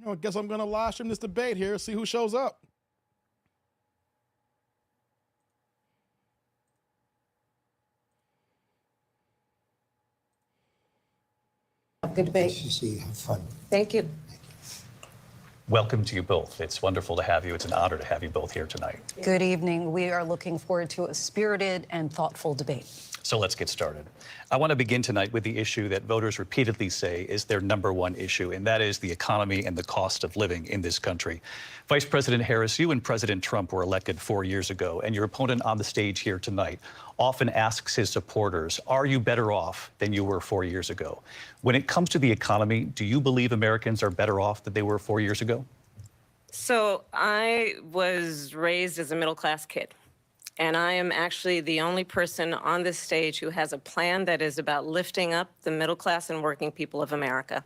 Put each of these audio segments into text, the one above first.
I guess I'm going to live stream this debate here, see who shows up. Good debate. Nice to see you. Have fun. Thank you. Welcome to you both. It's wonderful to have you. It's an honor to have you both here tonight. Good evening. We are looking forward to a spirited and thoughtful debate. So let's get started. I want to begin tonight with the issue that voters repeatedly say is their #1 issue, and that is the economy and the cost of living in this country. Vice President Harris, you and President Trump were elected 4 years ago, and your opponent on the stage here tonight often asks his supporters, are you better off than you were 4 years ago? When it comes to the economy, do you believe Americans are better off than they were 4 years ago? So I was raised as a middle-class kid, and I am actually the only person on this stage who has a plan that is about lifting up the middle class and working people of America.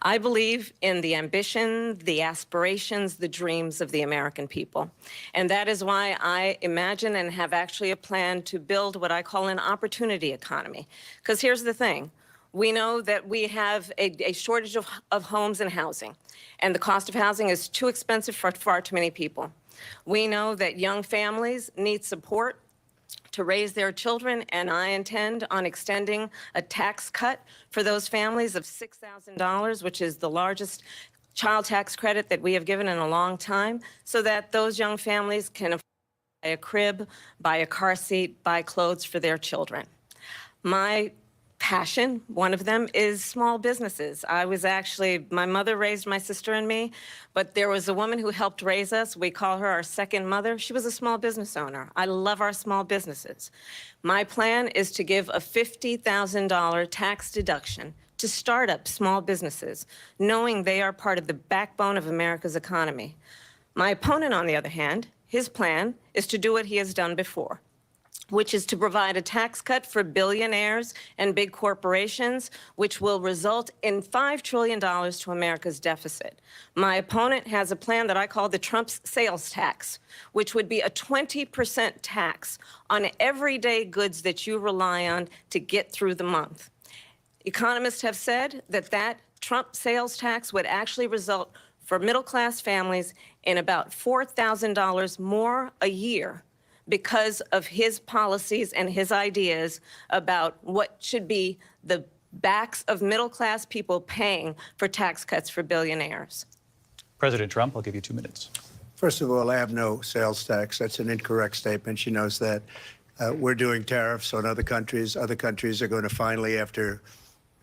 I believe in the ambition, the aspirations, the dreams of the American people. And that is why I imagine and have actually a plan to build what I call an opportunity economy. Because here's the thing. We know that we have a shortage of homes and housing, and the cost of housing is too expensive for far too many people. We know that young families need support to raise their children, and I intend on extending a tax cut for those families of $6,000, which is the largest child tax credit that we have given in a long time, so that those young families can afford to buy a crib, buy a car seat, buy clothes for their children. My passion, one of them, is small businesses. My mother raised my sister and me, but there was a woman who helped raise us. We call her our second mother. She was a small business owner. I love our small businesses. My plan is to give a $50,000 tax deduction to start up small businesses, knowing they are part of the backbone of America's economy. My opponent, on the other hand, his plan is to do what he has done before, which is to provide a tax cut for billionaires and big corporations, which will result in $5 trillion to America's deficit. My opponent has a plan that I call the Trump's sales tax, which would be a 20% tax on everyday goods that you rely on to get through the month. Economists have said that that Trump sales tax would actually result for middle-class families in about $4,000 more a year, because of his policies and his ideas about what should be the backs of middle-class people paying for tax cuts for billionaires. President Trump, I'll give you 2 minutes. First of all, I have no sales tax. That's an incorrect statement. She knows that. We're doing tariffs on other countries. Other countries are going to finally, after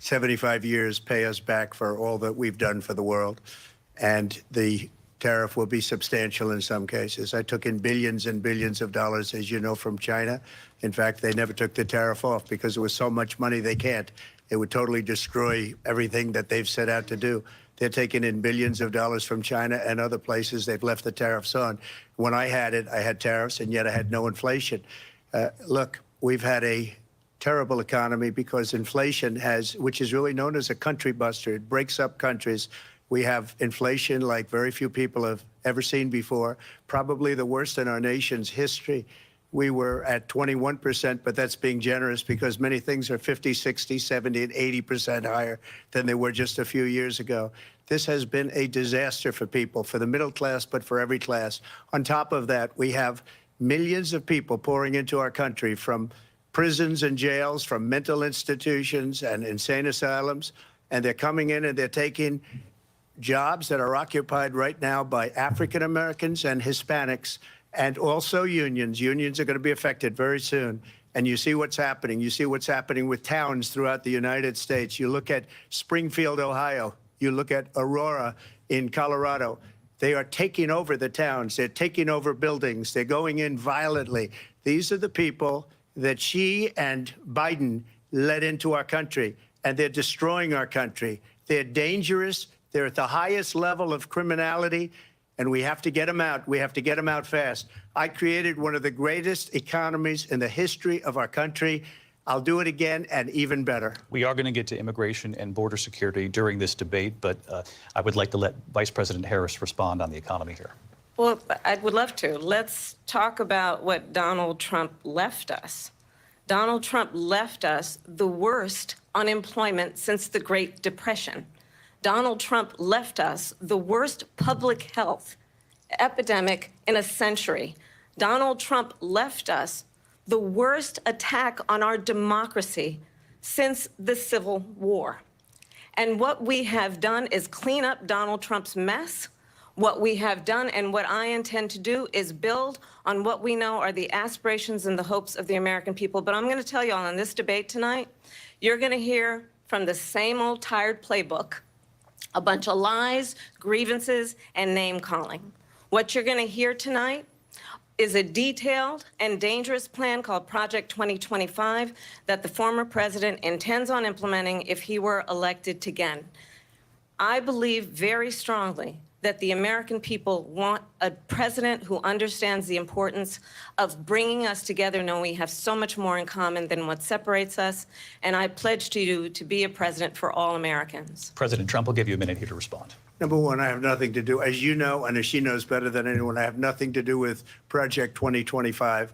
75 years, pay us back for all that we've done for the world. And the tariff will be substantial in some cases. I took in billions and billions of dollars, as you know, from China. In fact, they never took the tariff off because it was so much money they can't. It would totally destroy everything that they've set out to do. They're taking in billions of dollars from China and other places. They've left the tariffs on. When I had tariffs, and yet I had no inflation. Look, we've had a terrible economy because inflation which is really known as a country buster. It breaks up countries. We have inflation like very few people have ever seen before, probably the worst in our nation's history. We were at 21%, but that's being generous because many things are 50, 60, 70, and 80% higher than they were just a few years ago. This has been a disaster for people, for the middle class, but for every class. On top of that, we have millions of people pouring into our country from prisons and jails, from mental institutions and insane asylums, and they're coming in and they're taking jobs that are occupied right now by African Americans and Hispanics, and also unions. Unions are going to be affected very soon. And you see what's happening. You see what's happening with towns throughout the United States. You look at Springfield, Ohio. You look at Aurora in Colorado. They are taking over the towns. They're taking over buildings. They're going in violently. These are the people that Xi and Biden led into our country, and they're destroying our country. They're dangerous. They're at the highest level of criminality, and we have to get them out. We have to get them out fast. I created one of the greatest economies in the history of our country. I'll do it again and even better. We are going to get to immigration and border security during this debate, but I would like to let Vice President Harris respond on the economy here. Well, I would love to. Let's talk about what Donald Trump left us. Donald Trump left us the worst unemployment since the Great Depression. Donald Trump left us the worst public health epidemic in a century. Donald Trump left us the worst attack on our democracy since the Civil War. And what we have done is clean up Donald Trump's mess. What we have done and what I intend to do is build on what we know are the aspirations and the hopes of the American people. But I'm going to tell you all in this debate tonight, you're going to hear from the same old tired playbook, a bunch of lies, grievances, and name-calling. What you're going to hear tonight is a detailed and dangerous plan called Project 2025 that the former president intends on implementing if he were elected again. I believe very strongly that the American people want a president who understands the importance of bringing us together, knowing we have so much more in common than what separates us. And I pledge to you to be a president for all Americans. President Trump will give you a minute here to respond. Number one, I have nothing to do, as you know, and as she knows better than anyone, I have nothing to do with Project 2025.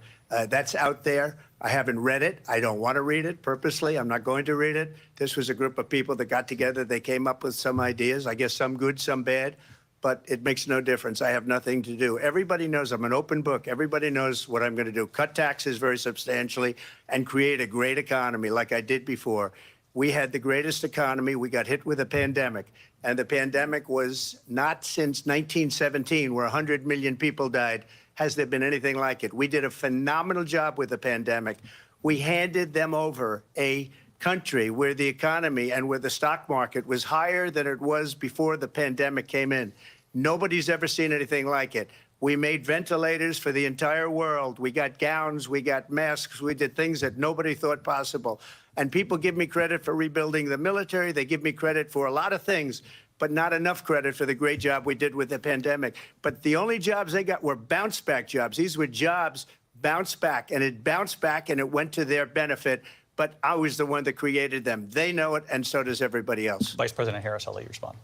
That's out there. I haven't read it. I don't want to read it purposely. I'm not going to read it. This was a group of people that got together. They came up with some ideas, I guess some good, some bad, but it makes no difference. I have nothing to do. Everybody knows I'm an open book. Everybody knows what I'm going to do. Cut taxes very substantially and create a great economy like I did before. We had the greatest economy. We got hit with a pandemic. And the pandemic was not since 1917, where 100 million people died, has there been anything like it. We did a phenomenal job with the pandemic. We handed them over a country where the economy and where the stock market was higher than it was before the pandemic came in. Nobody's ever seen anything like it. We made ventilators for the entire world. We got gowns, we got masks, we did things that nobody thought possible. And people give me credit for rebuilding the military. They give me credit for a lot of things, but not enough credit for the great job we did with the pandemic. But the only jobs they got were bounce back jobs. These were jobs bounce back, and it bounced back and it went to their benefit. But I was the one that created them. They know it, and so does everybody else. Vice President Harris, I'll let you respond.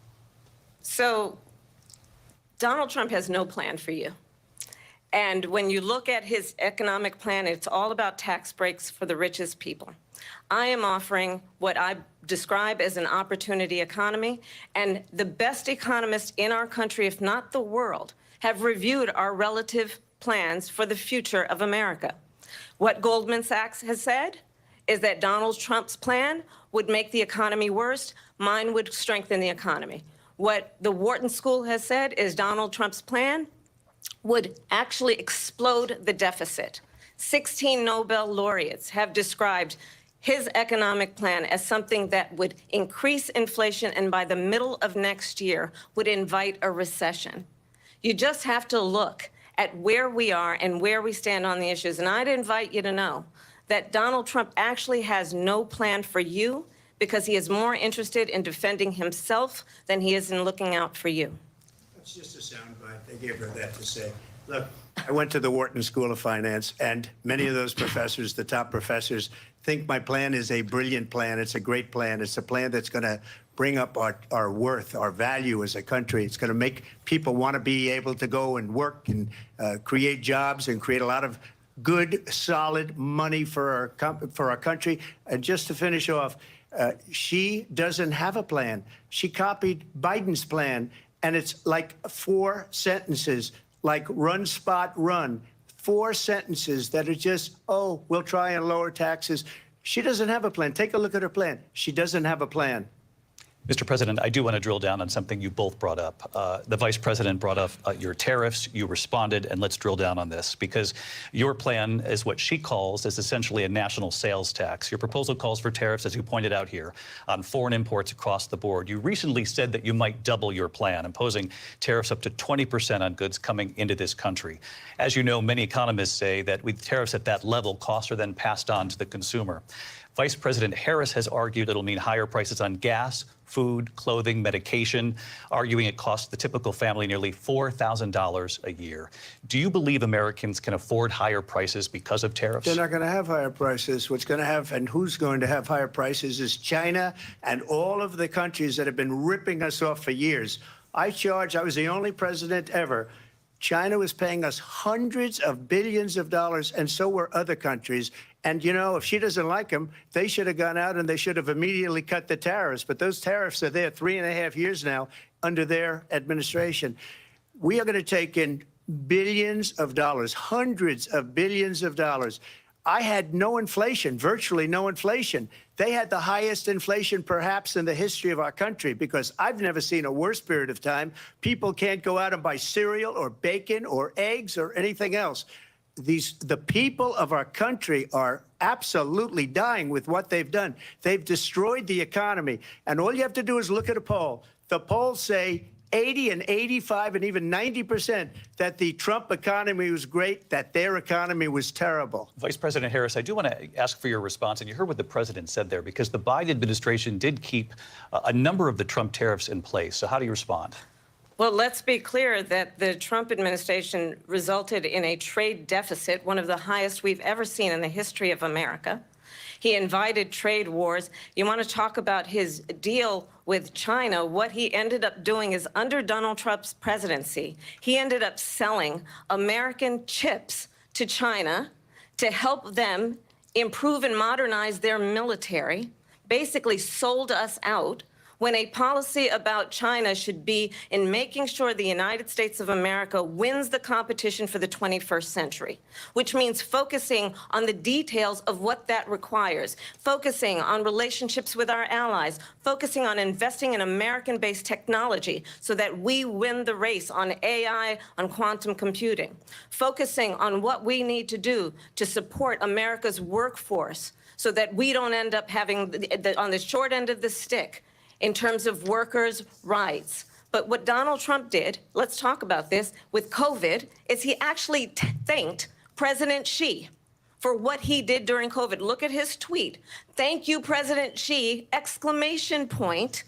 So Donald Trump has no plan for you. And when you look at his economic plan, it's all about tax breaks for the richest people. I am offering what I describe as an opportunity economy, and the best economists in our country, if not the world, have reviewed our relative plans for the future of America. What Goldman Sachs has said is that Donald Trump's plan would make the economy worse. Mine would strengthen the economy. What the Wharton School has said is Donald Trump's plan would actually explode the deficit. 16 Nobel laureates have described his economic plan as something that would increase inflation and by the middle of next year would invite a recession. You just have to look at where we are and where we stand on the issues. And I'd invite you to know that Donald Trump actually has no plan for you because he is more interested in defending himself than he is in looking out for you. That's just a soundbite. They gave her that to say. Look, I went to the Wharton School of Finance, and many of those professors, the top professors, think my plan is a brilliant plan. It's a great plan. It's a plan that's going to bring up our worth, our value as a country. It's going to make people want to be able to go and work and create jobs and create a lot of good, solid money for our country. And just to finish off, she doesn't have a plan. She copied Biden's plan, and it's like 4 sentences, like run, spot, run. 4 sentences that are just, oh, we'll try and lower taxes. She doesn't have a plan. Take a look at her plan. She doesn't have a plan. Mr. President, I do want to drill down on something you both brought up. The Vice President brought up your tariffs. You responded, and let's drill down on this, because your plan is what she calls is essentially a national sales tax. Your proposal calls for tariffs, as you pointed out here, on foreign imports across the board. You recently said that you might double your plan, imposing tariffs up to 20% on goods coming into this country. As you know, many economists say that with tariffs at that level, costs are then passed on to the consumer. Vice President Harris has argued it'll mean higher prices on gas, food, clothing, medication, arguing it costs the typical family nearly $4,000 a year. Do you believe Americans can afford higher prices because of tariffs? They're not going to have higher prices. What's going to have, and who's going to have higher prices, is China and all of the countries that have been ripping us off for years. I was the only president ever China was paying us hundreds of billions of dollars, and so were other countries. And, you know, if she doesn't like them, they should have gone out and they should have immediately cut the tariffs. But those tariffs are there 3.5 years now under their administration. We are going to take in billions of dollars, hundreds of billions of dollars. I had no inflation, virtually no inflation. They had the highest inflation perhaps in the history of our country, because I've never seen a worse period of time. People can't go out and buy cereal or bacon or eggs or anything else. The people of our country are absolutely dying with what they've done. They've destroyed the economy. And all you have to do is look at a poll. The polls say 80 and 85 and even 90% that the Trump economy was great, that their economy was terrible. Vice President Harris, I do want to ask for your response, and you heard what the president said there, because the Biden administration did keep a number of the Trump tariffs in place. So how do you respond? Well, let's be clear that the Trump administration resulted in a trade deficit, one of the highest we've ever seen in the history of America. He invited trade wars. You want to talk about his deal with China? What he ended up doing is, under Donald Trump's presidency, he ended up selling American chips to China to help them improve and modernize their military, basically sold us out, when a policy about China should be in making sure the United States of America wins the competition for the 21st century, which means focusing on the details of what that requires, focusing on relationships with our allies, focusing on investing in American-based technology so that we win the race on AI, on quantum computing, focusing on what we need to do to support America's workforce so that we don't end up having on the short end of the stick in terms of workers' rights. But what Donald Trump did, let's talk about this, with COVID, is he actually thanked President Xi for what he did during COVID. Look at his tweet. Thank you, President Xi, exclamation point,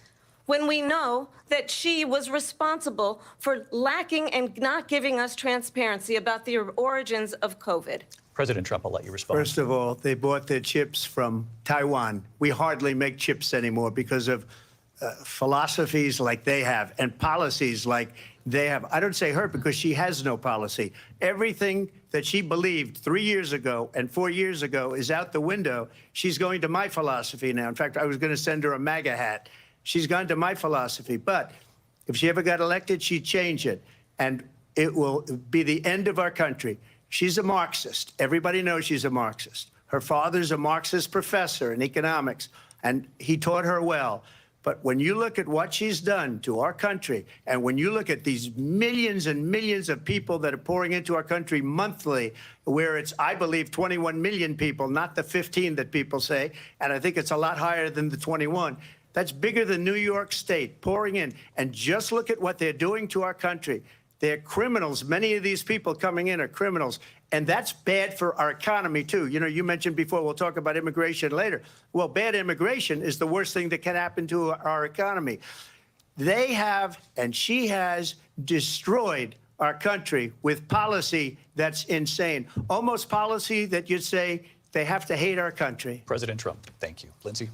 when we know that Xi was responsible for lacking and not giving us transparency about the origins of COVID. President Trump, I'll let you respond. First of all, they bought their chips from Taiwan. We hardly make chips anymore because of philosophies like they have and policies like they have. I don't say her because she has no policy. Everything that she believed 3 years ago and 4 years ago is out the window. She's going to my philosophy now. In fact, I was going to send her a MAGA hat. She's gone to my philosophy. But if she ever got elected, she'd change it. And it will be the end of our country. She's a Marxist. Everybody knows she's a Marxist. Her father's a Marxist professor in economics, and he taught her well. But when you look at what she's done to our country, and when you look at these millions and millions of people that are pouring into our country monthly, where it's, I believe, 21 million people, not the 15 that people say, and I think it's a lot higher than the 21. That's bigger than New York State pouring in. And just look at what they're doing to our country. They're criminals. Many of these people coming in are criminals. And that's bad for our economy, too. You know, you mentioned before, we'll talk about immigration later. Well, bad immigration is the worst thing that can happen to our economy. They have, and she has, destroyed our country with policy that's insane. Almost policy that you'd say they have to hate our country. President Trump, thank you. Lindsay?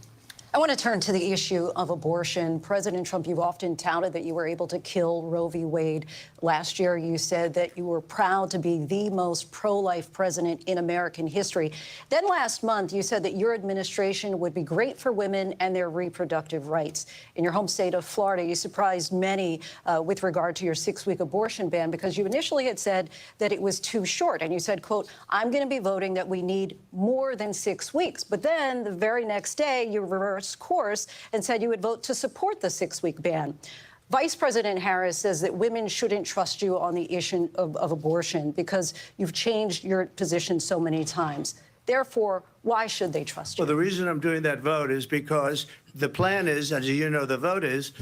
I want to turn to the issue of abortion. President Trump, you've often touted that you were able to kill Roe v. Wade. Last year, you said that you were proud to be the most pro-life president in American history. Then last month, you said that your administration would be great for women and their reproductive rights. In your home state of Florida, you surprised many with regard to your 6-week abortion ban, because you initially had said that it was too short. And you said, quote, I'm going to be voting that we need more than 6 weeks. But then the very next day, you reversed course and said you would vote to support the 6-week ban. Vice President Harris says that women shouldn't trust you on the issue of abortion because you've changed your position so many times. Therefore, why should they trust you? Well, the reason I'm doing that vote is because the plan is, as you know, the vote is,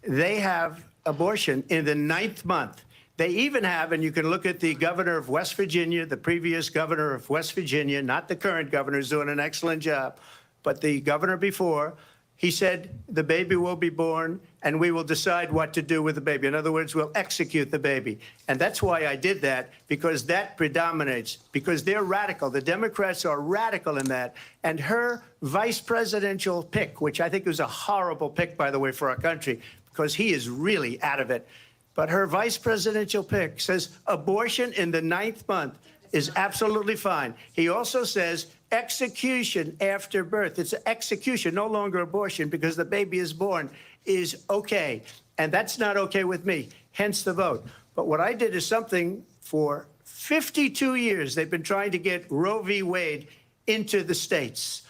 they have abortion in the 9th month. They even have, and you can look at the governor of West Virginia, the previous governor of West Virginia, not the current governor, who's doing an excellent job, but the governor before, he said the baby will be born and we will decide what to do with the baby. In other words, we'll execute the baby. And that's why I did that, because that predominates, because they're radical. The Democrats are radical in that. And her vice presidential pick, which I think was a horrible pick, by the way, for our country, because he is really out of it. But her vice presidential pick says abortion in the 9th month is absolutely fine. He also says execution after birth. It's execution, no longer abortion, because the baby is born, is okay. And that's not okay with me, hence the vote. But what I did is something for 52 years. They've been trying to get Roe v. Wade into the states.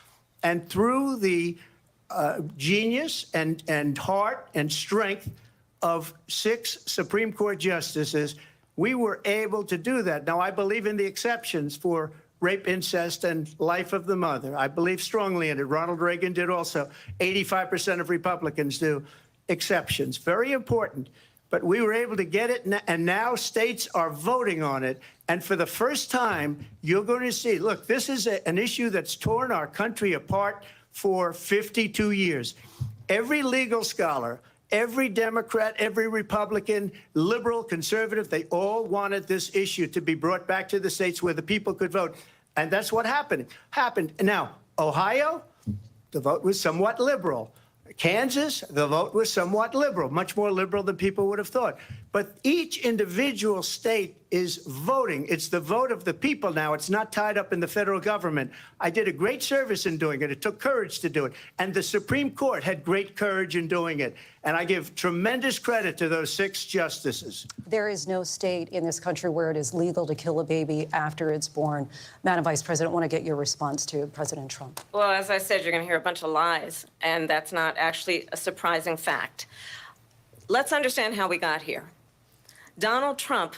And through the genius and heart and strength of 6 Supreme Court justices, we were able to do that. Now, I believe in the exceptions for rape, incest, and life of the mother. I believe strongly in it. Ronald Reagan did also. 85% of Republicans do. Exceptions, very important. But we were able to get it, and now states are voting on it. And for the first time, you're going to see, look, this is an issue that's torn our country apart for 52 years. Every legal scholar, every Democrat, every Republican, liberal, conservative, they all wanted this issue to be brought back to the states where the people could vote. And that's what happened. Now, Ohio, the vote was somewhat liberal. Kansas, the vote was somewhat liberal, much more liberal than people would have thought. But each individual state is voting. It's the vote of the people now. It's not tied up in the federal government. I did a great service in doing it. It took courage to do it. And the Supreme Court had great courage in doing it. And I give tremendous credit to those 6 justices. There is no state in this country where it is legal to kill a baby after it's born. Madam Vice President, I want to get your response to President Trump. Well, as I said, you're going to hear a bunch of lies, and that's not actually a surprising fact. Let's understand how we got here. Donald Trump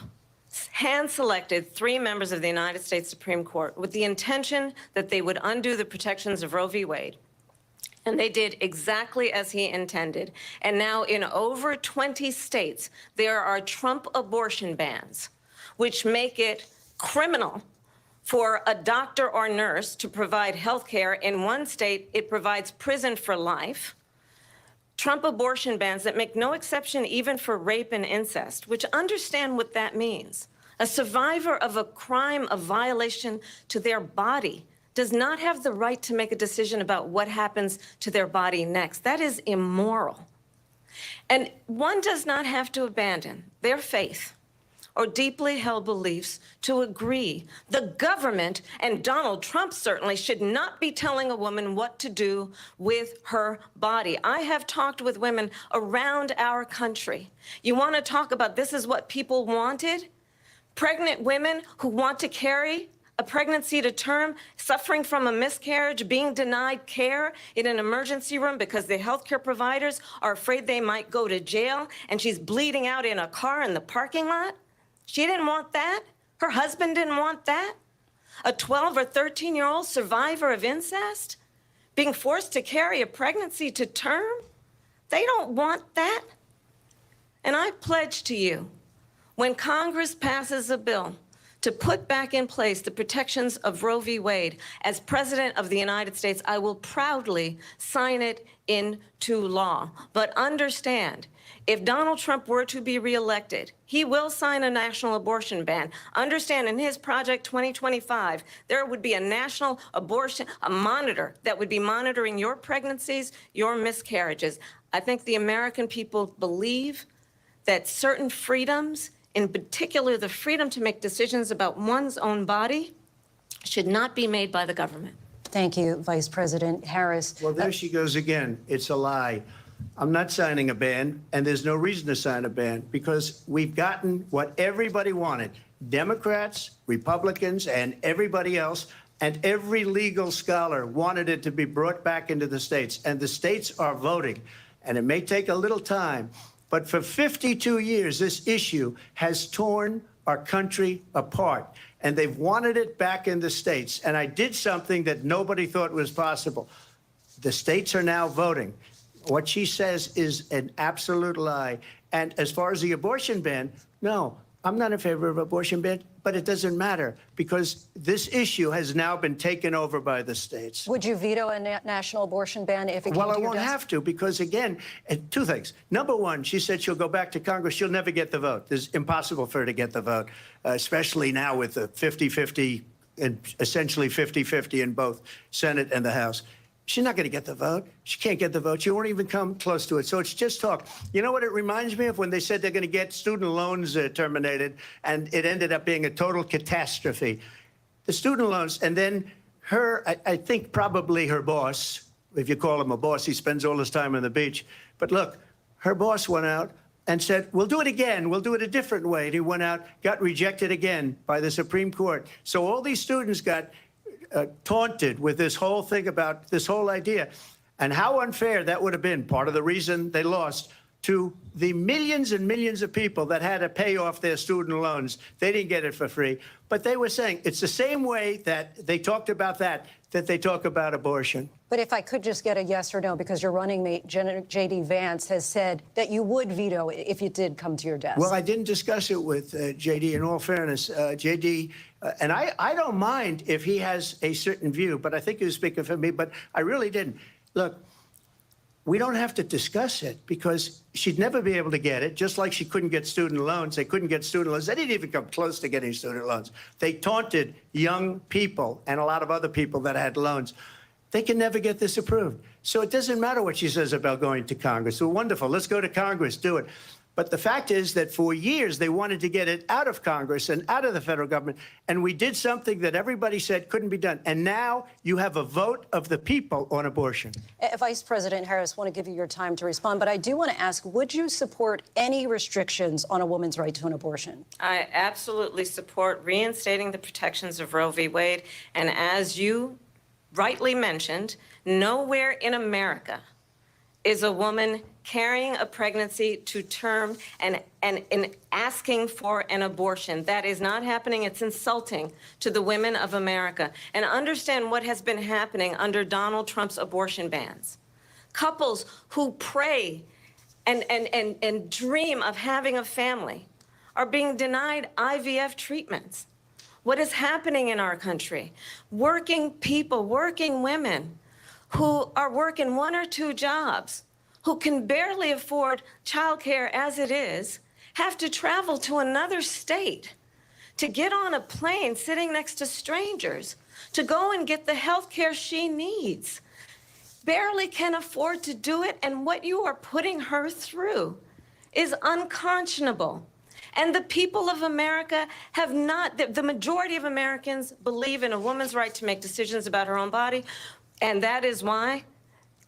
hand-selected 3 members of the United States Supreme Court with the intention that they would undo the protections of Roe v. Wade. And they did exactly as he intended. And now in over 20 states, there are Trump abortion bans, which make it criminal for a doctor or nurse to provide health care. In one state, it provides prison for life. Trump abortion bans that make no exception even for rape and incest, which understand what that means. A survivor of a crime of violation to their body does not have the right to make a decision about what happens to their body next. That is immoral. And one does not have to abandon their faith or deeply held beliefs to agree. The government, and Donald Trump certainly, should not be telling a woman what to do with her body. I have talked with women around our country. You want to talk about this is what people wanted? Pregnant women who want to carry a pregnancy to term, suffering from a miscarriage, being denied care in an emergency room because the healthcare providers are afraid they might go to jail, and she's bleeding out in a car in the parking lot. She didn't want that. Her husband didn't want that. A 12 or 13-year-old survivor of incest being forced to carry a pregnancy to term. They don't want that. And I pledge to you, when Congress passes a bill to put back in place the protections of Roe v. Wade, as President of the United States, I will proudly sign it into law. But understand, if Donald Trump were to be reelected, he will sign a national abortion ban. Understand, in his Project 2025, there would be a national abortion, a monitor that would be monitoring your pregnancies, your miscarriages. I think the American people believe that certain freedoms, in particular the freedom to make decisions about one's own body, should not be made by the government. Thank you, Vice President Harris. Well, there she goes again. It's a lie. I'm not signing a ban, and there's no reason to sign a ban, because we've gotten what everybody wanted. Democrats, Republicans, and everybody else, and every legal scholar wanted it to be brought back into the states. And the states are voting. And it may take a little time, but for 52 years, this issue has torn our country apart. And they've wanted it back in the states. And I did something that nobody thought was possible. The states are now voting. What she says is an absolute lie. And as far as the abortion ban, no, I'm not in favor of abortion ban, but it doesn't matter, because this issue has now been taken over by the states. Would you veto a national abortion ban if it came to your desk? Well, I won't have to, because, again, 2 things. Number one, she said she'll go back to Congress. She'll never get the vote. It's impossible for her to get the vote, especially now with the 50-50 and essentially 50-50 in both Senate and the House. She's not going to get the vote. She can't get the vote. She won't even come close to it. So it's just talk. You know what it reminds me of? When they said they're going to get student loans terminated, and it ended up being a total catastrophe. The student loans, and then I think probably her boss, if you call him a boss, he spends all his time on the beach. But look, her boss went out and said, we'll do it again. We'll do it a different way. And he went out, got rejected again by the Supreme Court. So all these students got taunted with this whole thing about this whole idea. And how unfair that would have been, part of the reason they lost, to the millions and millions of people that had to pay off their student loans. They didn't get it for free. But they were saying it's the same way that they talked about that they talk about abortion. But if I could just get a yes or no, because your running mate, J.D. Vance, has said that you would veto it if it did come to your desk. Well, I didn't discuss it with J.D. In all fairness. J.D., and I don't mind if he has a certain view, but I think he was speaking for me, but I really didn't. Look, we don't have to discuss it because she'd never be able to get it, just like she couldn't get student loans. They couldn't get student loans. They didn't even come close to getting student loans. They taunted young people and a lot of other people that had loans. They can never get this approved. So it doesn't matter what she says about going to Congress. Well, wonderful. Let's go to Congress. Do it. But the fact is that for years, they wanted to get it out of Congress and out of the federal government. And we did something that everybody said couldn't be done. And now you have a vote of the people on abortion. Vice President Harris, I want to give you your time to respond, but I do want to ask, would you support any restrictions on a woman's right to an abortion? I absolutely support reinstating the protections of Roe v. Wade. And as you rightly mentioned, nowhere in America is a woman carrying a pregnancy to term and asking for an abortion. That is not happening. It's insulting to the women of America. And understand what has been happening under Donald Trump's abortion bans. Couples who pray and dream of having a family are being denied IVF treatments. What is happening in our country? Working people, working women who are working 1 or 2 jobs, who can barely afford childcare as it is, have to travel to another state to get on a plane sitting next to strangers to go and get the health care she needs. Barely can afford to do it, and what you are putting her through is unconscionable. And the people of America have not, the majority of Americans believe in a woman's right to make decisions about her own body, and that is why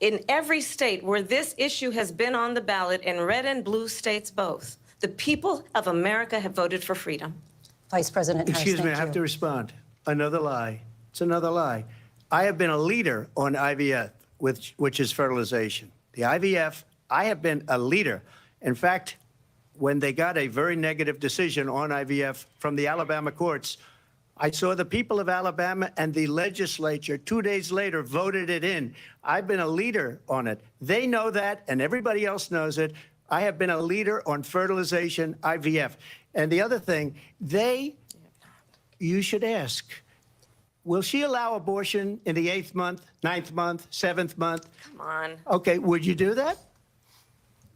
in every state where this issue has been on the ballot, in red and blue states both, the people of America have voted for freedom. Vice President Harris, Excuse me, I have to respond. Another lie. It's another lie. I have been a leader on IVF, which is fertilization. The IVF, I have been a leader. In fact, when they got a very negative decision on IVF from the Alabama courts, I saw the people of Alabama and the legislature 2 days later voted it in. I've been a leader on it. They know that, and everybody else knows it. I have been a leader on fertilization, IVF. And the other thing, you should ask, will she allow abortion in the 8th month, 9th month, 7th month? Come on. Okay, would you do that?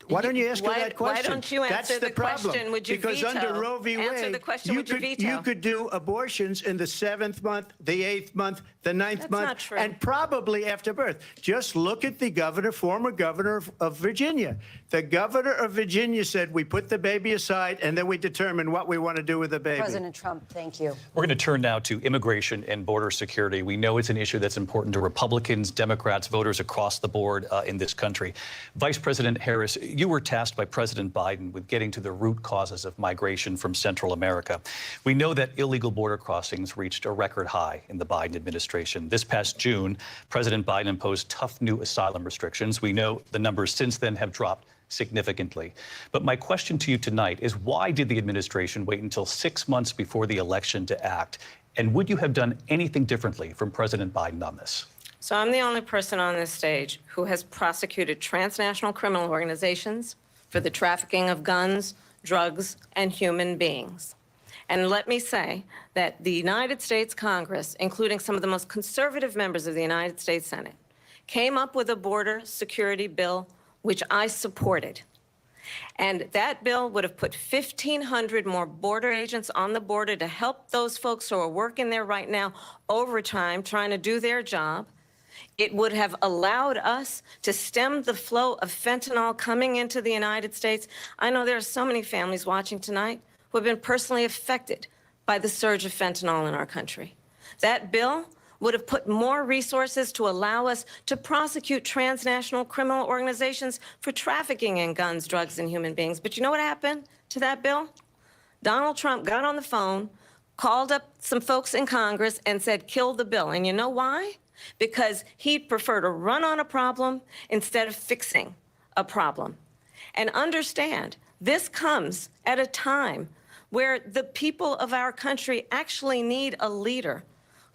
Why don't you ask her that question? Why don't you answer the question? Would you because veto? under Roe v. Wade, Answer the question, would you veto? you could do abortions in the 7th month, the 8th month, the 9th That's month, not true. and probably after birth. Just look at the governor, former governor of Virginia. The governor of Virginia said, we put the baby aside, and then we determine what we want to do with the baby. President Trump, thank you. We're going to turn now to immigration and border security. We know it's an issue that's important to Republicans, Democrats, voters across the board in this country. Vice President Harris, you were tasked by President Biden with getting to the root causes of migration from Central America. We know that illegal border crossings reached a record high in the Biden administration. This past June, President Biden imposed tough new asylum restrictions. We know the numbers since then have dropped significantly. But my question to you tonight is, why did the administration wait until 6 months before the election to act? And would you have done anything differently from President Biden on this? So I'm the only person on this stage who has prosecuted transnational criminal organizations for the trafficking of guns, drugs, and human beings. And let me say that the United States Congress, including some of the most conservative members of the United States Senate, came up with a border security bill which I supported. And that bill would have put 1,500 more border agents on the border to help those folks who are working there right now overtime, trying to do their job. It would have allowed us to stem the flow of fentanyl coming into the United States. I know there are so many families watching tonight who have been personally affected by the surge of fentanyl in our country. That bill would have put more resources to allow us to prosecute transnational criminal organizations for trafficking in guns, drugs, and human beings. But you know what happened to that bill? Donald Trump got on the phone, called up some folks in Congress, and said, kill the bill. And you know why? Because he'd prefer to run on a problem instead of fixing a problem. And understand, this comes at a time where the people of our country actually need a leader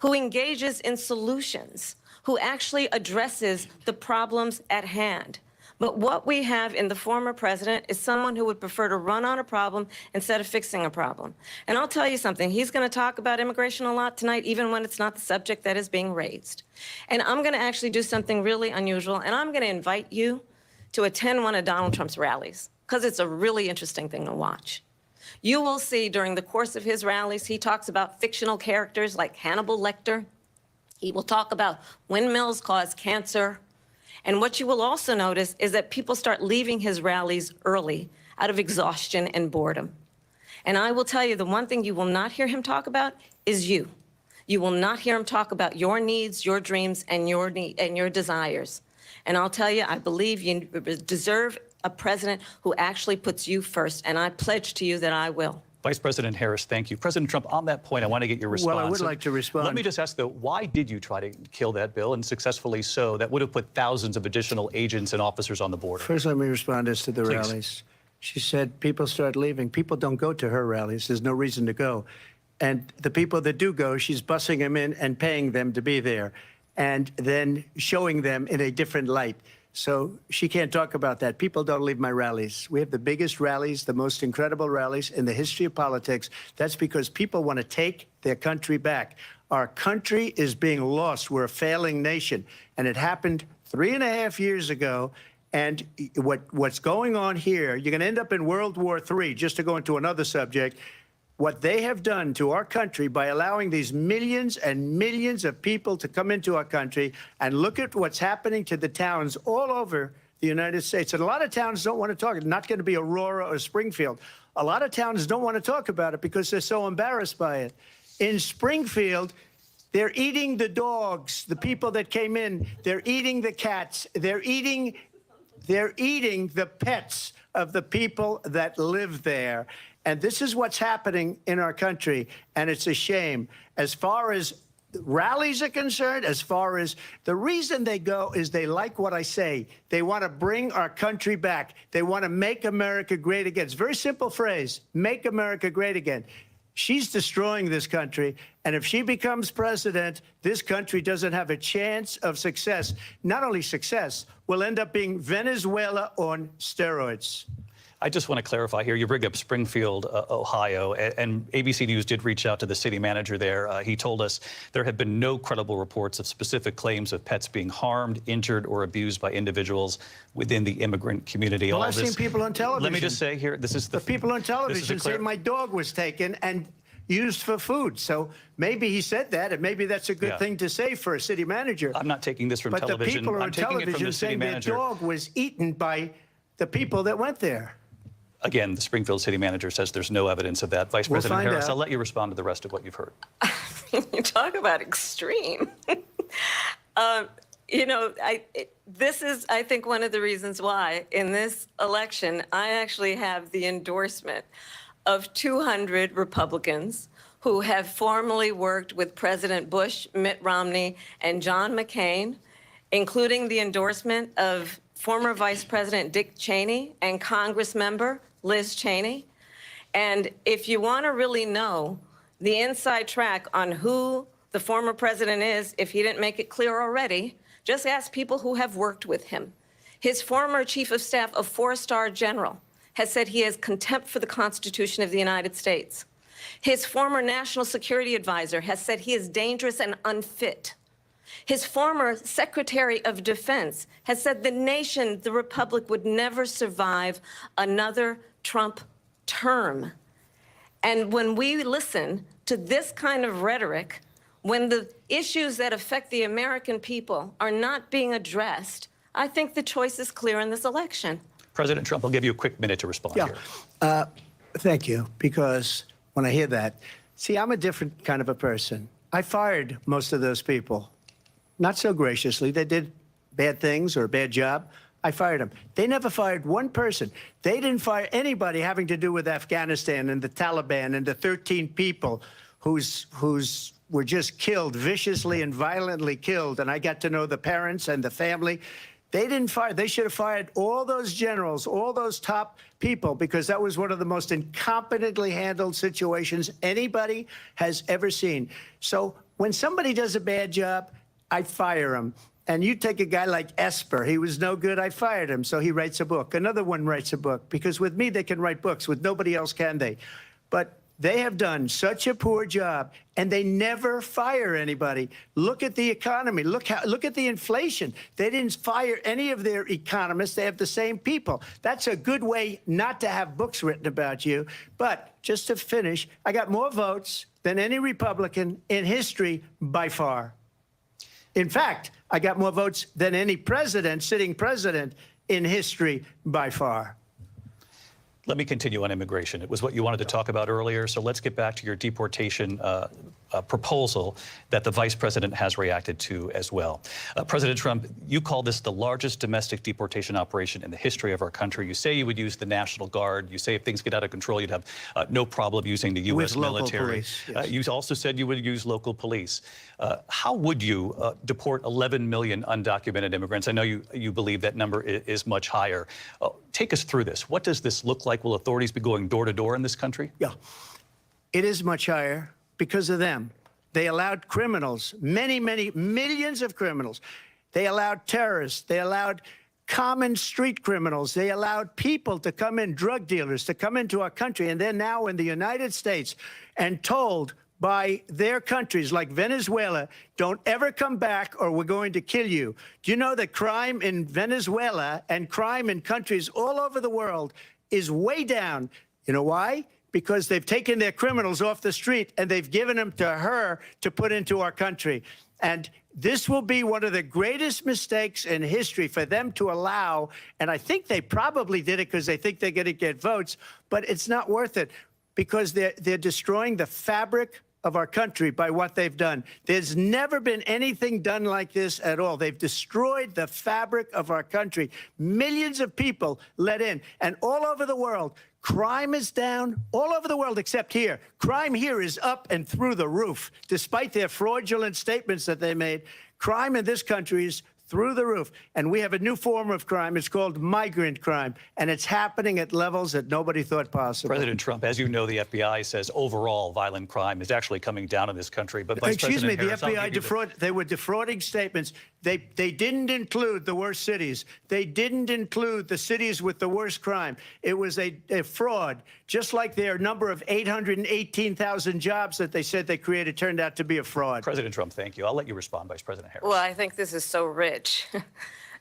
who engages in solutions, who actually addresses the problems at hand. But what we have in the former president is someone who would prefer to run on a problem instead of fixing a problem. And I'll tell you something, he's going to talk about immigration a lot tonight, even when it's not the subject that is being raised. And I'm going to actually do something really unusual, and I'm going to invite you to attend one of Donald Trump's rallies, because it's a really interesting thing to watch. You will see during the course of his rallies, he talks about fictional characters like Hannibal Lecter. He will talk about windmills cause cancer. And what you will also notice is that people start leaving his rallies early out of exhaustion and boredom. And I will tell you, the one thing you will not hear him talk about is you. You will not hear him talk about your needs, your dreams, and your desires. And I'll tell you, I believe you deserve a president who actually puts you first, and I pledge to you that I will. Vice President Harris, thank you. President Trump, on that point, I want to get your response. Well, I would like to respond. Let me just ask, though, why did you try to kill that bill, and successfully so, that would have put thousands of additional agents and officers on the border? First, let me respond as to the Please. rallies. She said people start leaving. People don't go to her rallies. There's no reason to go. And the people that do go, she's bussing them in and paying them to be there, and then showing them in a different light. So she can't talk about that. People don't leave my rallies. We have the biggest rallies, the most incredible rallies in the history of politics. That's because people want to take their country back. Our country is being lost. We're a failing nation. And it happened 3.5 years ago. And what's going on here, you're going to end up in World War III, just to go into another subject. What they have done to our country by allowing these millions and millions of people to come into our country, and look at what's happening to the towns all over the United States. And a lot of towns don't want to talk. It's not going to be Aurora or Springfield. A lot of towns don't want to talk about it because they're so embarrassed by it. In Springfield, they're eating the dogs, the people that came in. They're eating the cats. They're eating the pets of the people that live there. And this is what's happening in our country, and it's a shame. As far as rallies are concerned, as far as the reason they go is they like what I say. They want to bring our country back. They want to make America great again. It's a very simple phrase, make America great again. She's destroying this country, and if she becomes president, this country doesn't have a chance of success. Not only success, we'll end up being Venezuela on steroids. I just want to clarify here. You bring up Springfield, Ohio, and ABC News did reach out to the city manager there. He told us there have been no credible reports of specific claims of pets being harmed, injured, or abused by individuals within the immigrant community. Well, I've seen people on television. Let me just say here, this is the people on television say my dog was taken and used for food. So maybe he said that, and maybe that's a good thing to say for a city manager. I'm not taking this from television. But the people I'm on taking it from television the city saying their manager. dog was eaten by the people that went there. Again, the Springfield city manager says there's no evidence of that. Vice President find Harris, out. I'll let you respond to the rest of what you've heard. You talk about extreme. You know, this is, I think, one of the reasons why in this election, I actually have the endorsement of 200 Republicans who have formerly worked with President Bush, Mitt Romney, and John McCain, including the endorsement of former Vice President Dick Cheney and Congress member Liz Cheney. And if you want to really know the inside track on who the former president is, if he didn't make it clear already, just ask people who have worked with him. His former chief of staff, a 4-star general, has said he has contempt for the Constitution of the United States. His former national security advisor has said he is dangerous and unfit. His former Secretary of Defense has said the nation, the republic, would never survive another Trump term. And when we listen to this kind of rhetoric, when the issues that affect the American people are not being addressed, I think the choice is clear in this election. President Trump, I'll give you a quick minute to respond here. Thank you, because when I hear that, see, I'm a different kind of a person. I fired most of those people, not so graciously. They did bad things or a bad job. I fired them. They never fired one person. They didn't fire anybody having to do with Afghanistan and the Taliban and the 13 people who's were just killed, viciously and violently killed. And I got to know the parents and the family. They didn't fire. They should have fired all those generals, all those top people, because that was one of the most incompetently handled situations anybody has ever seen. So when somebody does a bad job, I fire him. And you take a guy like Esper, he was no good, I fired him, so he writes a book. Another one writes a book, because with me they can write books, with nobody else can they. But they have done such a poor job, and they never fire anybody. Look at the economy. Look at the inflation. They didn't fire any of their economists. They have the same people. That's a good way not to have books written about you. But just to finish, I got more votes than any Republican in history by far. In fact, I got more votes than any president, sitting president, in history by far. Let me continue on immigration. It was what you wanted to talk about earlier, so let's get back to your deportation proposal that the vice president has reacted to as well. President Trump, you call this the largest domestic deportation operation in the history of our country. You say you would use the National Guard. You say if things get out of control, you'd have no problem using the U.S. military. Police, yes. You also said you would use local police. How would you deport 11 million undocumented immigrants? I know you believe that number is much higher. Take us through this. What does this look like? Will authorities be going door to door in this country? Yeah, it is much higher because of them. They allowed criminals, many millions of criminals. They allowed terrorists. They allowed common street criminals. They allowed people to come in, drug dealers, to come into our country. And they're now in the United States and told by their countries like Venezuela, don't ever come back or we're going to kill you. Do you know that crime in Venezuela and crime in countries all over the world is way down? You know why? Because they've taken their criminals off the street and they've given them to her to put into our country. And this will be one of the greatest mistakes in history for them to allow. And I think they probably did it because they think they're going to get votes, but it's not worth it because they're destroying the fabric of our country by what they've done. There's never been anything done like this at all. They've destroyed the fabric of our country. Millions of people let in, and all over the world, crime is down all over the world except here. Crime here is up and through the roof. Despite their fraudulent statements that they made, crime in this country is through the roof. And we have a new form of crime. It's called migrant crime. And it's happening at levels that nobody thought possible. President Trump, as you know, the FBI says overall violent crime is actually coming down in this country. But Vice Excuse me, President the Harris, FBI they were defrauding statements. They didn't include the worst cities. They didn't include the cities with the worst crime. It was a fraud, just like their number of 818,000 jobs that they said they created turned out to be a fraud. President Trump, thank you. I'll let you respond, Vice President Harris. Well, I think this is so rich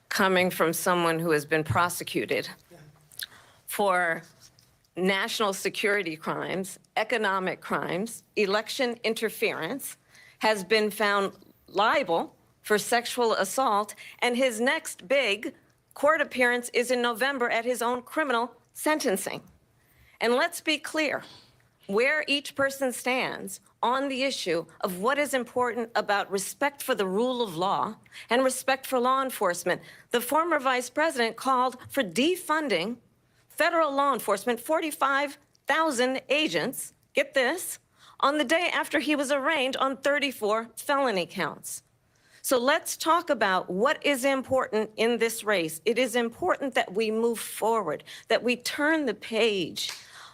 coming from someone who has been prosecuted for national security crimes, economic crimes, election interference, has been found liable for sexual assault, and his next big court appearance is in November at his own criminal sentencing. And let's be clear where each person stands on the issue of what is important about respect for the rule of law and respect for law enforcement. The former vice president called for defunding federal law enforcement, 45,000 agents, get this, on the day after he was arraigned on 34 felony counts. So let's talk about what is important in this race. It is important that we move forward, that we turn the page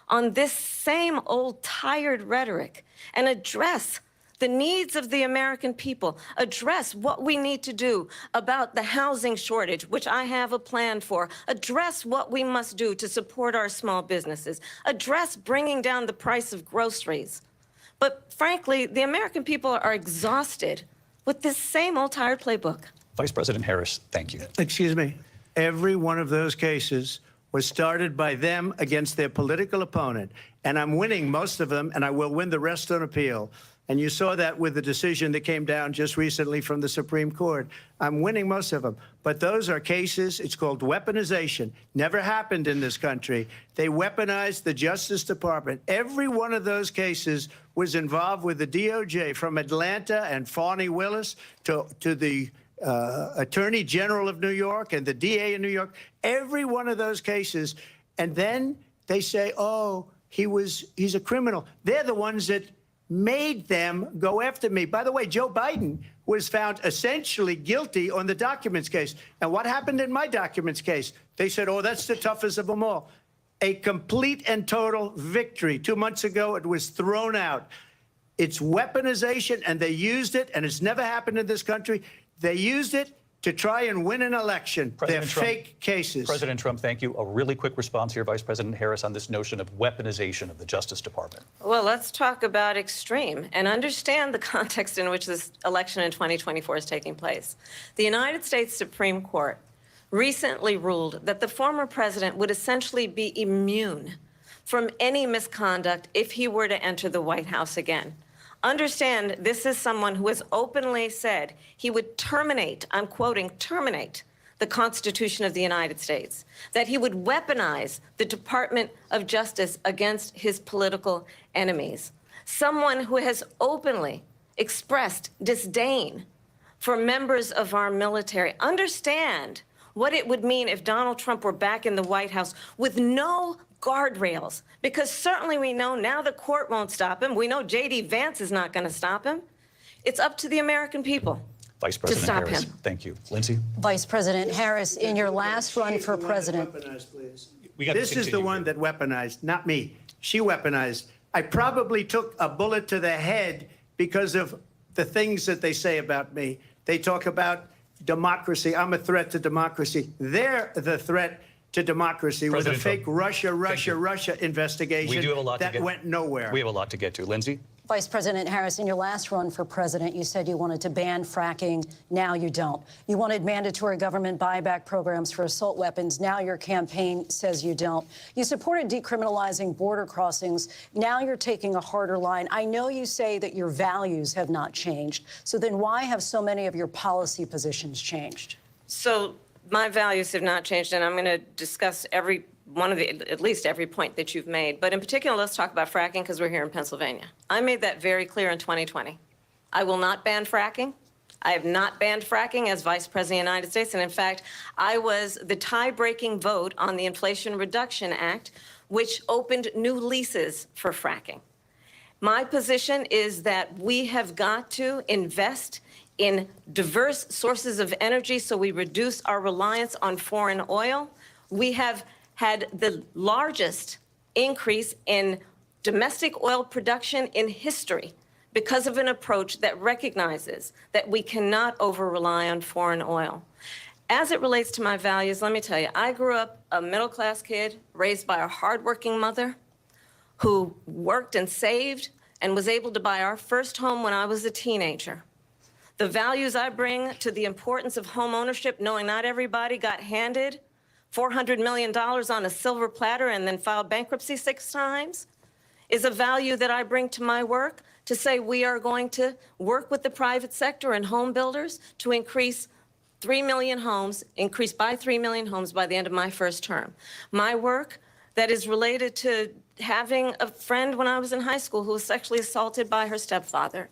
on this same old tired rhetoric and address the needs of the American people, address what we need to do about the housing shortage, which I have a plan for, address what we must do to support our small businesses, address bringing down the price of groceries. But frankly, the American people are exhausted with this same old tired playbook. Vice President Harris, thank you. Excuse me. Every one of those cases was started by them against their political opponent. And I'm winning most of them, and I will win the rest on appeal. And you saw that with the decision that came down just recently from the Supreme Court. I'm winning most of them. But those are cases, it's called weaponization. Never happened in this country. They weaponized the Justice Department. Every one of those cases was involved with the DOJ, from Atlanta and Fani Willis to the Attorney General of New York and the DA in New York. Every one of those cases. And then they say, oh, he's a criminal. They're the ones that made them go after me. By the way, Joe Biden was found essentially guilty on the documents case. And what happened in my documents case? They said, oh, that's the toughest of them all. A complete and total victory. 2 months ago, it was thrown out. It's weaponization, and they used it, and it's never happened in this country. They used it to try and win an election. They're fake cases. President Trump, thank you. A really quick response here, Vice President Harris, on this notion of weaponization of the Justice Department. Well, let's talk about extreme and understand the context in which this election in 2024 is taking place. The United States Supreme Court recently ruled that the former president would essentially be immune from any misconduct if he were to enter the White House again. Understand, this is someone who has openly said he would terminate, I'm quoting, terminate the Constitution of the United States, that he would weaponize the Department of Justice against his political enemies. Someone who has openly expressed disdain for members of our military. Understand what it would mean if Donald Trump were back in the White House with no guardrails, because certainly we know now the court won't stop him. We know J.D. Vance is not going to stop him. It's up to the American people Vice President to stop Harris, him. Thank you. Lindsay? Vice President Harris, in your last run for president. This is the one that weaponized, not me. She weaponized. I probably took a bullet to the head because of the things that they say about me. They talk about democracy. I'm a threat to democracy. They're the threat to democracy with a fake Russia investigation that went nowhere. We have a lot to get to. Lindsay? Vice President Harris, in your last run for president, you said you wanted to ban fracking. Now you don't. You wanted mandatory government buyback programs for assault weapons. Now your campaign says you don't. You supported decriminalizing border crossings. Now you're taking a harder line. I know you say that your values have not changed. So then why have so many of your policy positions changed? So my values have not changed, and I'm going to discuss every one of at least every point that you've made. But in particular, let's talk about fracking, because we're here in Pennsylvania. I made that very clear in 2020. I will not ban fracking. I have not banned fracking as Vice President of the United States. And in fact, I was the tie-breaking vote on the Inflation Reduction Act, which opened new leases for fracking. My position is that we have got to invest in diverse sources of energy so we reduce our reliance on foreign oil. We have had the largest increase in domestic oil production in history because of an approach that recognizes that we cannot over-rely on foreign oil. As it relates to my values, let me tell you, I grew up a middle-class kid raised by a hardworking mother who worked and saved and was able to buy our first home when I was a teenager. The values I bring to the importance of home ownership, knowing not everybody got handed $400 million on a silver platter and then filed bankruptcy 6 times, is a value that I bring to my work, to say we are going to work with the private sector and home builders to increase 3 million homes, increase by 3 million homes by the end of my first term. My work that is related to having a friend when I was in high school who was sexually assaulted by her stepfather.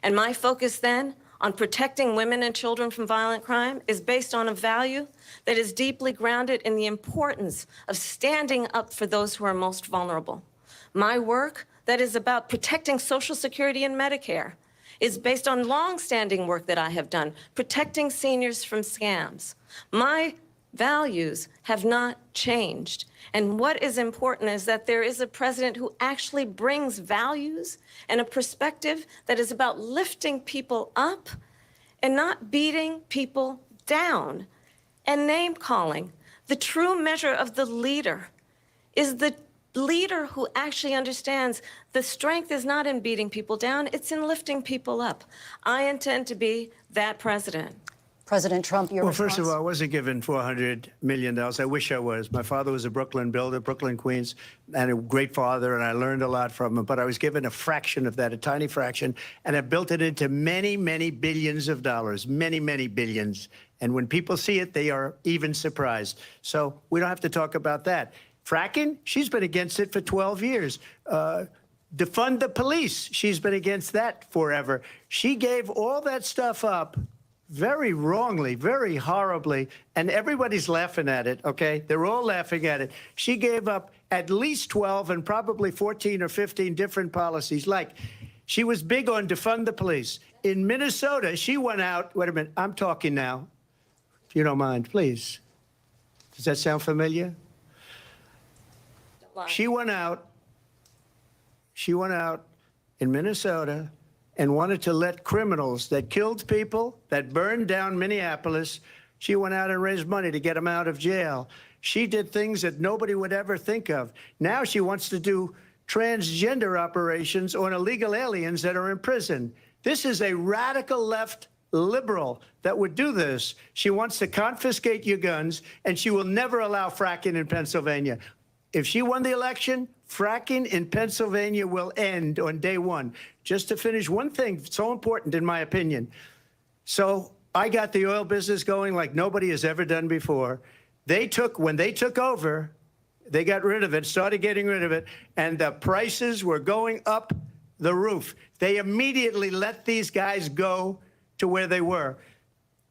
And my focus then on protecting women and children from violent crime is based on a value that is deeply grounded in the importance of standing up for those who are most vulnerable. My work that is about protecting Social Security and Medicare is based on long-standing work that I have done, protecting seniors from scams. My values have not changed. And what is important is that there is a president who actually brings values and a perspective that is about lifting people up and not beating people down and name-calling. The true measure of the leader is the leader who actually understands the strength is not in beating people down, it's in lifting people up. I intend to be that president. President Trump, your Well, response? first of all, I wasn't given $400 million. I wish I was. My father was a Brooklyn builder, Brooklyn, Queens, and a great father, and I learned a lot from him. But I was given a fraction of that, a tiny fraction, and I built it into many, many billions of dollars, many, many billions. And when people see it, they are even surprised. So we don't have to talk about that. Fracking, she's been against it for 12 years. Defund the police, she's been against that forever. She gave all that stuff up very wrongly, very horribly, and everybody's laughing at it, okay? They're all laughing at it. She gave up at least 12 and probably 14 or 15 different policies. Like, she was big on defund the police. In Minnesota, she went out, wait a minute, I'm talking now, if you don't mind, please. Does that sound familiar? She went out in Minnesota and wanted to let criminals that killed people, that burned down Minneapolis, she went out and raised money to get them out of jail. She did things that nobody would ever think of. Now she wants to do transgender operations on illegal aliens that are in prison. This is a radical left liberal that would do this. She wants to confiscate your guns, and she will never allow fracking in Pennsylvania. If she won the election, fracking in Pennsylvania will end on day one. Just to finish, one thing so important in my opinion. So I got the oil business going like nobody has ever done before. When they took over, they got rid of it, started getting rid of it, and the prices were going up the roof. They immediately let these guys go to where they were.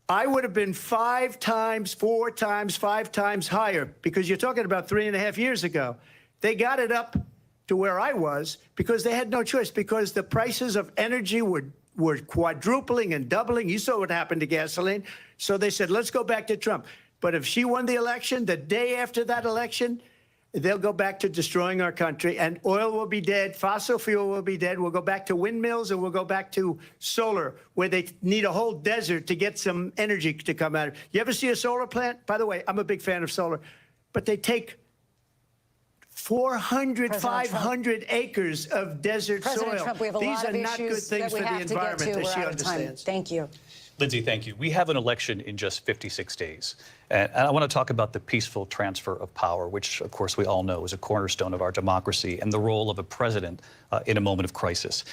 I would have been 5 times, 4 times, 5 times higher, because you're talking about 3.5 years ago. They got it up to where I was because they had no choice, because the prices of energy were quadrupling and doubling. You saw what happened to gasoline. So they said, let's go back to Trump. But if she won the election, the day after that election, they'll go back to destroying our country, and oil will be dead, fossil fuel will be dead. We'll go back to windmills, and we'll go back to solar, where they need a whole desert to get some energy to come out of it. You ever see a solar plant? By the way, I'm a big fan of solar, but they take 400, 500 acres of desert President soil. Trump, we have a These lot are of not good issues things that we for the have to get environment, to. as We're she out of time. understands. Thank you. Lindsay, thank you. We have an election in just 56 days. And I want to talk about the peaceful transfer of power, which, of course, we all know is a cornerstone of our democracy, and the role of a president in a moment of crisis.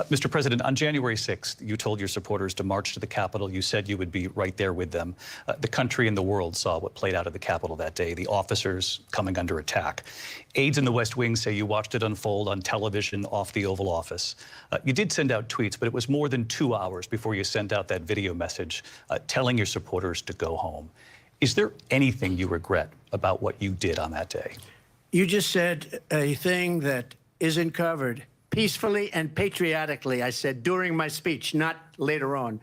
Mr. President, on January 6th, you told your supporters to march to the Capitol. You said you would be right there with them. The country and the world saw what played out at the Capitol that day, the officers coming under attack. Aides in the West Wing say you watched it unfold on television off the Oval Office. You did send out tweets, but it was more than 2 hours before you sent out that video message telling your supporters to go home. Is there anything you regret about what you did on that day? You just said a thing that isn't covered. Peacefully and patriotically, I said during my speech, not later on.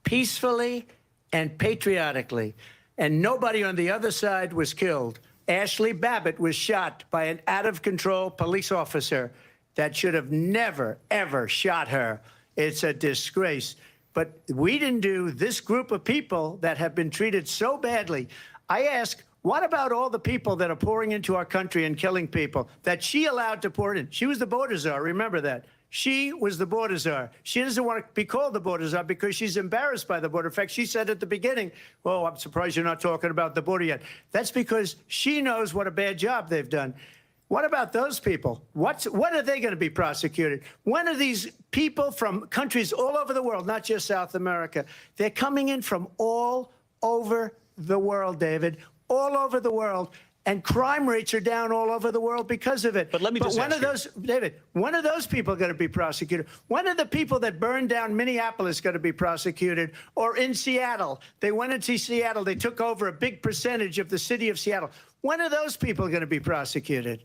Peacefully and patriotically. And nobody on the other side was killed. Ashley Babbitt was shot by an out-of-control police officer that should have never, ever shot her. It's a disgrace. But we didn't do this group of people that have been treated so badly. I ask, what about all the people that are pouring into our country and killing people that she allowed to pour in? She was the border czar, remember that. She was the border czar. She doesn't want to be called the border czar because she's embarrassed by the border. In fact, she said at the beginning, oh, I'm surprised you're not talking about the border yet. That's because she knows what a bad job they've done. What about those people? When are they going to be prosecuted? When are these people from countries all over the world, not just South America, they're coming in from all over the world, David, all over the world, and crime rates are down all over the world because of it. But let me just when ask are those, David, when are those people going to be prosecuted? When are the people that burned down Minneapolis going to be prosecuted? Or in Seattle, they went into Seattle, they took over a big percentage of the city of Seattle. When are those people going to be prosecuted?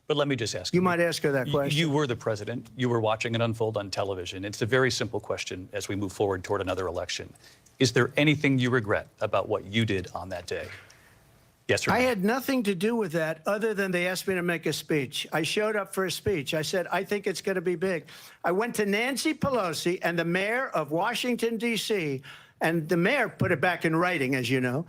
But let me just ask you. You might ask her that question. You were the president. You were watching it unfold on television. It's a very simple question as we move forward toward another election. Is there anything you regret about what you did on that day? Yes or no? I had nothing to do with that other than they asked me to make a speech. I showed up for a speech. I said, I think it's going to be big. I went to Nancy Pelosi and the mayor of Washington, D.C., and the mayor put it back in writing, as you know.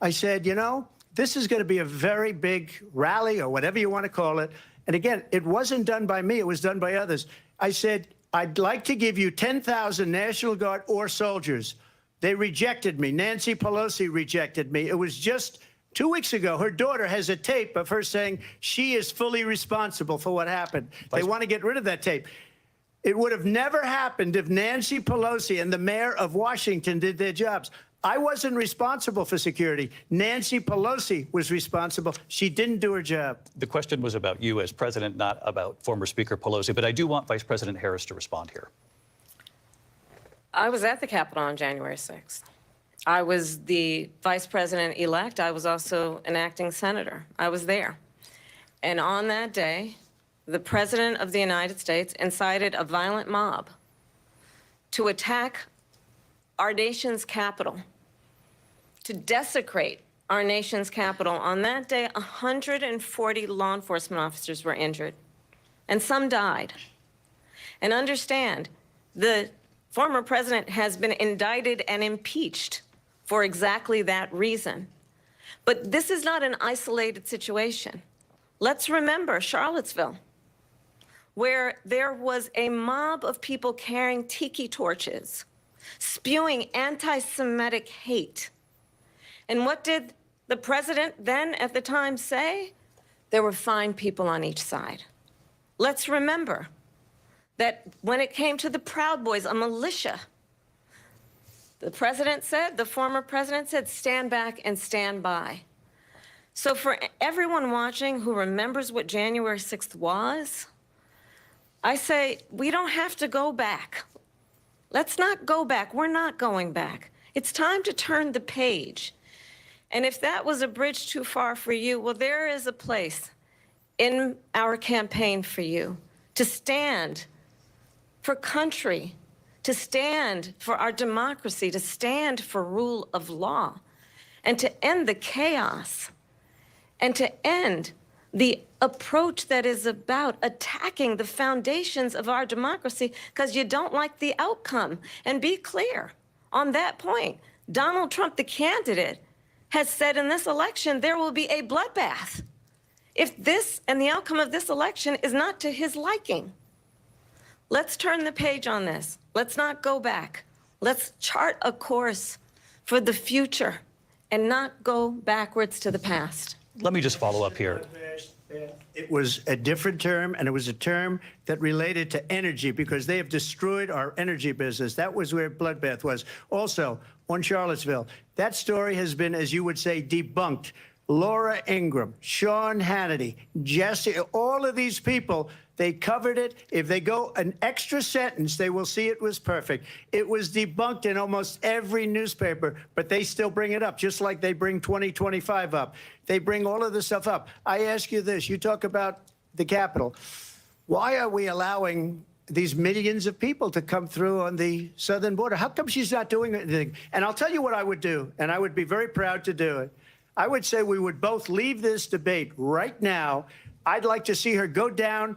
I said, you know, this is going to be a very big rally or whatever you want to call it. And again, it wasn't done by me. It was done by others. I said, I'd like to give you 10,000 National Guard or soldiers. They rejected me. Nancy Pelosi rejected me. It was just 2 weeks ago. Her daughter has a tape of her saying she is fully responsible for what happened. They want to get rid of that tape. It would have never happened if Nancy Pelosi and the mayor of Washington did their jobs. I wasn't responsible for security. Nancy Pelosi was responsible. She didn't do her job. The question was about you as president, not about former Speaker Pelosi. But I do want Vice President Harris to respond here. I was at the Capitol on January 6th. I was the vice president-elect. I was also an acting senator. I was there. And on that day, the President of the United States incited a violent mob to attack our nation's capital, to desecrate our nation's capital. On that day, 140 law enforcement officers were injured, and some died. And understand, the former president has been indicted and impeached for exactly that reason. But this is not an isolated situation. Let's remember Charlottesville, where there was a mob of people carrying tiki torches, spewing anti-Semitic hate. And what did the president then at the time say? There were fine people on each side. Let's remember that when it came to the Proud Boys, a militia, the president said, the former president said, stand back and stand by. So for everyone watching who remembers what January 6th was, I say, we don't have to go back. Let's not go back. We're not going back. It's time to turn the page. And if that was a bridge too far for you, well, there is a place in our campaign for you to stand for country, to stand for our democracy, to stand for rule of law, and to end the chaos, and to end the approach that is about attacking the foundations of our democracy because you don't like the outcome. And be clear on that point. Donald Trump, the candidate, has said in this election there will be a bloodbath if this and the outcome of this election is not to his liking. Let's turn the page on this. Let's not go back. Let's chart a course for the future and not go backwards to the past. Let me just follow up here. It was a different term, and it was a term that related to energy because they have destroyed our energy business. That was where bloodbath was. Also, on Charlottesville, that story has been, as you would say, debunked. Laura Ingraham, Sean Hannity, Jesse, all of these people, they covered it. If they go an extra sentence, they will see it was perfect. It was debunked in almost every newspaper, but they still bring it up, just like they bring 2025 up. They bring all of this stuff up. I ask you this. You talk about the Capitol. Why are we allowing these millions of people to come through on the southern border? How come she's not doing anything? And I'll tell you what I would do, and I would be very proud to do it. I would say we would both leave this debate right now. I'd like to see her go down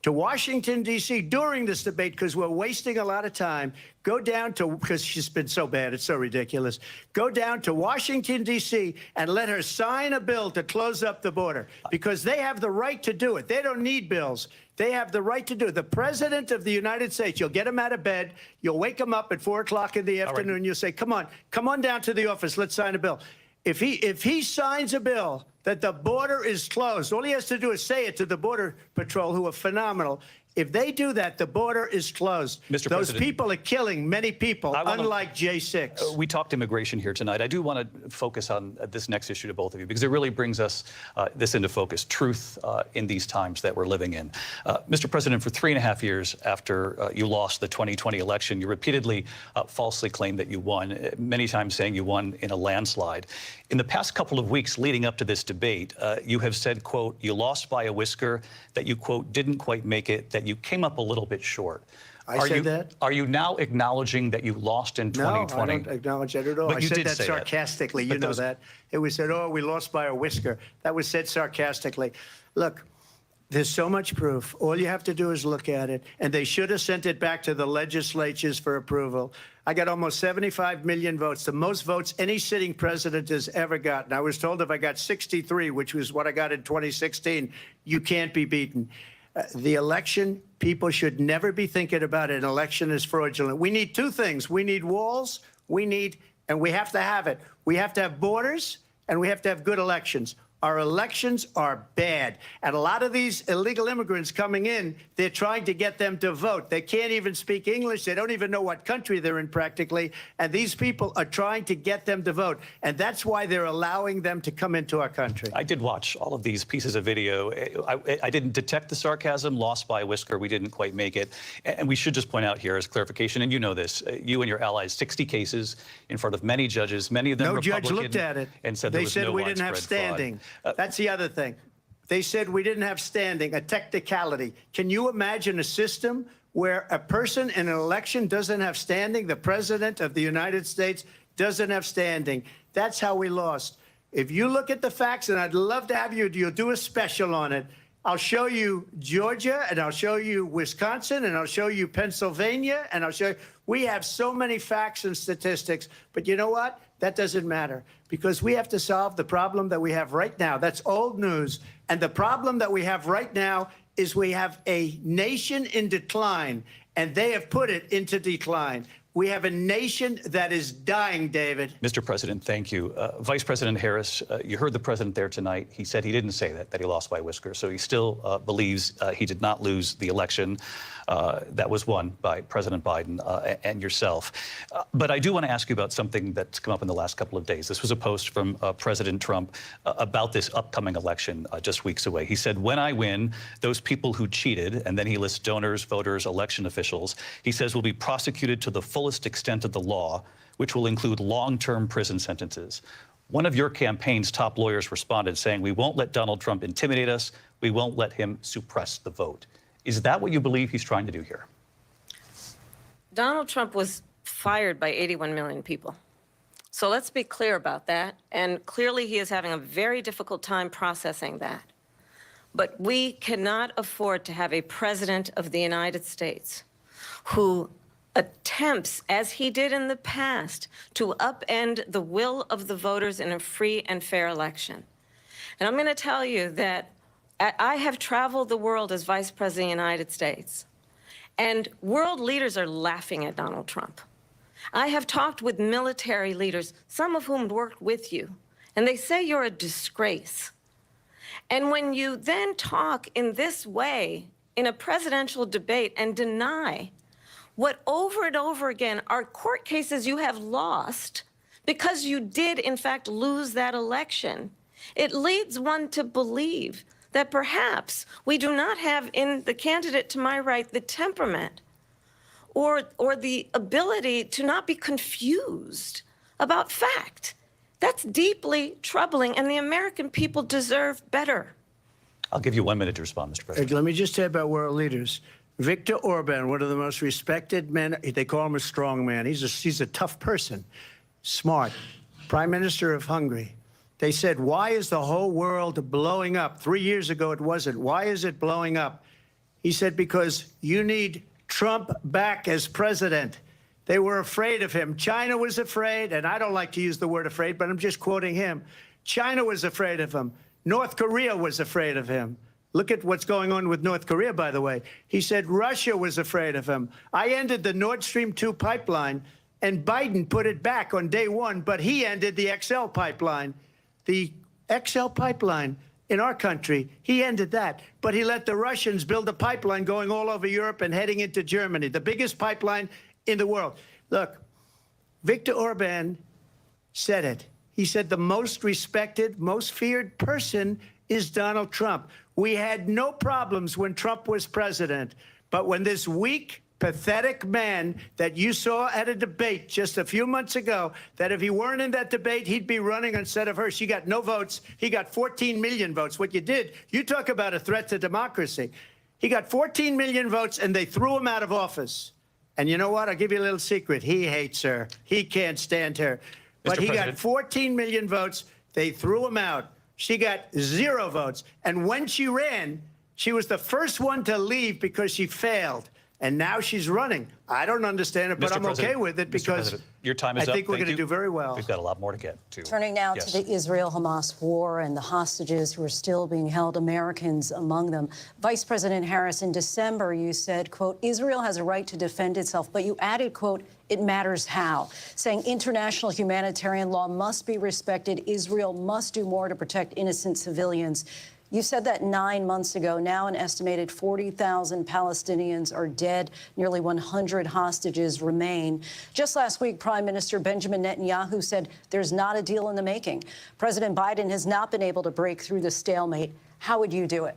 to Washington, D.C. during this debate because we're wasting a lot of time. Go down to, because she's been so bad, it's so ridiculous. Go down to Washington, D.C. and let her sign a bill to close up the border because they have the right to do it. They don't need bills. They have the right to do it. The President of the United States, you'll get him out of bed. You'll wake him up at 4 o'clock in the afternoon. Right. You'll say, come on down to the office. Let's sign a bill. If he signs a bill that the border is closed, all he has to do is say it to the Border Patrol, who are phenomenal. If they do that, the border is closed. Mr. Those President, people are killing many people, unlike J6. We talked immigration here tonight. I do want to focus on this next issue to both of you because it really brings us this into focus, truth in these times that we're living in. Mr. President, for 3.5 years after you lost the 2020 election, you repeatedly falsely claimed that you won, many times saying you won in a landslide. In the past couple of weeks leading up to this debate, you have said, quote, you lost by a whisker, that you, quote, didn't quite make it, that you came up a little bit short. I said that? Are you now acknowledging that you lost in 2020? No, I don't acknowledge that at all. But I you said did that say sarcastically. You know that. It was said, oh, we lost by a whisker. That was said sarcastically. Look, there's so much proof. All you have to do is look at it. And they should have sent it back to the legislatures for approval. I got almost 75 million votes, the most votes any sitting president has ever gotten. I was told if I got 63, which was what I got in 2016, you can't be beaten. The election, people should never be thinking about an election as fraudulent. We need two things. We need walls. we need, and we have to have it, we have to have borders and we have to have good elections. Our elections are bad. And a lot of these illegal immigrants coming in, they're trying to get them to vote. They can't even speak English. They don't even know what country they're in practically. And these people are trying to get them to vote. And that's why they're allowing them to come into our country. I did watch all of these pieces of video. I didn't detect the sarcasm, lost by a whisker. We didn't quite make it. And we should just point out here as clarification, and you know this, you and your allies, 60 cases in front of many judges, many of them no Republican. Judge looked at it. And said they there was said no we didn't have widespread fraud. standing. That's the other thing. They said we didn't have standing, a technicality. Can you imagine a system where a person in an election doesn't have standing? The president of the United States doesn't have standing. That's how we lost. If you look at the facts, and I'd love to have you'll do a special on it. I'll show you Georgia, and I'll show you Wisconsin, and I'll show you Pennsylvania, and I'll show you. We have so many facts and statistics, but you know what? That doesn't matter, because we have to solve the problem that we have right now. That's old news. And the problem that we have right now is we have a nation in decline, and they have put it into decline. We have a nation that is dying, David. Mr. President, thank you. Vice President Harris, you heard the president there tonight. He said he didn't say that he lost by a whisker. So he still believes he did not lose the election that was won by President Biden and yourself. But I do want to ask you about something that's come up in the last couple of days. This was a post from President Trump about this upcoming election just weeks away. He said, when I win, those people who cheated, and then he lists donors, voters, election officials, he says will be prosecuted to the fullest extent of the law, which will include long-term prison sentences. One of your campaign's top lawyers responded saying, we won't let Donald Trump intimidate us. We won't let him suppress the vote. Is that what you believe he's trying to do here? Donald Trump was fired by 81 million people. So let's be clear about that. And clearly he is having a very difficult time processing that. But we cannot afford to have a president of the United States who attempts, as he did in the past, to upend the will of the voters in a free and fair election. And I'm going to tell you that I have traveled the world as Vice President of the United States, and world leaders are laughing at Donald Trump. I have talked with military leaders, some of whom worked with you, and they say you're a disgrace. And when you then talk in this way in a presidential debate and deny what over and over again are court cases you have lost because you did, in fact, lose that election, it leads one to believe that perhaps we do not have in the candidate to my right the temperament or the ability to not be confused about fact. That's deeply troubling, and the American people deserve better. I'll give you 1 minute to respond, Mr. President. Let me just say about world leaders. Viktor Orban, one of the most respected men, they call him a strong man. He's a tough person, smart, Prime Minister of Hungary. They said, why is the whole world blowing up? 3 years ago, it wasn't. Why is it blowing up? He said, because you need Trump back as president. They were afraid of him. China was afraid, and I don't like to use the word afraid, but I'm just quoting him. China was afraid of him. North Korea was afraid of him. Look at what's going on with North Korea, by the way. He said Russia was afraid of him. I ended the Nord Stream 2 pipeline, and Biden put it back on day one, but he ended the XL pipeline. The XL pipeline in our country, he ended that. But he let the Russians build a pipeline going all over Europe and heading into Germany, the biggest pipeline in the world. Look, Viktor Orban said it. He said the most respected, most feared person is Donald Trump. We had no problems when Trump was president, but when this weak, pathetic man that you saw at a debate just a few months ago, that if he weren't in that debate, he'd be running instead of her. She got no votes. He got 14 million votes. What you did, you talk about a threat to democracy. He got 14 million votes, and they threw him out of office. And you know what? I'll give you a little secret. He hates her. He can't stand her. But he got 14 million votes. They threw him out. She got 0 votes. And when she ran, she was the first one to leave because she failed. And now she's running. I don't understand it, but I'm okay with it because your time is I think up. we're going to do very well. We've got a lot more to get to. Turning now to the Israel-Hamas war and the hostages who are still being held, Americans among them. Vice President Harris, in December, you said, quote, Israel has a right to defend itself, but you added, quote, it matters how, saying international humanitarian law must be respected. Israel must do more to protect innocent civilians. You said that 9 months ago. Now an estimated 40,000 Palestinians are dead. Nearly 100 hostages remain. Just last week, Prime Minister Benjamin Netanyahu said there's not a deal in the making. President Biden has not been able to break through the stalemate. How would you do it?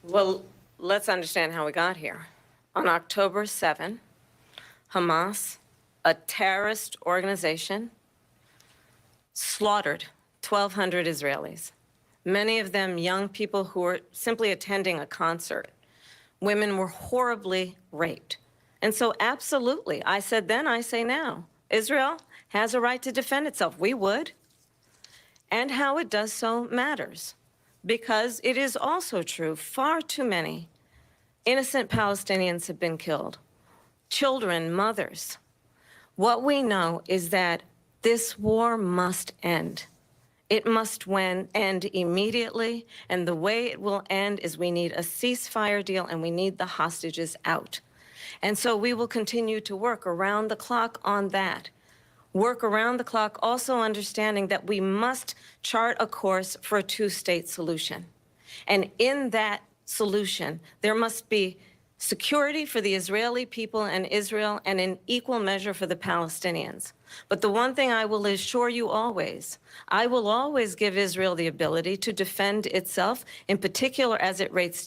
Well, let's understand how we got here. On October 7, Hamas, a terrorist organization, slaughtered 1,200 Israelis. Many of them young people who were simply attending a concert. Women were horribly raped. And so absolutely, I said then, I say now, Israel has a right to defend itself. We would. And how it does so matters. Because it is also true, far too many innocent Palestinians have been killed. Children, mothers. What we know is that this war must end. It must end immediately, and the way it will end is we need a ceasefire deal and we need the hostages out. And so we will continue to work around the clock on that. Work around the clock, also understanding that we must chart a course for a two-state solution. And in that solution, there must be security for the Israeli people and Israel, and in equal measure for the Palestinians. But the one thing I will assure you always, I will always give Israel the ability to defend itself, in particular as it relates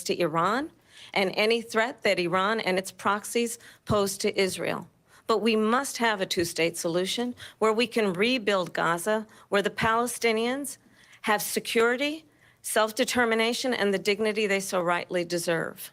to Iran and any threat that Iran and its proxies pose to Israel. But we must have a two-state solution where we can rebuild Gaza, where the Palestinians have security, self-determination, and the dignity they so rightly deserve.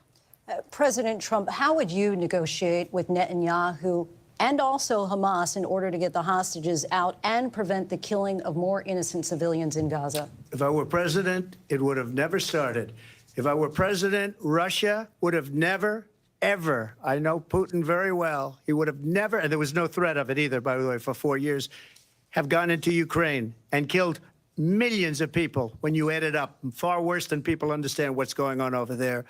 President Trump, how would you negotiate with Netanyahu and also Hamas in order to get the hostages out and prevent the killing of more innocent civilians in Gaza? If I were president, it would have never started. If I were president, Russia would have never, ever, I know Putin very well, he would have never, and there was no threat of it either, by the way, for 4 years, have gone into Ukraine and killed millions of people when you add it up, far worse than people understand what's going on over there.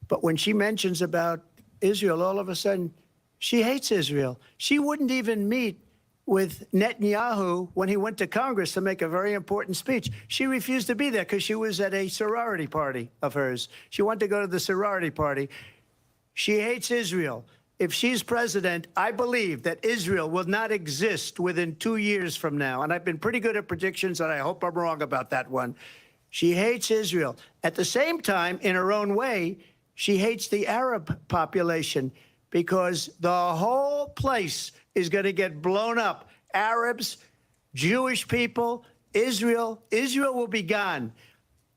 But when she mentions about Israel, all of a sudden, she hates Israel. She wouldn't even meet with Netanyahu when he went to Congress to make a very important speech. She refused to be there because she was at a sorority party of hers. She wanted to go to the sorority party. She hates Israel. If she's president, I believe that Israel will not exist within 2 years from now. And I've been pretty good at predictions, and I hope I'm wrong about that one. She hates Israel. At the same time, in her own way, she hates the Arab population because the whole place is going to get blown up. Arabs, Jewish people, Israel. Israel will be gone.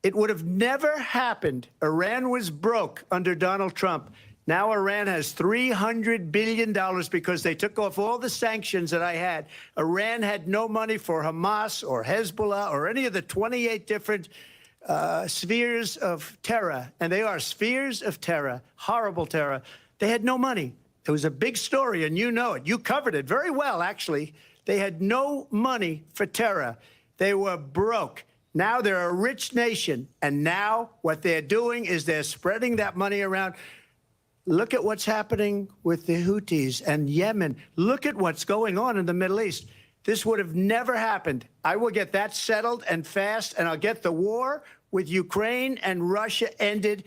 It would have never happened. Iran was broke under Donald Trump. Now Iran has $300 billion because they took off all the sanctions that I had. Iran had no money for Hamas or Hezbollah or any of the 28 different spheres of terror. And they are spheres of terror, horrible terror. They had no money. It was a big story, and you know it. You covered it very well, actually. They had no money for terror. They were broke. Now they're a rich nation. And now what they're doing is they're spreading that money around. Look at what's happening with the Houthis and Yemen. Look at what's going on in the Middle East. This would have never happened. I will get that settled and fast, and I'll get the war with Ukraine and Russia ended.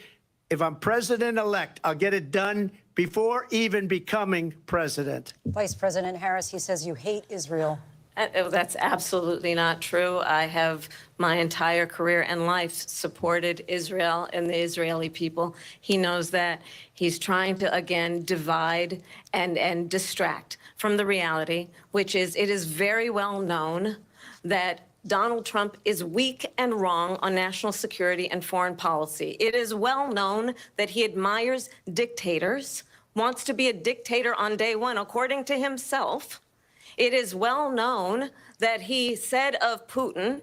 If I'm president-elect, I'll get it done before even becoming president. Vice President Harris, he says you hate Israel. That's absolutely not true. I have my entire career and life supported Israel and the Israeli people. He knows that. He's trying to, again, divide and distract from the reality, which is it is very well known that Donald Trump is weak and wrong on national security and foreign policy. It is well known that he admires dictators, wants to be a dictator on day one, according to himself. It is well known that he said of Putin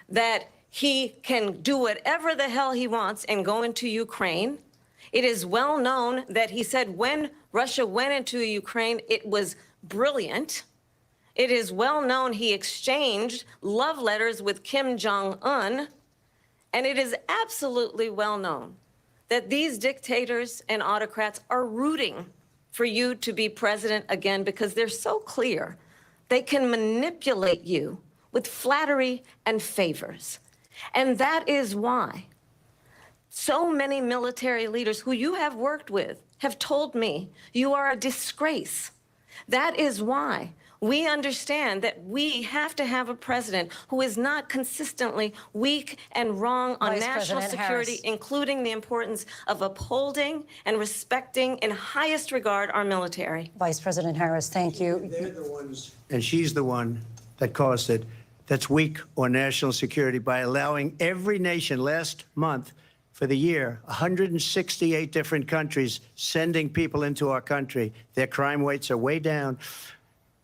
that he can do whatever the hell he wants and go into Ukraine. It is well known that he said when Russia went into Ukraine, it was brilliant. It is well known he exchanged love letters with Kim Jong-un. And it is absolutely well known that these dictators and autocrats are rooting for you to be president again because they're so clear. They can manipulate you with flattery and favors. And that is why so many military leaders who you have worked with have told me you are a disgrace. That is why we understand that we have to have a president who is not consistently weak and wrong on Vice national President security, Harris. including the importance of upholding and respecting in highest regard our military. Vice President Harris, thank you. They're the ones, and she's the one that caused it, that's weak on national security by allowing every nation last month for the year, 168 different countries sending people into our country. Their crime rates are way down.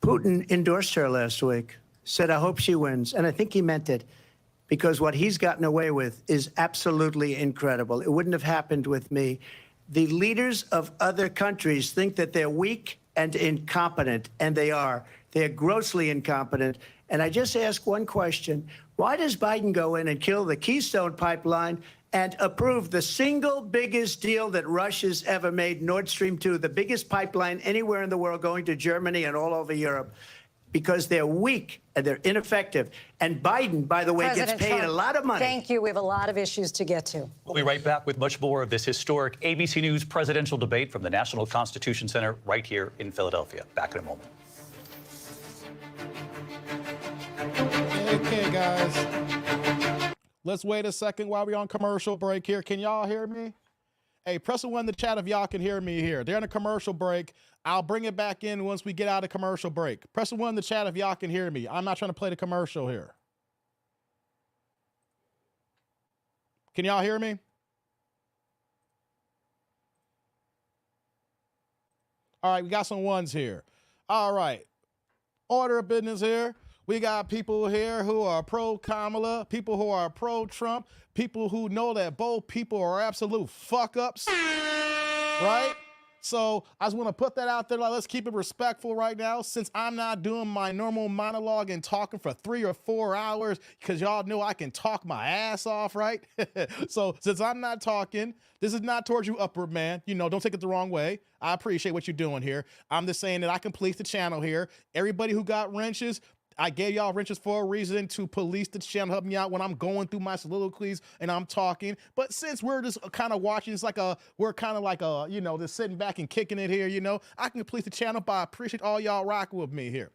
Putin endorsed her last week, said, I hope she wins. And I think he meant it, because what he's gotten away with is absolutely incredible. It wouldn't have happened with me. The leaders of other countries think that they're weak and incompetent, and they are. They're grossly incompetent. And I just ask one question. Why does Biden go in and kill the Keystone Pipeline and approve the single biggest deal that Russia's ever made, Nord Stream 2, the biggest pipeline anywhere in the world going to Germany and all over Europe? Because they're weak and they're ineffective. And Biden, by the way, President gets paid Trump, a lot of money. Thank you. We have a lot of issues to get to. We'll be right back with much more of this historic ABC News presidential debate from the National Constitution Center right here in Philadelphia. Back in a moment. Okay, guys. Let's wait a second while we're on commercial break here. Can y'all hear me? Hey, press a 1 in the chat if y'all can hear me here. They're in a commercial break. I'll bring it back in once we get out of commercial break. Press a 1 in the chat if y'all can hear me. I'm not trying to play the commercial here. Can y'all hear me? All right, we got some ones here. All right. Order of business here. We got people here who are pro-Kamala, people who are pro-Trump, people who know that both people are absolute fuck-ups, right? So I just want to put that out there. Like, let's keep it respectful right now, since I'm not doing my normal monologue and talking for 3 or 4 hours, because y'all know I can talk my ass off, right? So since I'm not talking, this is not towards you, upward man. You know, don't take it the wrong way. I appreciate what you're doing here. I'm just saying that I can police the channel here. Everybody who got wrenches, I gave y'all wrenches for a reason, to police the channel, help me out when I'm going through my soliloquies and I'm talking. But since we're just kind of watching, it's like we're kind of like you know, just sitting back and kicking it here, you know, I can police the channel, but I appreciate all y'all rocking with me here.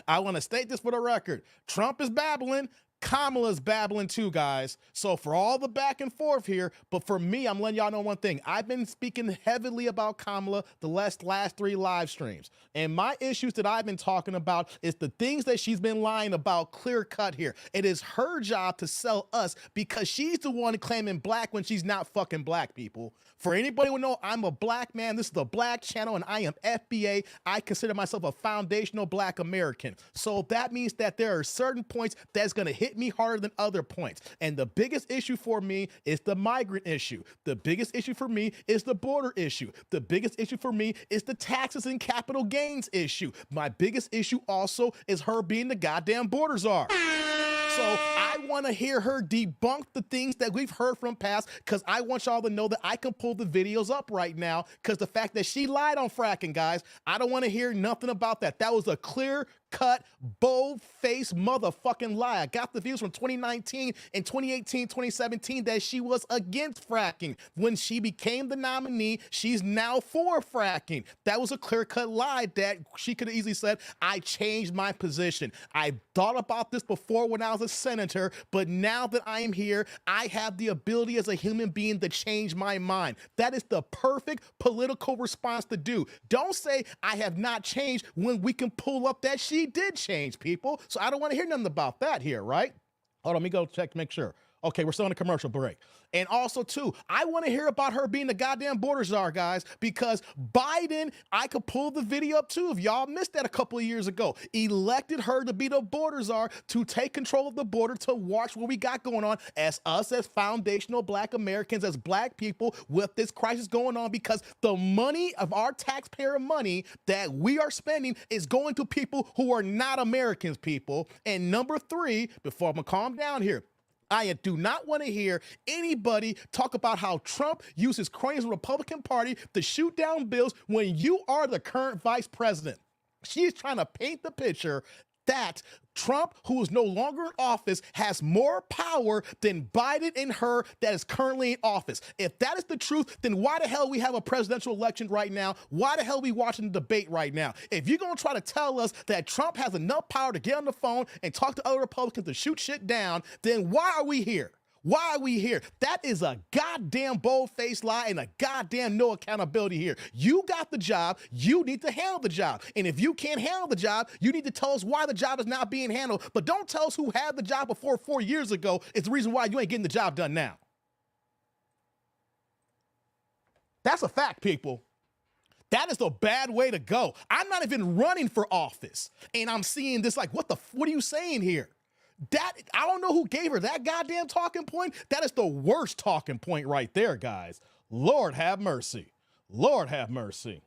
I want to state this for the record. Trump is babbling. Kamala's babbling too, guys. So for all the back and forth here, but for me, I'm letting y'all know one thing. I've been speaking heavily about Kamala the last 3 live streams. And my issues that I've been talking about is the things that she's been lying about, clear cut here. It is her job to sell us, because she's the one claiming black when she's not fucking black, people. For anybody who know, I'm a black man. This is the Black Channel, and I am FBA. I consider myself a foundational black American. So that means that there are certain points that's going to hit me harder than other points. And the biggest issue for me is the migrant issue. The biggest issue for me is the border issue. The biggest issue for me is the taxes and capital gains issue. My biggest issue also is her being the goddamn border czar. So I want to hear her debunk the things that we've heard from past, because I want y'all to know that I can pull the videos up right now, because the fact that she lied on fracking, guys, I don't want to hear nothing about that. That was a clear-cut, bold-faced motherfucking lie. I got the views from 2019 and 2018, 2017 that she was against fracking. When she became the nominee, she's now for fracking. That was a clear-cut lie that she could have easily said, I changed my position. I thought about this before when I was a senator, but now that I am here, I have the ability as a human being to change my mind. That is the perfect political response to do. Don't say I have not changed when we can pull up that she did change, people. So I don't want to hear nothing about that here, right? Hold on, let me go check to make sure. Okay, we're still on a commercial break. And also, too, I want to hear about her being the goddamn border czar, guys, because Biden, I could pull the video up, too, if y'all missed that a couple of years ago, elected her to be the border czar, to take control of the border, to watch what we got going on as us, as foundational black Americans, as black people with this crisis going on, because the money of our taxpayer money that we are spending is going to people who are not Americans, people. And number 3, before I'm going to calm down here, I do not want to hear anybody talk about how Trump uses cronies of the Republican Party to shoot down bills when you are the current vice president. She is trying to paint the picture that Trump, who is no longer in office, has more power than Biden and her that is currently in office. If that is the truth, then why the hell we have a presidential election right now? Why the hell are we watching the debate right now? If you're going to try to tell us that Trump has enough power to get on the phone and talk to other Republicans to shoot shit down, then why are we here? Why are we here? That is a goddamn bold-faced lie and a goddamn no accountability here. You got the job. You need to handle the job. And if you can't handle the job, you need to tell us why the job is not being handled. But don't tell us who had the job before 4 years ago is the reason why you ain't getting the job done now. That's a fact, people. That is the bad way to go. I'm not even running for office. And I'm seeing this like, what are you saying here? I don't know who gave her that goddamn talking point. That is the worst talking point right there, guys. Lord have mercy. Lord have mercy.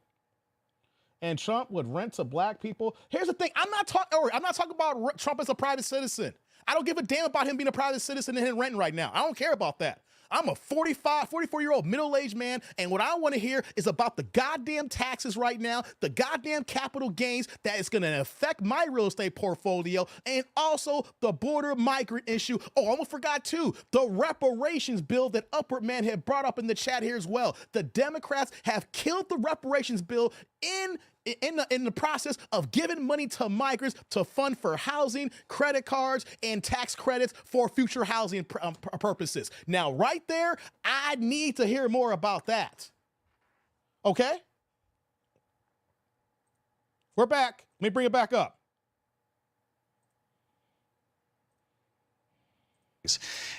And Trump would rent to black people. Here's the thing. I'm not talking about Trump as a private citizen. I don't give a damn about him being a private citizen and him renting right now. I don't care about that. I'm a 44-year-old middle-aged man, and what I want to hear is about the goddamn taxes right now, the goddamn capital gains that is going to affect my real estate portfolio, and also the border migrant issue. Oh, I almost forgot, too, the reparations bill that Upward Man had brought up in the chat here as well. The Democrats have killed the reparations bill in the process of giving money to migrants to fund for housing, credit cards, and tax credits for future housing purposes. Now, right there, I need to hear more about that. Okay? We're back. Let me bring it back up.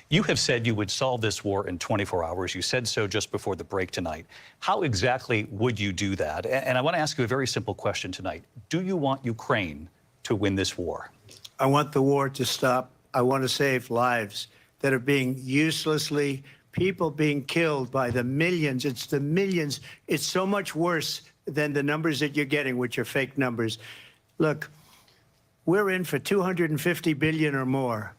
You have said you would solve this war in 24 hours. You said so just before the break tonight. How exactly would you do that? And I want to ask you a very simple question tonight. Do you want Ukraine to win this war? I want the war to stop. I want to save lives that are being people being killed by the millions. It's the millions. It's so much worse than the numbers that you're getting, which are fake numbers. Look, we're in for 250 billion or more,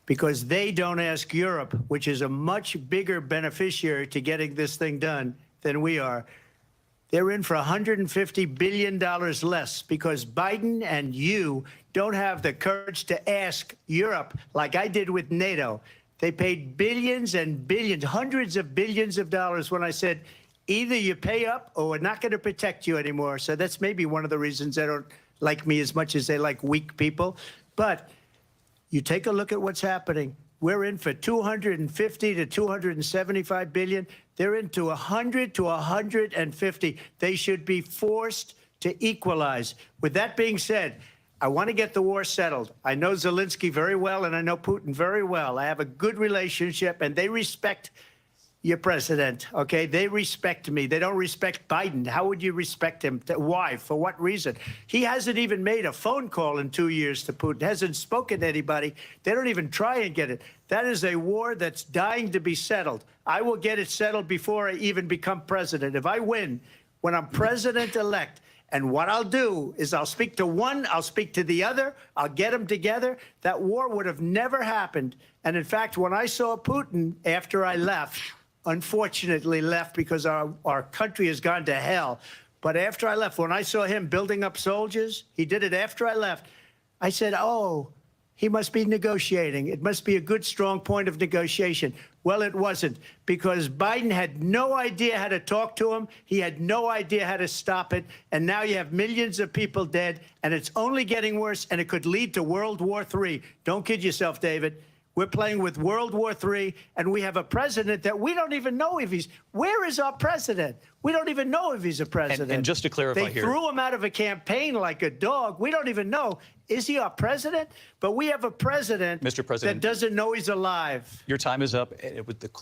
because they don't ask Europe, which is a much bigger beneficiary to getting this thing done than we are. They're in for $150 billion less because Biden and you don't have the courage to ask Europe like I did with NATO. They paid billions and billions, hundreds of billions of dollars when I said, either you pay up or we're not going to protect you anymore. So that's maybe one of the reasons they don't like me as much as they like weak people. But you take a look at what's happening. We're in for 250 to 275 billion. They're into 100 to 150. They should be forced to equalize. With that being said, I want to get the war settled. I know Zelensky very well, and I know Putin very well. I have a good relationship, and they respect your president, okay? They respect me. They don't respect Biden. How would you respect him? Why? For what reason? He hasn't even made a phone call in 2 years to Putin, hasn't spoken to anybody. They don't even try and get it. That is a war that's dying to be settled. I will get it settled before I even become president. If I win, when I'm president-elect, and what I'll do is I'll speak to one, I'll speak to the other, I'll get them together. That war would have never happened. And in fact, when I saw Putin after I left, unfortunately left because our country has gone to hell. But after I left, when I saw him building up soldiers, he did it after I left, I said, oh, he must be negotiating. It must be a good, strong point of negotiation. Well, it wasn't, because Biden had no idea how to talk to him. He had no idea how to stop it. And now you have millions of people dead, and it's only getting worse, and it could lead to World War III. Don't kid yourself, David. We're playing with World War III, and we have a president that we don't even know if he's... Where is our president? We don't even know if he's a president. And just to clarify they here... They threw him out of a campaign like a dog. We don't even know. Is he our president? But we have a president, Mr. President, that doesn't know he's alive. Your time is up.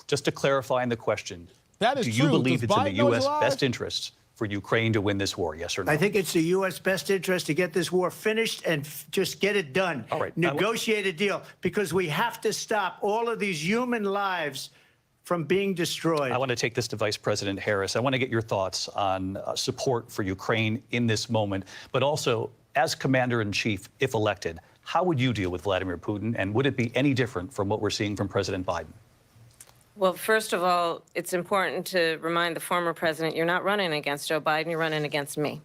Just to clarify in the question, that is do you believe it's in the U.S. best interests for Ukraine to win this war, yes or no? I think it's the U.S. best interest to get this war finished and just get it done. All right. Negotiate a deal, because we have to stop all of these human lives from being destroyed. I want to take this to Vice President Harris. I want to get your thoughts on support for Ukraine in this moment, but also as Commander-in-Chief, if elected, How would you deal with Vladimir Putin, and would it be any different from what we're seeing from President Biden? Well, first of all, it's important to remind the former president you're not running against Joe Biden, you're running against me.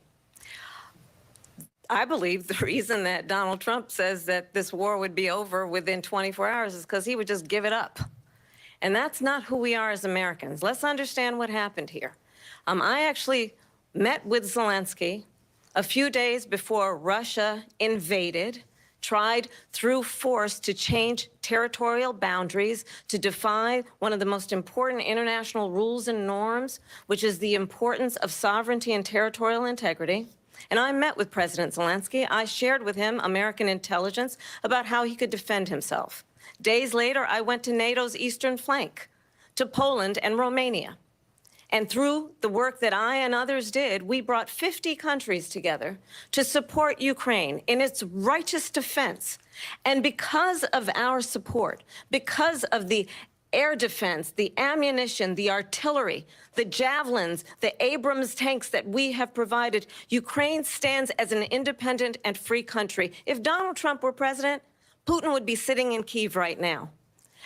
I believe the reason that Donald Trump says that this war would be over within 24 hours is because he would just give it up. And that's not who we are as Americans. Let's understand what happened here. I actually met with Zelensky a few days before Russia invaded, tried through force to change territorial boundaries, to defy one of the most important international rules and norms, which is the importance of sovereignty and territorial integrity. And I met with President Zelensky. I shared with him American intelligence about how he could defend himself. Days later, I went to NATO's eastern flank, to Poland and Romania. And through the work that I and others did, we brought 50 countries together to support Ukraine in its righteous defense. And because of our support, because of the air defense, the ammunition, the artillery, the javelins, the Abrams tanks that we have provided, Ukraine stands as an independent and free country. If Donald Trump were president, Putin would be sitting in Kyiv right now.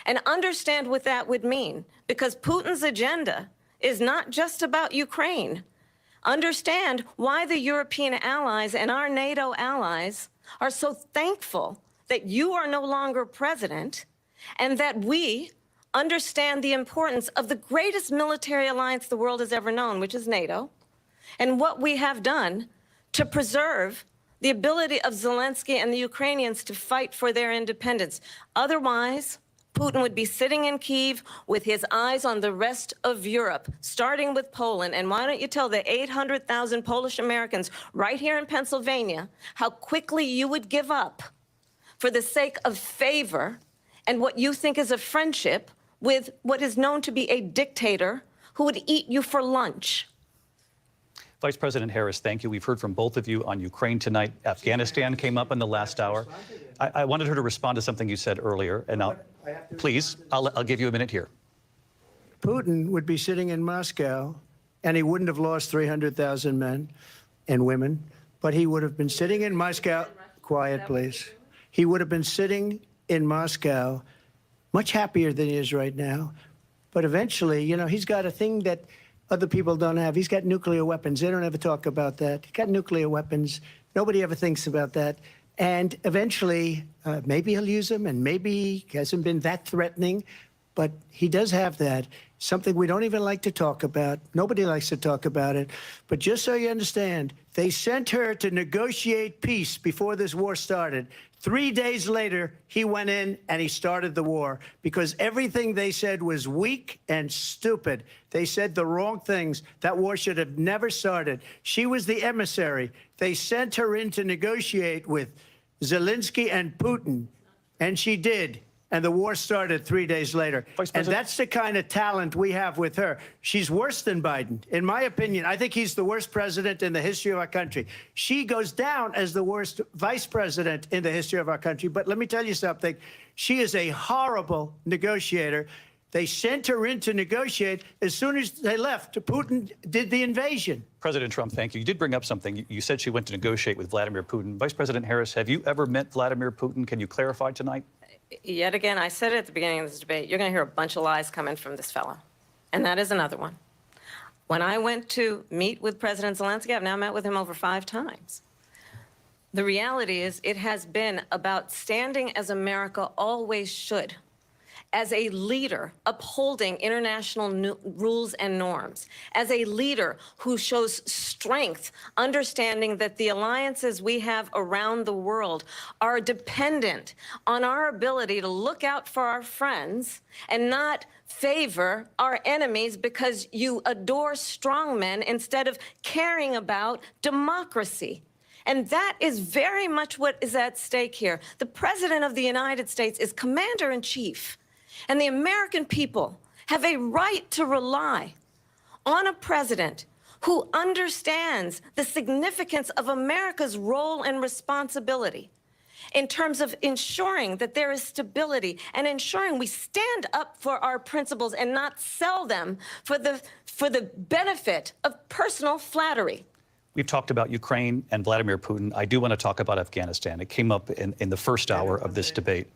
And understand what that would mean, because Putin's agenda is not just about Ukraine. Understand why the European allies and our NATO allies are so thankful that you are no longer president, and that we understand the importance of the greatest military alliance the world has ever known, which is NATO, and what we have done to preserve the ability of Zelensky and the Ukrainians to fight for their independence. Otherwise, Putin would be sitting in Kyiv with his eyes on the rest of Europe, starting with Poland. And why don't you tell the 800,000 Polish Americans right here in Pennsylvania how quickly you would give up for the sake of favor and what you think is a friendship with what is known to be a dictator who would eat you for lunch. Vice President Harris, thank you. We've heard from both of you on Ukraine tonight. Afghanistan came up in the last hour. I wanted her to respond to something you said earlier, and please, I'll give you a minute here. Putin would be sitting in Moscow, and he wouldn't have lost 300,000 men and women, but he would have been sitting in Moscow. Quiet, please. He would have been sitting in Moscow much happier than he is right now. But eventually, you know, he's got a thing that other people don't have. He's got nuclear weapons. They don't ever talk about that. He's got nuclear weapons. Nobody ever thinks about that. And eventually, maybe he'll use them, and maybe he hasn't been that threatening, but he does have that. Something we don't even like to talk about. Nobody likes to talk about it. But just so you understand, they sent her to negotiate peace before this war started. 3 days later, he went in and he started the war because everything they said was weak and stupid. They said the wrong things. That war should have never started. She was the emissary. They sent her in to negotiate with Zelensky and Putin, and she did. And the war started 3 days later. And that's the kind of talent we have with her. She's worse than Biden. In my opinion, I think he's the worst president in the history of our country. She goes down as the worst vice president in the history of our country. But let me tell you something. She is a horrible negotiator. They sent her in to negotiate. As soon as they left, Putin did the invasion. President Trump, thank you. You did bring up something. You said she went to negotiate with Vladimir Putin. Vice President Harris, have you ever met Vladimir Putin? Can you clarify tonight? Yet again, I said it at the beginning of this debate, you're going to hear a bunch of lies coming from this fellow. And that is another one. When I went to meet with President Zelensky, I've now met with him over 5 times. The reality is it has been about standing as America always should, as a leader upholding international rules and norms, as a leader who shows strength, understanding that the alliances we have around the world are dependent on our ability to look out for our friends and not favor our enemies because you adore strongmen instead of caring about democracy. And that is very much what is at stake here. The President of the United States is commander-in-chief. And the American people have a right to rely on a president who understands the significance of America's role and responsibility in terms of ensuring that there is stability and ensuring we stand up for our principles and not sell them for the benefit of personal flattery. We've talked about Ukraine and Vladimir Putin. I do want to talk about Afghanistan. It came up in the first hour of this debate.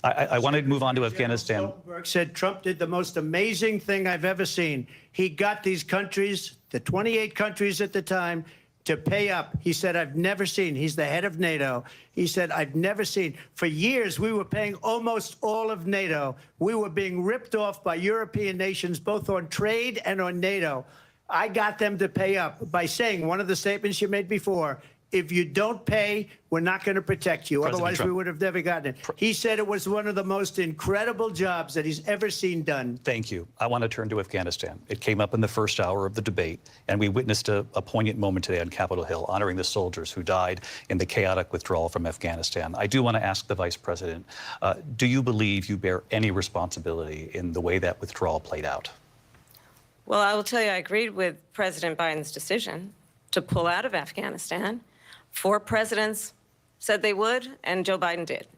I want to move on to Afghanistan. Stoltenberg said Trump did the most amazing thing I've ever seen. He got these countries, the 28 countries at the time, to pay up. He said, I've never seen. He's the head of NATO. He said, I've never seen. For years, we were paying almost all of NATO. We were being ripped off by European nations, both on trade and on NATO. I got them to pay up by saying one of the statements you made before, if you don't pay, we're not going to protect you. President Otherwise, Trump. we would have never gotten it. He said it was one of the most incredible jobs that he's ever seen done. Thank you. I want to turn to Afghanistan. It came up in the first hour of the debate, and we witnessed a poignant moment today on Capitol Hill, honoring the soldiers who died in the chaotic withdrawal from Afghanistan. I do want to ask the Vice President, do you believe you bear any responsibility in the way that withdrawal played out? Well, I will tell you, I agreed with President Biden's decision to pull out of Afghanistan. 4 presidents said they would, and Joe Biden did.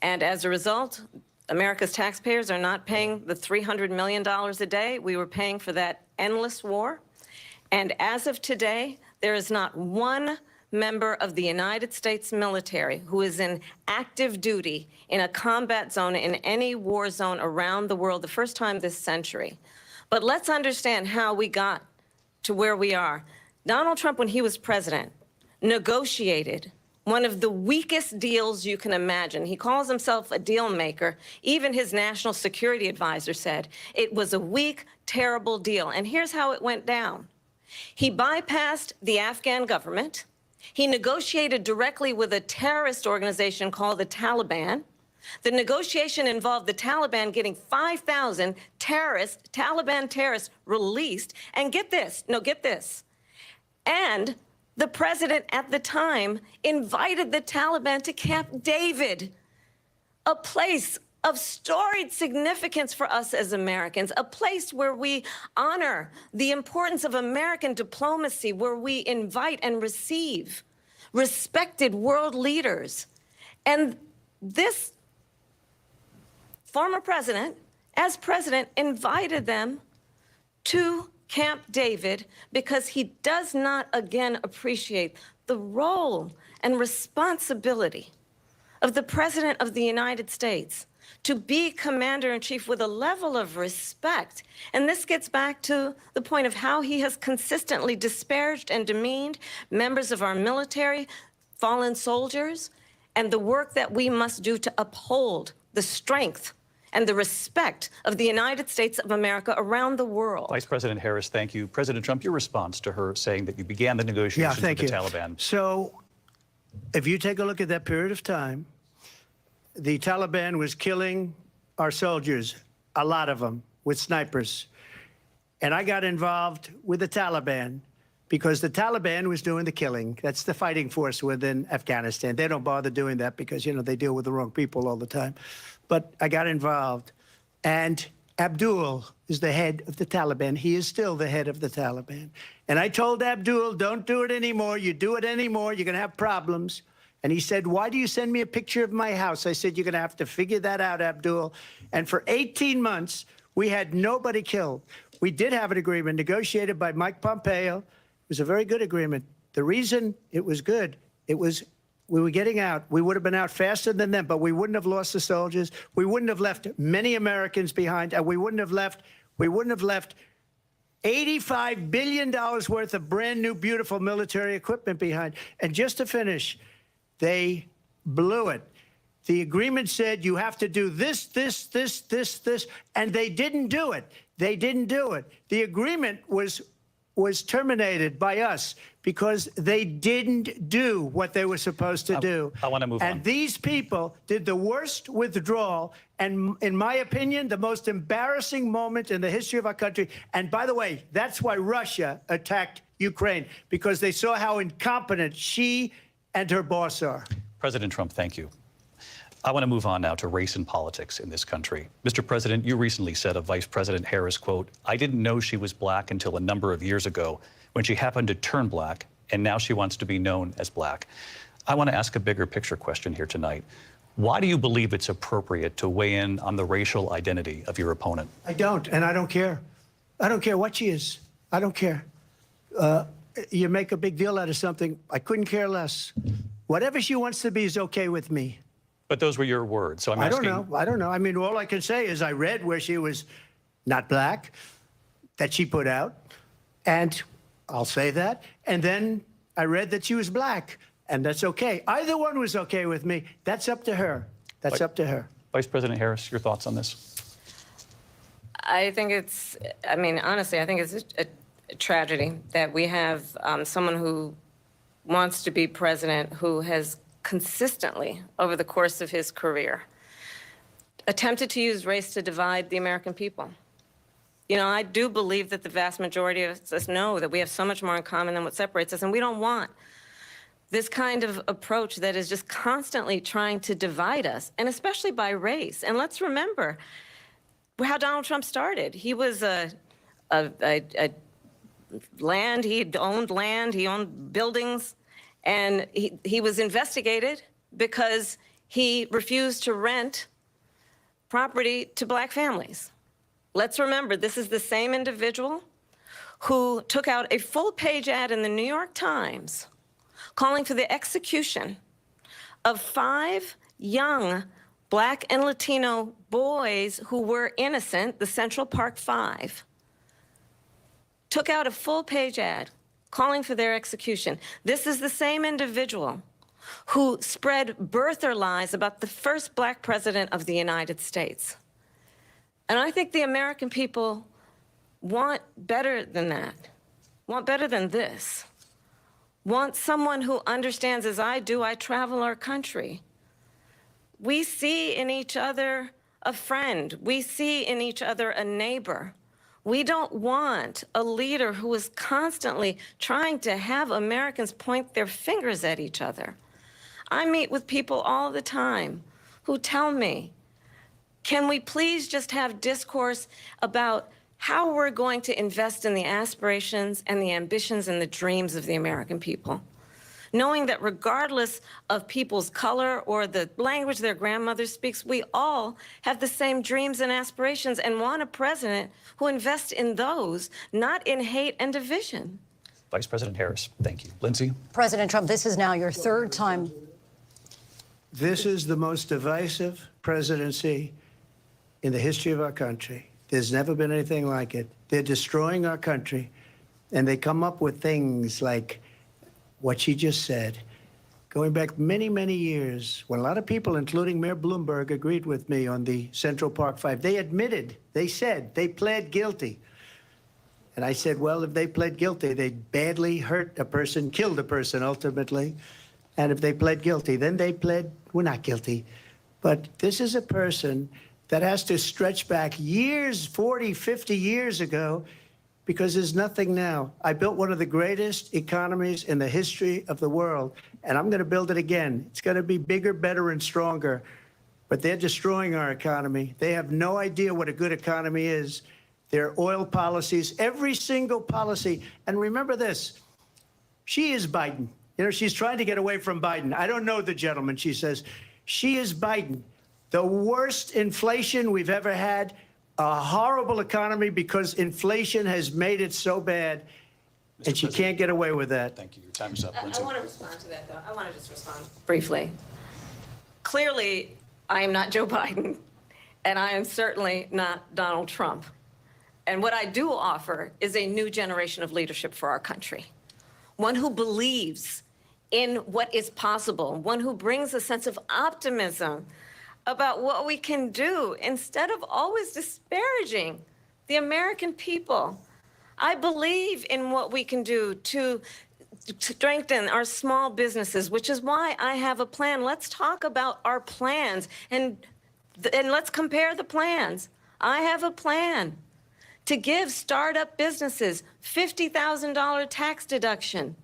And as a result, America's taxpayers are not paying the $300 million a day we were paying for that endless war. And as of today, there is not one member of the United States military who is in active duty in a combat zone in any war zone around the world, the first time this century. But let's understand how we got to where we are. Donald Trump, when he was president, negotiated one of the weakest deals you can imagine. He calls himself a deal maker. Even his national security advisor said it was a weak, terrible deal. And here's how it went down. He bypassed the Afghan government. He negotiated directly with a terrorist organization called the Taliban. The negotiation involved the Taliban getting 5,000 Taliban terrorists released. And get this, and the president at the time invited the Taliban to Camp David, a place of storied significance for us as Americans, a place where we honor the importance of American diplomacy, where we invite and receive respected world leaders. And this former president, as president, invited them to Camp David because he does not, again, appreciate the role and responsibility of the President of the United States to be commander-in-chief with a level of respect. And this gets back to the point of how he has consistently disparaged and demeaned members of our military, fallen soldiers, and the work that we must do to uphold the strength and the respect of the United States of America around the world. Vice President Harris, thank you. President Trump, your response to her saying that you began the negotiations with the Taliban. So if you take a look at that period of time, the Taliban was killing our soldiers, a lot of them, with snipers. And I got involved with the Taliban because the Taliban was doing the killing. That's the fighting force within Afghanistan. They don't bother doing that because, you know, they deal with the wrong people all the time. But I got involved. And Abdul is the head of the Taliban. He is still the head of the Taliban. And I told Abdul, don't do it anymore. You do it anymore, you're going to have problems. And he said, why do you send me a picture of my house? I said, you're going to have to figure that out, Abdul. And for 18 months, we had nobody killed. We did have an agreement negotiated by Mike Pompeo. It was a very good agreement. The reason it was good, it was we were getting out. We would have been out faster than them, but we wouldn't have lost the soldiers. We wouldn't have left many Americans behind, and we wouldn't have left $85 billion worth of brand new, beautiful military equipment behind. And just to finish, they blew it. The agreement said you have to do this, this, this, this, this, and they didn't do it. They didn't do it. The agreement was terminated by us because they didn't do what they were supposed to do. I want to move on. And these people did the worst withdrawal and, in my opinion, the most embarrassing moment in the history of our country. And by the way, that's why Russia attacked Ukraine, because they saw how incompetent she and her boss are. President Trump, thank you. I want to move on now to race and politics in this country. Mr. President, you recently said of Vice President Harris, quote, I didn't know she was black until a number of years ago when she happened to turn black, and now she wants to be known as black. I want to ask a bigger picture question here tonight. Why do you believe it's appropriate to weigh in on the racial identity of your opponent? I don't, and I don't care. I don't care what she is. I don't care. you make a big deal out of something. I couldn't care less. Whatever she wants to be is okay with me. But those were your words, so I'm I asking. don't know. I don't know. I mean, all I can say is I read where she was not black, that she put out, and I'll say that. And then I read that she was black, and that's okay. Either one was okay with me. That's up to her. That's up to her. Vice President Harris, your thoughts on this? I think it's, I mean, honestly, I think it's a tragedy that we have someone who wants to be president who has consistently, over the course of his career, attempted to use race to divide the American people. You know, I do believe that the vast majority of us know that we have so much more in common than what separates us, and we don't want this kind of approach that is just constantly trying to divide us, and especially by race. And let's remember how Donald Trump started. He was land, he owned buildings, and he was investigated because he refused to rent property to black families. Let's remember, this is the same individual who took out a full-page ad in the New York Times calling for the execution of 5 young black and Latino boys who were innocent, the Central Park 5. Took out a full-page ad calling for their execution. This is the same individual who spread birther lies about the first black president of the United States. And I think the American people want better than that, want better than this, want someone who understands, as I do, I travel our country. We see in each other a friend. We see in each other a neighbor. We don't want a leader who is constantly trying to have Americans point their fingers at each other. I meet with people all the time who tell me, can we please just have discourse about how we're going to invest in the aspirations and the ambitions and the dreams of the American people? Knowing that regardless of people's color or the language their grandmother speaks, we all have the same dreams and aspirations and want a president who invests in those, not in hate and division. Vice President Harris, thank you. Lindsay? President Trump, this is now your 3rd time. This is the most divisive presidency in the history of our country. There's never been anything like it. They're destroying our country, and they come up with things like what she just said, going back many, many years, when a lot of people, including Mayor Bloomberg, agreed with me on the Central Park 5. They admitted, they said, they pled guilty. And I said, well, if they pled guilty, they badly hurt a person, killed a person ultimately. And if they pled guilty, then they pled, we're not guilty. But this is a person that has to stretch back years, 40, 50 years ago, because there's nothing now. I built one of the greatest economies in the history of the world, and I'm going to build it again. It's going to be bigger, better, and stronger. But they're destroying our economy. They have no idea what a good economy is. Their oil policies, every single policy. And remember this, she is Biden. You know, she's trying to get away from Biden. I don't know the gentleman, she says. She is Biden. The worst inflation we've ever had, a horrible economy because inflation has made it so bad, and she can't get away with that. Thank you. Your time is up, Lindsay. I want to respond to that, though. I want to just respond briefly. Clearly, I am not Joe Biden, and I am certainly not Donald Trump. And what I do offer is a new generation of leadership for our country, one who believes in what is possible, one who brings a sense of optimism about what we can do instead of always disparaging the American people. I believe in what we can do to strengthen our small businesses, which is why I have a plan. Let's talk about our plans and let's compare the plans. I have a plan to give startup businesses $50,000 tax deduction,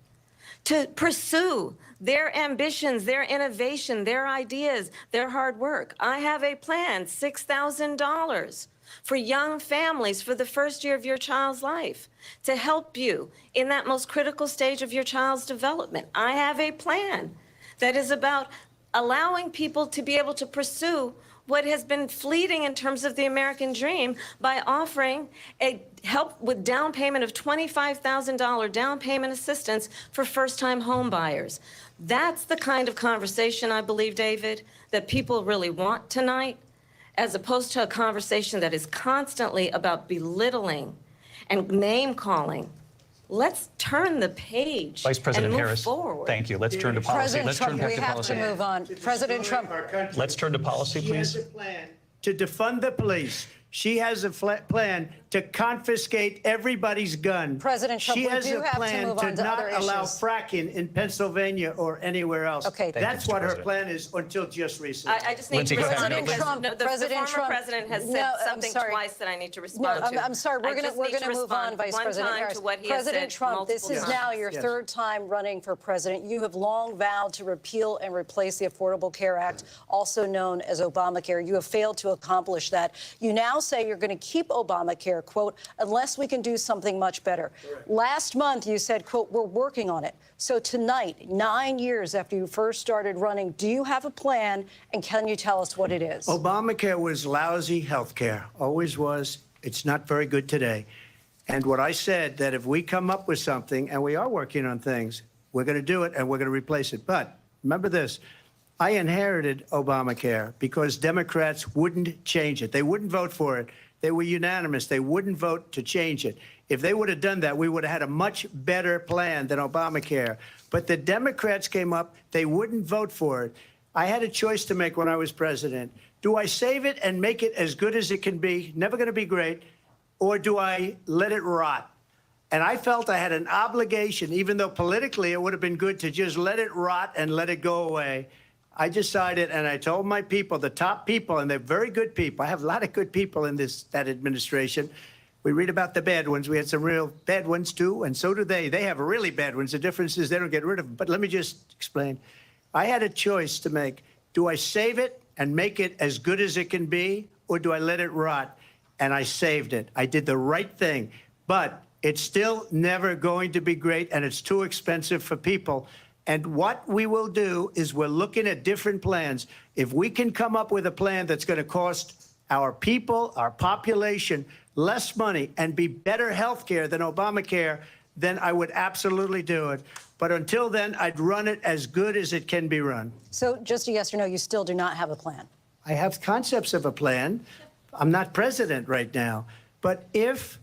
to pursue their ambitions, their innovation, their ideas, their hard work. I have a plan, $6,000 for young families for the first year of your child's life to help you in that most critical stage of your child's development. I have a plan that is about allowing people to be able to pursue what has been fleeting in terms of the American dream by offering a help with down payment of $25,000 down payment assistance for first-time home buyers. That's the kind of conversation, I believe, David, that people really want tonight, as opposed to a conversation that is constantly about belittling and name-calling. Let's turn the page Vice President and move Harris, forward. thank you. Let's turn to policy. President Let's Trump, turn back we to have policy. to move on. President Trump. Let's turn to policy, She has please. a plan to defund the police. She has a plan to confiscate everybody's gun. President Trump, she we has do a have to plan move to on to not other allow issues. fracking in Pennsylvania or anywhere else. Okay. Thank you, That's Mr. what her President. plan is until just recently. I just need Lindsay, to go ahead. respond President because Trump, the President former Trump. president has said No, I'm something sorry. twice that I need to No, respond to. I'm sorry. We're going to move on, Vice President Harris. To what he has President said Trump, this multiple is now times. your Yes. third time running for president. You have long vowed to repeal and replace the Affordable Care Act, also known as Obamacare. You have failed to accomplish that. You now say you're going to keep Obamacare, quote, unless we can do something much better. Correct. Last month, you said, quote, we're working on it. So tonight, 9 years after you first started running, do you have a plan, and can you tell us what it is? Obamacare was lousy health care, always was. It's not very good today. And what I said, that if we come up with something, and we are working on things, we're going to do it and we're going to replace it. But remember this, I inherited Obamacare because Democrats wouldn't change it. They wouldn't vote for it. They were unanimous. They wouldn't vote to change it. If they would have done that, we would have had a much better plan than Obamacare. But the Democrats came up. They wouldn't vote for it. I had a choice to make when I was president. Do I save it and make it as good as it can be, never going to be great, or do I let it rot? And I felt I had an obligation, even though politically it would have been good to just let it rot and let it go away. I decided, and I told my people, the top people, and they're very good people. I have a lot of good people in that administration. We read about the bad ones. We had some real bad ones, too, and so do they. They have really bad ones. The difference is they don't get rid of them. But let me just explain. I had a choice to make. Do I save it and make it as good as it can be, or do I let it rot? And I saved it. I did the right thing. But it's still never going to be great, and it's too expensive for people. And what we will do is we're looking at different plans. If we can come up with a plan that's going to cost our people, our population, less money and be better health care than Obamacare, then I would absolutely do it. But until then, I'd run it as good as it can be run. So just a yes or no, you still do not have a plan? I have concepts of a plan. I'm not president right now. But if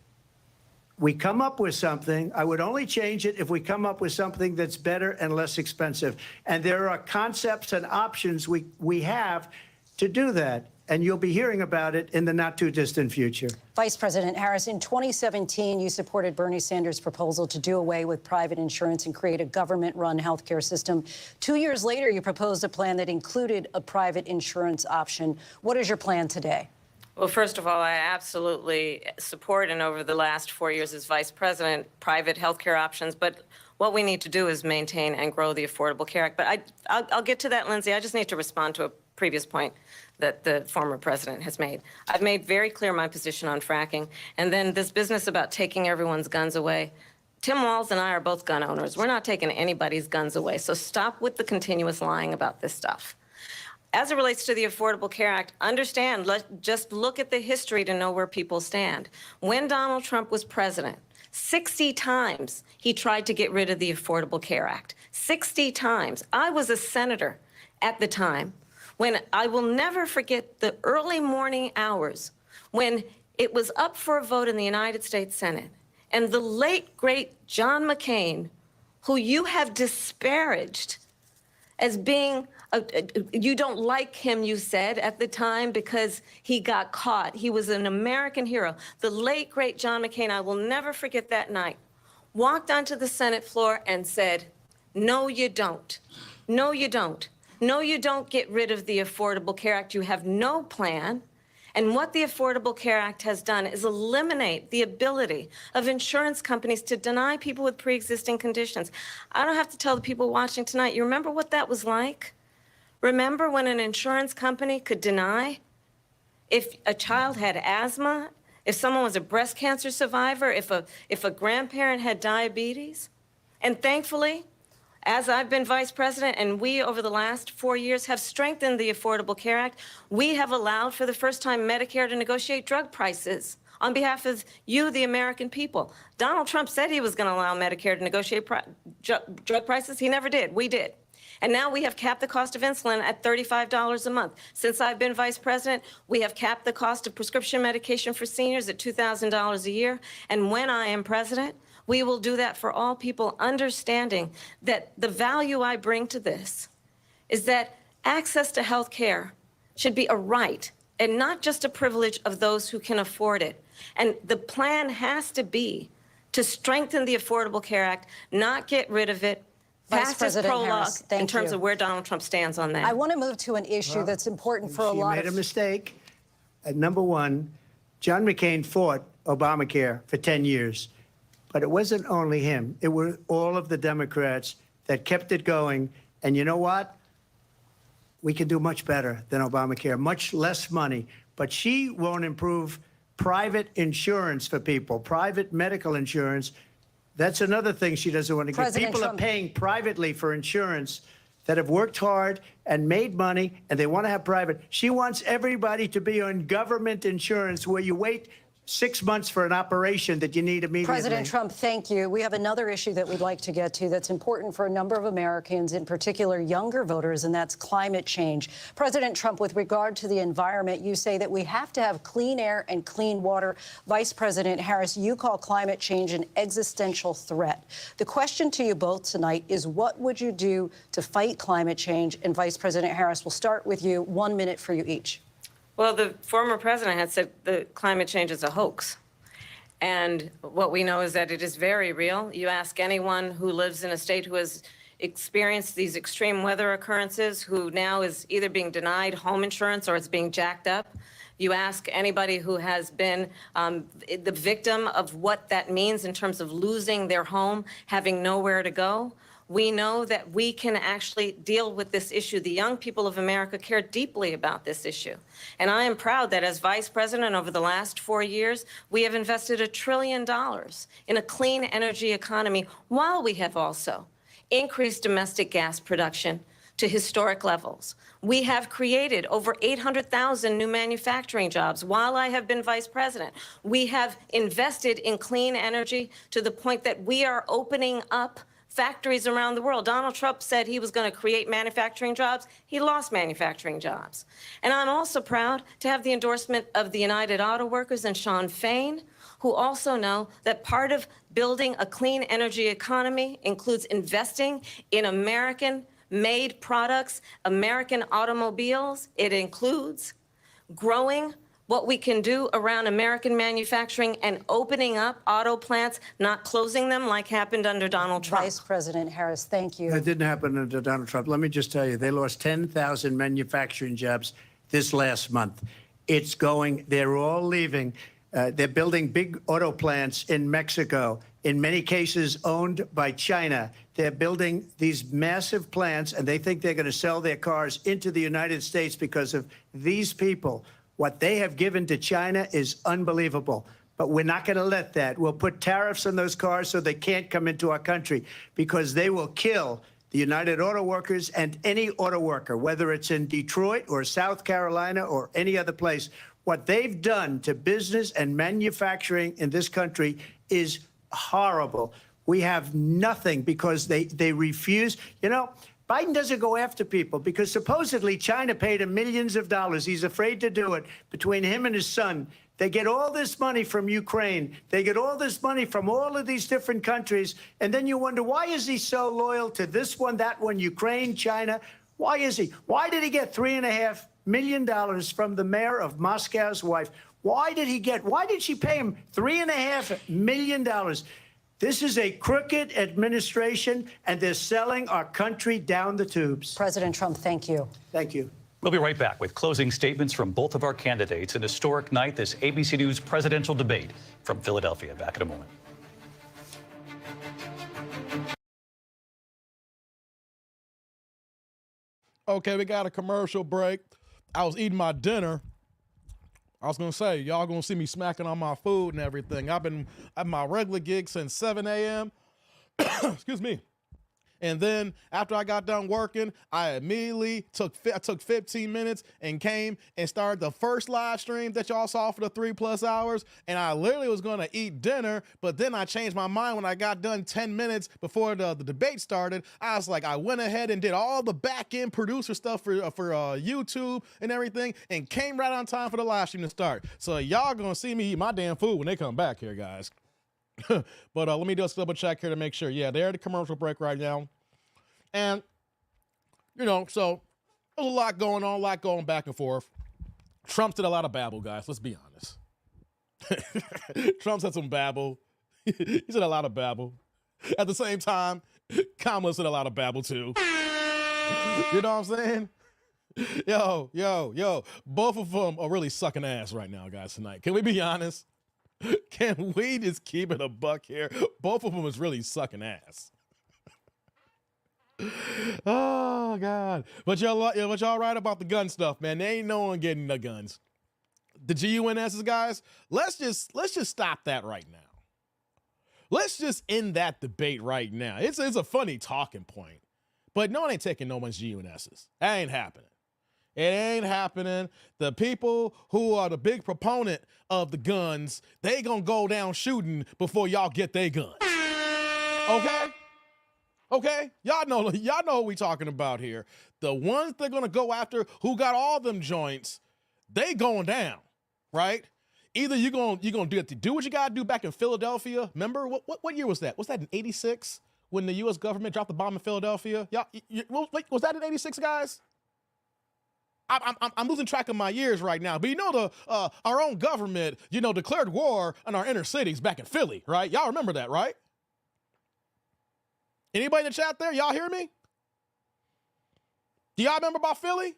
we come up with something, I would only change it if we come up with something that's better and less expensive. And there are concepts and options we have to do that. And you'll be hearing about it in the not too distant future. Vice President Harris, in 2017, you supported Bernie Sanders' proposal to do away with private insurance and create a government-run healthcare system. 2 years later, you proposed a plan that included a private insurance option. What is your plan today? Well, first of all, I absolutely support, and over the last 4 years as vice president, private health care options. But what we need to do is maintain and grow the Affordable Care Act. But I'll get to that, Lindsay. I just need to respond to a previous point that the former president has made. I've made very clear my position on fracking. And then this business about taking everyone's guns away. Tim Walz and I are both gun owners. We're not taking anybody's guns away. So stop with the continuous lying about this stuff. As it relates to the Affordable Care Act, understand, just look at the history to know where people stand. When Donald Trump was president, 60 times he tried to get rid of the Affordable Care Act. 60 times. I was a senator at the time when I will never forget the early morning hours when it was up for a vote in the United States Senate. And the late, great John McCain, who you have disparaged as being, you don't like him, you said, at the time because he got caught. He was an American hero. The late, great John McCain, I will never forget that night, walked onto the Senate floor and said, no, you don't. No, you don't. No, you don't get rid of the Affordable Care Act. You have no plan. And what the Affordable Care Act has done is eliminate the ability of insurance companies to deny people with pre-existing conditions. I don't have to tell the people watching tonight, you remember what that was like? Remember when an insurance company could deny if a child had asthma, if someone was a breast cancer survivor, if a grandparent had diabetes? And thankfully, as I've been vice president, and we, over the last 4 years, have strengthened the Affordable Care Act, we have allowed for the first time Medicare to negotiate drug prices on behalf of you, the American people. Donald Trump said he was going to allow Medicare to negotiate drug prices. He never did. We did. And now we have capped the cost of insulin at $35 a month. Since I've been vice president, we have capped the cost of prescription medication for seniors at $2,000 a year. And when I am president, we will do that for all people, understanding that the value I bring to this is that access to health care should be a right and not just a privilege of those who can afford it. And the plan has to be to strengthen the Affordable Care Act, not get rid of it, Vice pass as President prologue Harris, thank in terms you. of where Donald Trump stands on that. I want to move to an issue that's important for a lot She made of... a mistake. Number one, John McCain fought Obamacare for 10 years. But it wasn't only him. It were all of the Democrats that kept it going. And you know what? We can do much better than Obamacare, much less money. But she won't improve private insurance for people, private medical insurance. That's another thing she doesn't want to get. President People Trump. are paying privately for insurance that have worked hard and made money, and they want to have private. She wants everybody to be on government insurance where you wait 6 months for an operation that you need immediately. President Trump, thank you. We have another issue that we'd like to get to that's important for a number of Americans, in particular younger voters, and that's climate change. President Trump, with regard to the environment, you say that we have to have clean air and clean water. Vice President Harris, you call climate change an existential threat. The question to you both tonight is, what would you do to fight climate change? And Vice President Harris, we'll start with you. 1 minute for you each. Well, the former president had said that climate change is a hoax. And what we know is that it is very real. You ask anyone who lives in a state who has experienced these extreme weather occurrences, who now is either being denied home insurance or it's being jacked up. You ask anybody who has been the victim of what that means in terms of losing their home, having nowhere to go. We know that we can actually deal with this issue. The young people of America care deeply about this issue. And I am proud that as vice president over the last 4 years, we have invested $1 trillion in a clean energy economy, while we have also increased domestic gas production to historic levels. We have created over 800,000 new manufacturing jobs while I have been vice president. We have invested in clean energy to the point that we are opening up factories around the world. Donald Trump said he was going to create manufacturing jobs. He lost manufacturing jobs. And I'm also proud to have the endorsement of the United Auto Workers and Sean Fain, who also know that part of building a clean energy economy includes investing in American-made products, American automobiles. It includes growing what we can do around American manufacturing and opening up auto plants, not closing them like happened under Donald Trump. Vice President Harris, thank you. That didn't happen under Donald Trump. Let me just tell you, they lost 10,000 manufacturing jobs this last month. It's going, they're all leaving. They're building big auto plants in Mexico, in many cases owned by China. They're building these massive plants, and they think they're going to sell their cars into the United States because of these people. What they have given to China is unbelievable. But we're not going to let that. We'll put tariffs on those cars so they can't come into our country, because they will kill the United Auto Workers and any auto worker, whether it's in Detroit or South Carolina or any other place. What they've done to business and manufacturing in this country is horrible. We have nothing because they refuse. You know, Biden doesn't go after people because supposedly China paid him millions of dollars. He's afraid to do it. Between him and his son, they get all this money from Ukraine. They get all this money from all of these different countries. And then you wonder, why is he so loyal to this one, that one, Ukraine, China? Why is he? Why did he get $3.5 million from the mayor of Moscow's wife? Why did she pay him $3.5 million? This is a crooked administration, and they're selling our country down the tubes. President Trump, thank you. Thank you. We'll be right back with closing statements from both of our candidates. An historic night, this ABC News presidential debate from Philadelphia. Back in a moment. Okay, we got a commercial break. I was eating my dinner. I was going to say, y'all going to see me smacking on my food and everything. I've been at my regular gig since 7 a.m. Excuse me. And then after I got done working, I immediately took 15 minutes and came and started the first live stream that y'all saw for the 3+ hours. And I literally was going to eat dinner, but then I changed my mind when I got done 10 minutes before the debate started. I was like, I went ahead and did all the back end producer stuff for YouTube and everything, and came right on time for the live stream to start. So y'all gonna see me eat my damn food when they come back here, guys. But let me just double check here to make sure. Yeah, they're at the commercial break right now. And, you know, so there's a lot going on, a lot going back and forth. Trump did a lot of babble, guys. Let's be honest. Trump said some babble. He said a lot of babble. At the same time, Kamala said a lot of babble too. You know what I'm saying? Yo. Both of them are really sucking ass right now, guys, tonight. Can we be honest? Can we just keep it a buck here? Both of them is really sucking ass. Oh, God. But y'all right about the gun stuff, man. There ain't no one getting the guns. The GUNSs, guys, let's just stop that right now. Let's just end that debate right now. It's a funny talking point. But no one ain't taking no one's GUNSs. That ain't happening. It ain't happening. The people who are the big proponent of the guns, they gonna go down shooting before y'all get their guns. Okay? Y'all know what we talking about here. The ones they're gonna go after who got all them joints, they going down, right? Either you gonna do what you gotta do back in Philadelphia. Remember what year was that? Was that in '86 when the U.S. government dropped the bomb in Philadelphia? Y'all, was that in '86, guys? I'm losing track of my years right now. But you know our own government, declared war on our inner cities back in Philly, right? Y'all remember that, right? Anybody in the chat there? Y'all hear me? Do y'all remember about Philly?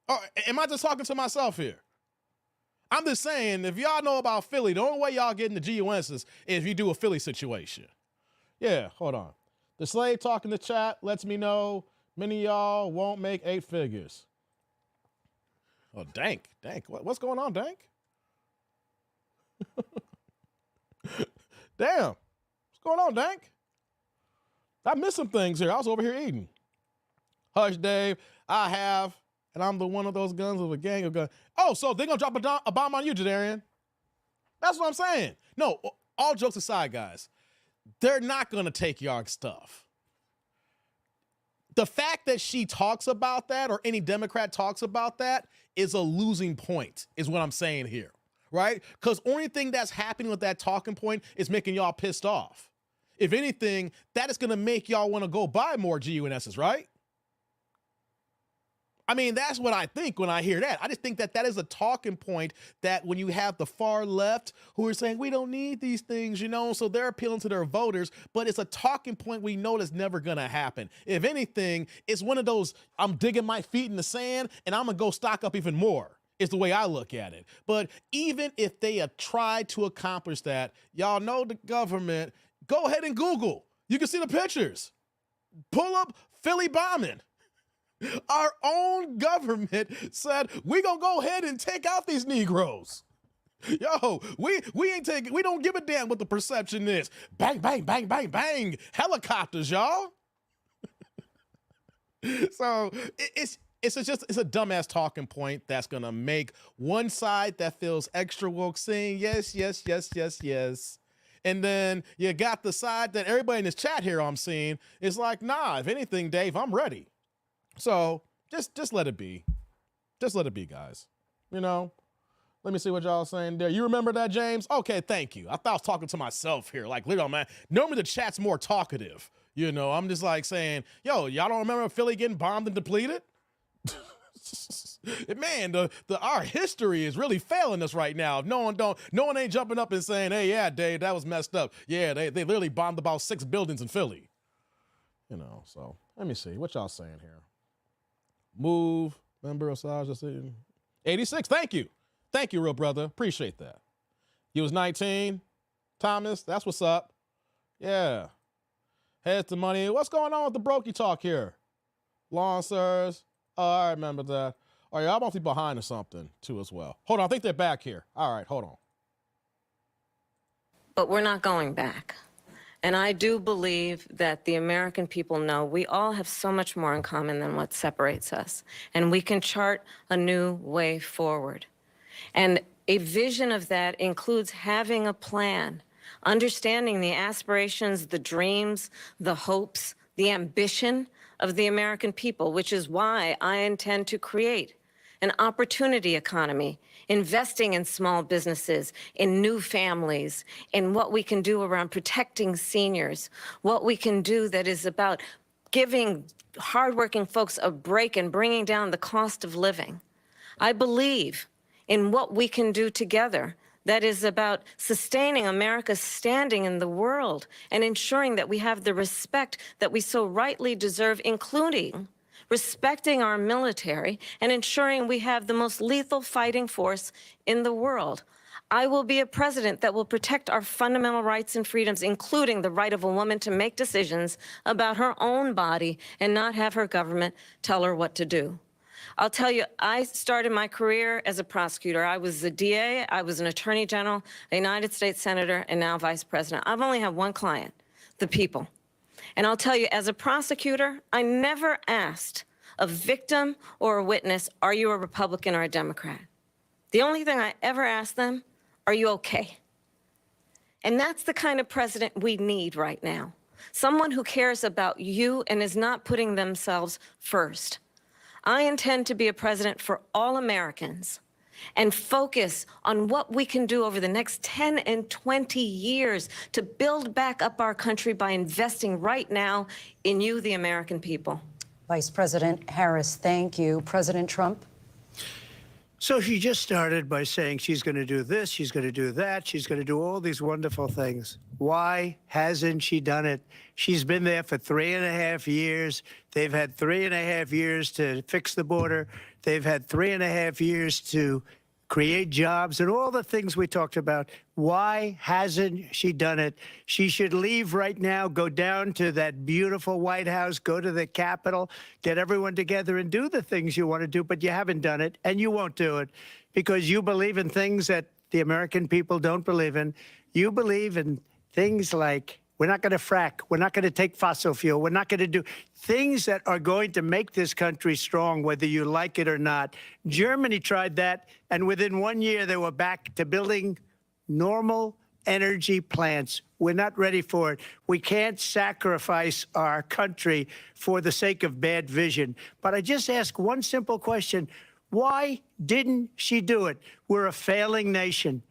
Or am I just talking to myself here? I'm just saying, if y'all know about Philly, the only way y'all get in the GUNs is if you do a Philly situation. Yeah, hold on. The slave talk in the chat lets me know many of y'all won't make 8 figures. Oh, Dank. What's going on, Dank? Damn. What's going on, Dank? I missed some things here. I was over here eating. Hush, Dave. I have, and I'm the one of those guns of a gang of guns. Oh, so they're going to drop a bomb on you, Jadarian? That's what I'm saying. No, all jokes aside, guys, they're not going to take your stuff. The fact that she talks about that or any Democrat talks about that is a losing point, is what I'm saying here, right? Because only thing that's happening with that talking point is making y'all pissed off. If anything, that is going to make y'all want to go buy more GUNSs, right? I mean, that's what I think when I hear that. I just think that is a talking point that when you have the far left who are saying, we don't need these things, so they're appealing to their voters, but it's a talking point we know that's never going to happen. If anything, it's one of those, I'm digging my feet in the sand and I'm going to go stock up even more. Is the way I look at it. But even if they have tried to accomplish that, y'all know the government, go ahead and Google. You can see the pictures. Pull up Philly bombing. Our own government said, we gonna go ahead and take out these Negroes. Yo, we don't give a damn what the perception is. Bang, bang, bang, bang, bang. Helicopters, y'all. So it's a dumbass talking point that's gonna make one side that feels extra woke saying yes. And then you got the side that everybody in this chat here I'm seeing is like, nah, if anything, Dave, I'm ready. So just let it be. Just let it be, guys. Let me see what y'all saying there. You remember that, James? Okay, thank you. I thought I was talking to myself here. Like, literally, man, normally the chat's more talkative. I'm just like saying, yo, y'all don't remember Philly getting bombed and depleted? Man, our history is really failing us right now. No one ain't jumping up and saying, hey, yeah, Dave, that was messed up. Yeah, they literally bombed about 6 buildings in Philly. So let me see. What y'all saying here? Move, member of Sajah 86. Thank you, real brother. Appreciate that. You was 19, Thomas. That's what's up. Yeah. Heads to money. What's going on with the brokey talk here? Lawn sirs. Oh, I remember that. Oh, yeah, I must be behind or something too as well. Hold on, I think they're back here. All right, hold on. But we're not going back. And I do believe that the American people know we all have so much more in common than what separates us. And we can chart a new way forward. And a vision of that includes having a plan, understanding the aspirations, the dreams, the hopes, the ambition of the American people, which is why I intend to create an opportunity economy, investing in small businesses, in new families, in what we can do around protecting seniors, what we can do that is about giving hardworking folks a break and bringing down the cost of living. I believe in what we can do together that is about sustaining America's standing in the world and ensuring that we have the respect that we so rightly deserve, including respecting our military and ensuring we have the most lethal fighting force in the world. I will be a president that will protect our fundamental rights and freedoms, including the right of a woman to make decisions about her own body and not have her government tell her what to do. I'll tell you, I started my career as a prosecutor. I was a DA, I was an attorney general, a United States senator, and now vice president. I've only had one client, the people. And I'll tell you, as a prosecutor, I never asked a victim or a witness, are you a Republican or a Democrat? The only thing I ever asked them, are you okay? And that's the kind of president we need right now. Someone who cares about you and is not putting themselves first. I intend to be a president for all Americans and focus on what we can do over the next 10 and 20 years to build back up our country by investing right now in you, the American people. Vice President Harris, thank you. President Trump? So she just started by saying she's going to do this, she's going to do that, she's going to do all these wonderful things. Why hasn't she done it? She's been there for 3.5 years. They've had 3.5 years to fix the border. They've had 3.5 years to create jobs and all the things we talked about. Why hasn't she done it? She should leave right now, go down to that beautiful White House, go to the Capitol, get everyone together and do the things you want to do, but you haven't done it, and you won't do it because you believe in things that the American people don't believe in. You believe in things like we're not going to frack. We're not going to take fossil fuel. We're not going to do things that are going to make this country strong, whether you like it or not. Germany tried that, and within 1 year, they were back to building normal energy plants. We're not ready for it. We can't sacrifice our country for the sake of bad vision. But I just ask one simple question. Why didn't she do it? We're a failing nation.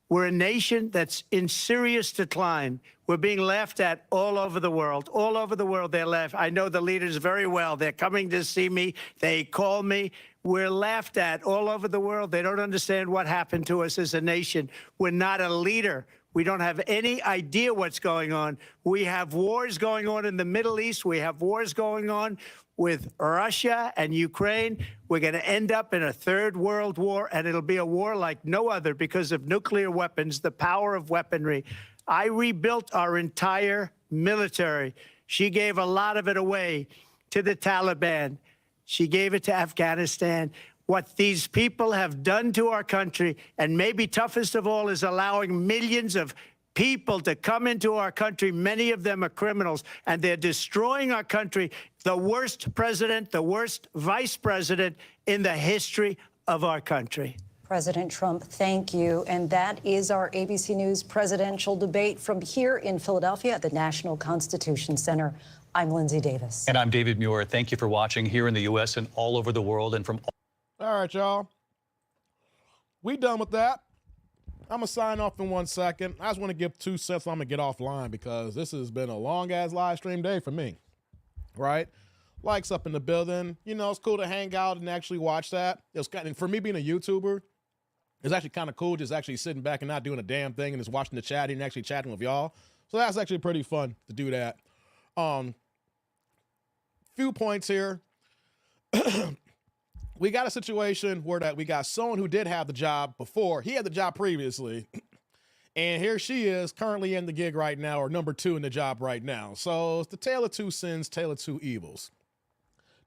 We're a nation that's in serious decline. We're being laughed at all over the world. All over the world, they're laughed. I know the leaders very well. They're coming to see me. They call me. We're laughed at all over the world. They don't understand what happened to us as a nation. We're not a leader. We don't have any idea what's going on. We have wars going on in the Middle East. We have wars going on with Russia and Ukraine. We're going to end up in a third world war, and it'll be a war like no other because of nuclear weapons, the power of weaponry. I rebuilt our entire military. She gave a lot of it away to the Taliban. She gave it to Afghanistan. What these people have done to our country, and maybe toughest of all, is allowing millions of people to come into our country. Many of them are criminals, and they're destroying our country. The worst president, the worst vice president in the history of our country. President Trump, thank you. And that is our ABC News presidential debate from here in Philadelphia at the National Constitution Center. I'm Lindsay Davis. And I'm David Muir. Thank you for watching here in the U.S. and all over the world and from All right, y'all. We done with that. I'm going to sign off in 1 second. I just want to give 2 cents. I'm going to get offline because this has been a long-ass live stream day for me, right? Likes up in the building. You know, it's cool to hang out and actually watch that. It was kind of, for me being a YouTuber, it's actually kind of cool just actually sitting back and not doing a damn thing and just watching the chat and actually chatting with y'all. So that's actually pretty fun to do that. Few points here. We got a situation where that we got someone who did have the job before. He had the job previously. And here she is currently in the gig right now, or number 2 in the job right now. So it's the tale of 2 sins, tale of 2 evils.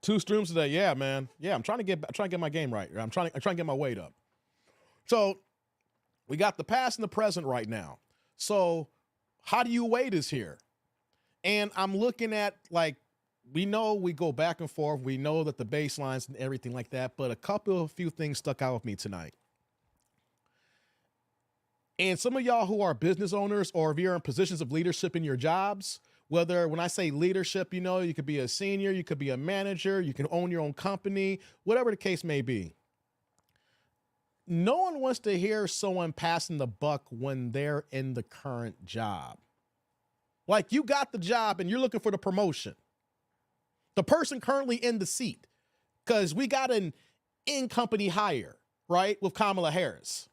2 streams today. Yeah, man. Yeah, I'm trying to get my game right. I'm trying to get my weight up. So we got the past and the present right now. So how do you weigh this here? And I'm looking at, like, we know we go back and forth. We know that the baselines and everything like that, but a few things stuck out with me tonight. And some of y'all who are business owners, or if you're in positions of leadership in your jobs, whether, when I say leadership, you could be a senior, you could be a manager, you can own your own company, whatever the case may be. No one wants to hear someone passing the buck when they're in the current job. Like, you got the job and you're looking for the promotion. The person currently in the seat, because we got an in-company hire, right, with Kamala Harris.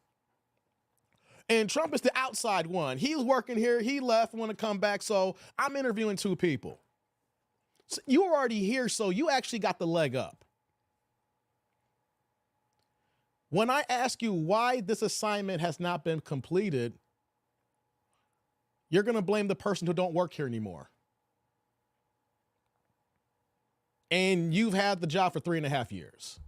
And Trump is the outside one. He's working here. He left, want to come back. So I'm interviewing two people. So you're already here, so you actually got the leg up. When I ask you why this assignment has not been completed, you're going to blame the person who don't work here anymore. And you've had the job for 3.5 years.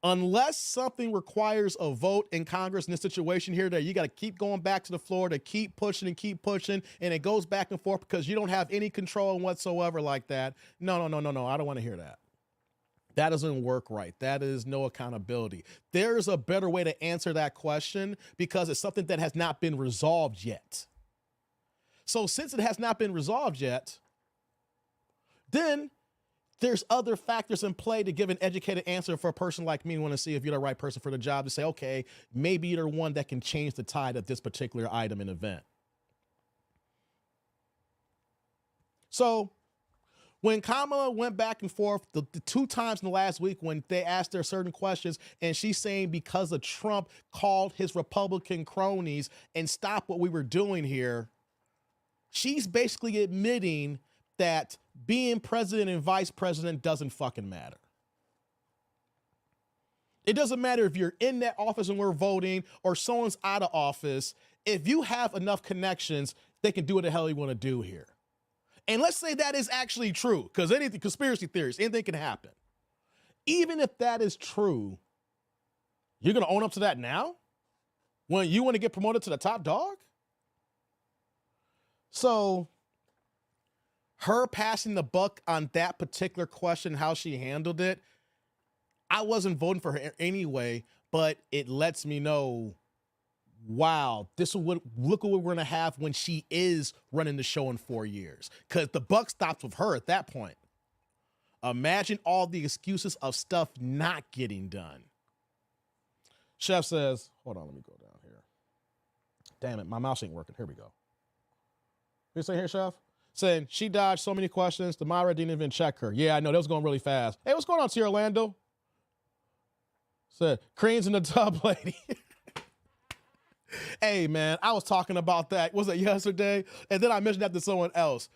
Unless something requires a vote in Congress in this situation here, that you got to keep going back to the floor to keep pushing, and it goes back and forth because you don't have any control whatsoever like that. No. I don't want to hear that. That doesn't work right. That is no accountability. There's a better way to answer that question, because it's something that has not been resolved yet. So since it has not been resolved yet, then there's other factors in play to give an educated answer for a person like me who want to see if you're the right person for the job, to say, okay, maybe you're one that can change the tide of this particular item and event. So when Kamala went back and forth the 2 times in the last week when they asked her certain questions, and she's saying because of Trump called his Republican cronies and stopped what we were doing here, she's basically admitting that being president and vice president doesn't fucking matter. It doesn't matter if you're in that office and we're voting, or someone's out of office. If you have enough connections, they can do what the hell they want to do here. And let's say that is actually true, because anything, conspiracy theories, anything can happen. Even if that is true, you're going to own up to that now? When you want to get promoted to the top dog? So her passing the buck on that particular question, how she handled it, I wasn't voting for her anyway, but it lets me know, wow, this is what, look at what we're going to have when she is running the show in 4 years. Because the buck stops with her at that point. Imagine all the excuses of stuff not getting done. Chef says, hold on, let me go down here. Damn it, my mouse ain't working. Here we go. You say here, Chef? Saying she dodged so many questions, the Myra didn't even check her. Yeah, I know, that was going really fast. Hey, what's going on, T. Orlando? Said, creams in the tub, lady. Hey, man, I was talking about that. Was it yesterday? And then I mentioned that to someone else.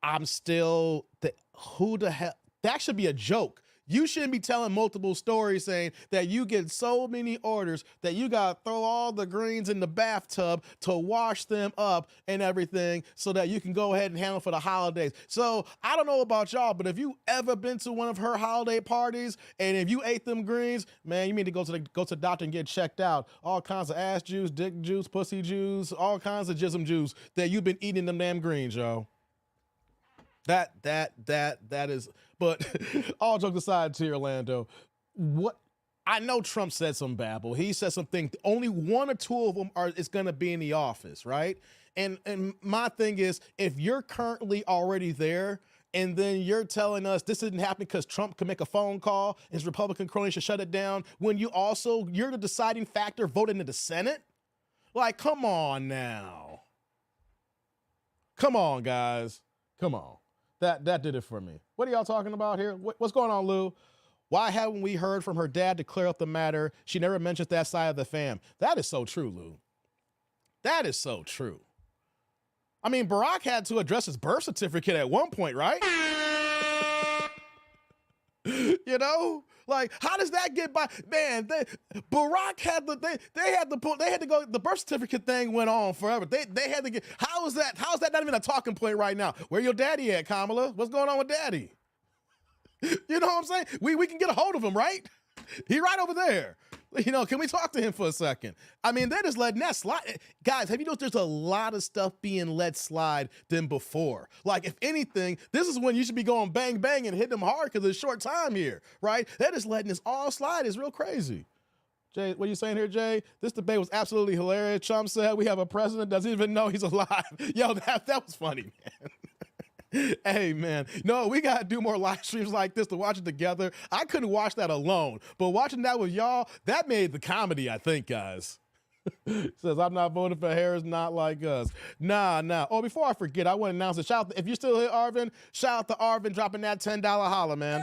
I'm still, who the hell? That should be a joke. You shouldn't be telling multiple stories saying that you get so many orders that you got to throw all the greens in the bathtub to wash them up and everything so that you can go ahead and handle for the holidays. So I don't know about y'all, but if you ever been to one of her holiday parties and if you ate them greens, man, you need to go to the doctor and get checked out. All kinds of ass juice, dick juice, pussy juice, all kinds of jism juice that you've been eating them damn greens, yo. That is, but all jokes aside, to Orlando, what I know Trump said some babble. He said something. Only 1 or 2 of them is going to be in the office, right? And my thing is, if you're currently already there, and then you're telling us this didn't happen because Trump could make a phone call, his Republican cronies should shut it down, when you're the deciding factor voting in the Senate, like, come on now, come on, guys, come on. That did it for me. What are y'all talking about here? What's going on, Lou? Why haven't we heard from her dad to clear up the matter? She never mentions that side of the fam. That is so true, Lou. That is so true. I mean, Barack had to address his birth certificate at one point, right? You know, like, how does that get by? Man, Barack had to go. The birth certificate thing went on forever. They had to get. How is that not even a talking point right now? Where your daddy at, Kamala? What's going on with daddy? You know what I'm saying? We can get a hold of him, right? He right over there. You know, can we talk to him for a second? I mean, they're just letting that slide. Guys, have you noticed there's a lot of stuff being let slide than before? Like, if anything, this is when you should be going bang, bang and hitting them hard because it's a short time here, right? They're just letting this all slide. It's real crazy. Jay, what are you saying here, Jay? This debate was absolutely hilarious. Trump said we have a president that doesn't even know he's alive. Yo, that was funny, man. Hey, man. No, we got to do more live streams like this to watch it together. I couldn't watch that alone, but watching that with y'all, that made the comedy, I think, guys. Says, I'm not voting for Harris, not like us. Nah. Oh, before I forget, I want to announce it. Shout out, if you're still here, Arvin, shout out to Arvin dropping that $10 holla, man.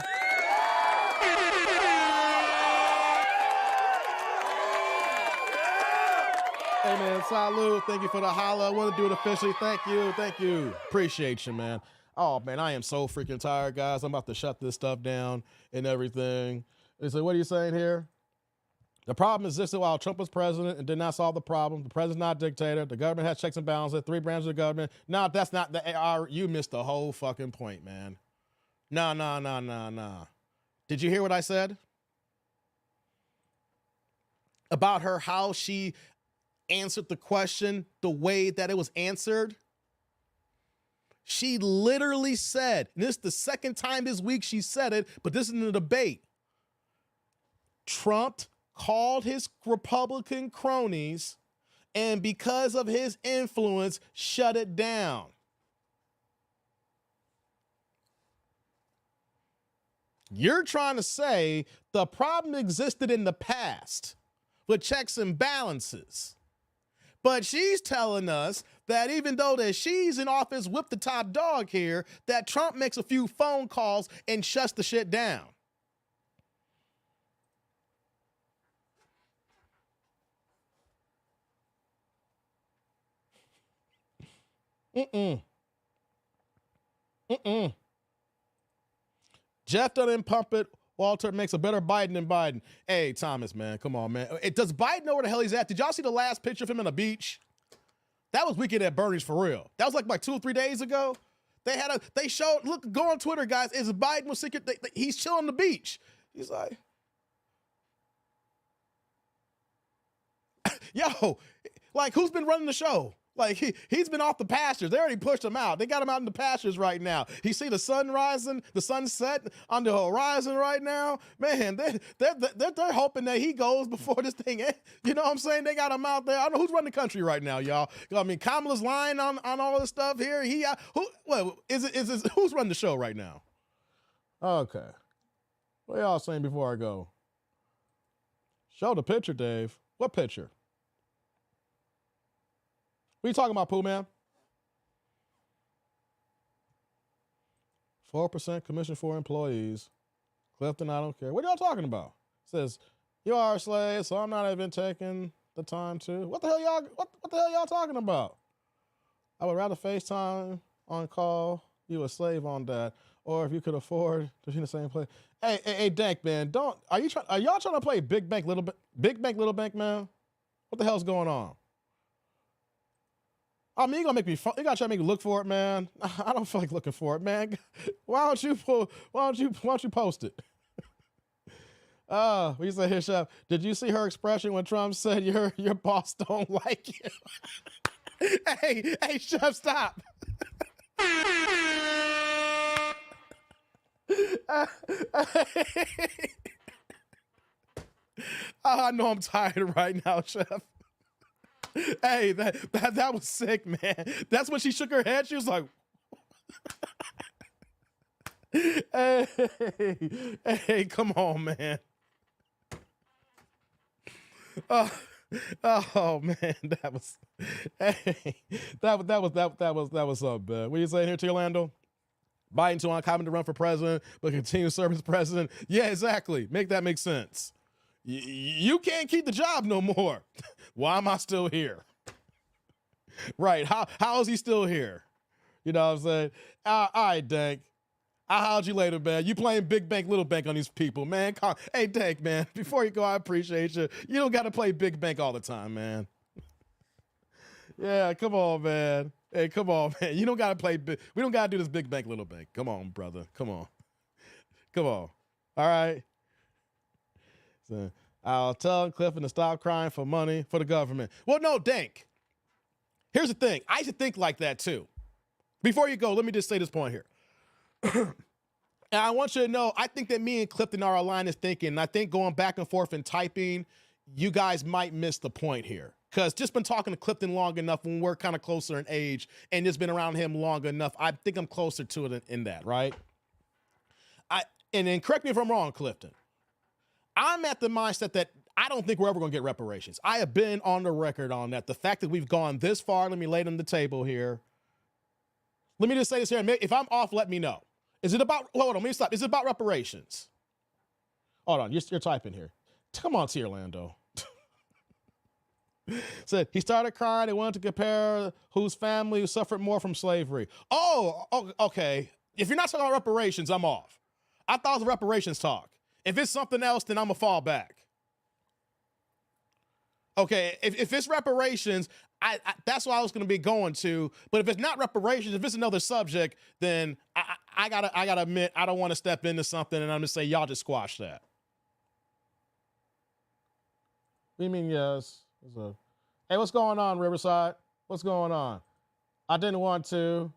Hey, man, salute. Thank you for the holla. I want to do it officially. Thank you. Appreciate you, man. Oh, man, I am so freaking tired, guys. I'm about to shut this stuff down and everything. So what are you saying here? The problem existed while Trump was president and did not solve the problem. The president's not a dictator. The government has checks and balances, 3 branches of government. No, that's not the you missed the whole fucking point, man. No. Did you hear what I said? About her, how she answered the question the way that it was answered. She literally said, and this is the second time this week she said it, but this is in the debate. Trump called his Republican cronies and because of his influence, shut it down. You're trying to say the problem existed in the past with checks and balances. But she's telling us that even though that she's in office with the top dog here, that Trump makes a few phone calls and shuts the shit down. Jeff doesn't pump it. Walter makes a better Biden than Biden. Hey, Thomas, man, come on, man. Does Biden know where the hell he's at? Did y'all see the last picture of him on the beach? That was weekend at Bernie's for real. That was like 2 or 3 days ago. They showed, look, go on Twitter, guys. Is Biden was secret? He's chilling on the beach. He's like, yo, like who's been running the show? Like he's been off the pastures. They already pushed him out. They got him out in the pastures right now. He see the sun rising, the sunset on the horizon right now. Man, they're hoping that he goes before this thing ends. You know what I'm saying? They got him out there. I don't know who's running the country right now, y'all. I mean, Kamala's lying on all this stuff here. Who's running the show right now? Okay. What y'all saying before I go? Show the picture, Dave. What picture? What are you talking about, Pooh, man? 4% commission for employees. Clifton, I don't care. What are y'all talking about? It says, you are a slave, so I'm not even taking the time to. What the hell y'all talking about? I would rather FaceTime on call, you a slave on that. Or if you could afford to be in the same place. Hey, Dank, man, are y'all trying to play Big Bank, Little Bank, man? What the hell's going on? I mean, you gotta try to make me look for it, man. I don't feel like looking for it, man. Why don't you post it? What you say here, Chef? Did you see her expression when Trump said your boss don't like you? hey, Chef, stop. I know I'm tired right now, Chef. Hey, that was sick, man. That's when she shook her head. She was like, hey, come on, man. Oh man, that was something bad. What are you saying here, Orlando? Biden too uncommon to run for president, but continue serving as president. Yeah, exactly. Make that make sense. You can't keep the job no more. Why am I still here? Right. How is he still here? You know what I'm saying? All right, Dank. I'll holler at you later, man. You playing Big Bank, Little Bank on these people, man. Hey, Dank, man, before you go, I appreciate you. You don't got to play Big Bank all the time, man. Yeah, come on, man. Hey, come on, man. You don't got to play big. We don't got to do this Big Bank, Little Bank. Come on, brother. Come on. All right. So, I'll tell Clifton to stop crying for money for the government. Well, no, Dank. Here's the thing. I used to think like that too. Before you go, let me just say this point here. And I want you to know, I think that me and Clifton are aligned in thinking. And I think going back and forth and typing, you guys might miss the point here. Because just been talking to Clifton long enough when we're kind of closer in age and just been around him long enough, I think I'm closer to it in that, right? And then correct me if I'm wrong, Clifton. I'm at the mindset that I don't think we're ever going to get reparations. I have been on the record on that. The fact that we've gone this far, let me lay it on the table here. Let me just say this here. If I'm off, let me know. Is it about, hold on, let me stop. Is it about reparations? Hold on, you're typing here. Come on, T. Orlando. Said he started crying and wanted to compare whose family suffered more from slavery. Oh, okay. If you're not talking about reparations, I'm off. I thought it was reparations talk. If it's something else, then I'm going to fall back. Okay, if it's reparations, that's what I was going to be going to. But if it's not reparations, if it's another subject, then I gotta admit, I don't want to step into something and I'm going to say, y'all just squash that. What do you mean, yes? Hey, what's going on, Riverside? What's going on? I didn't want to,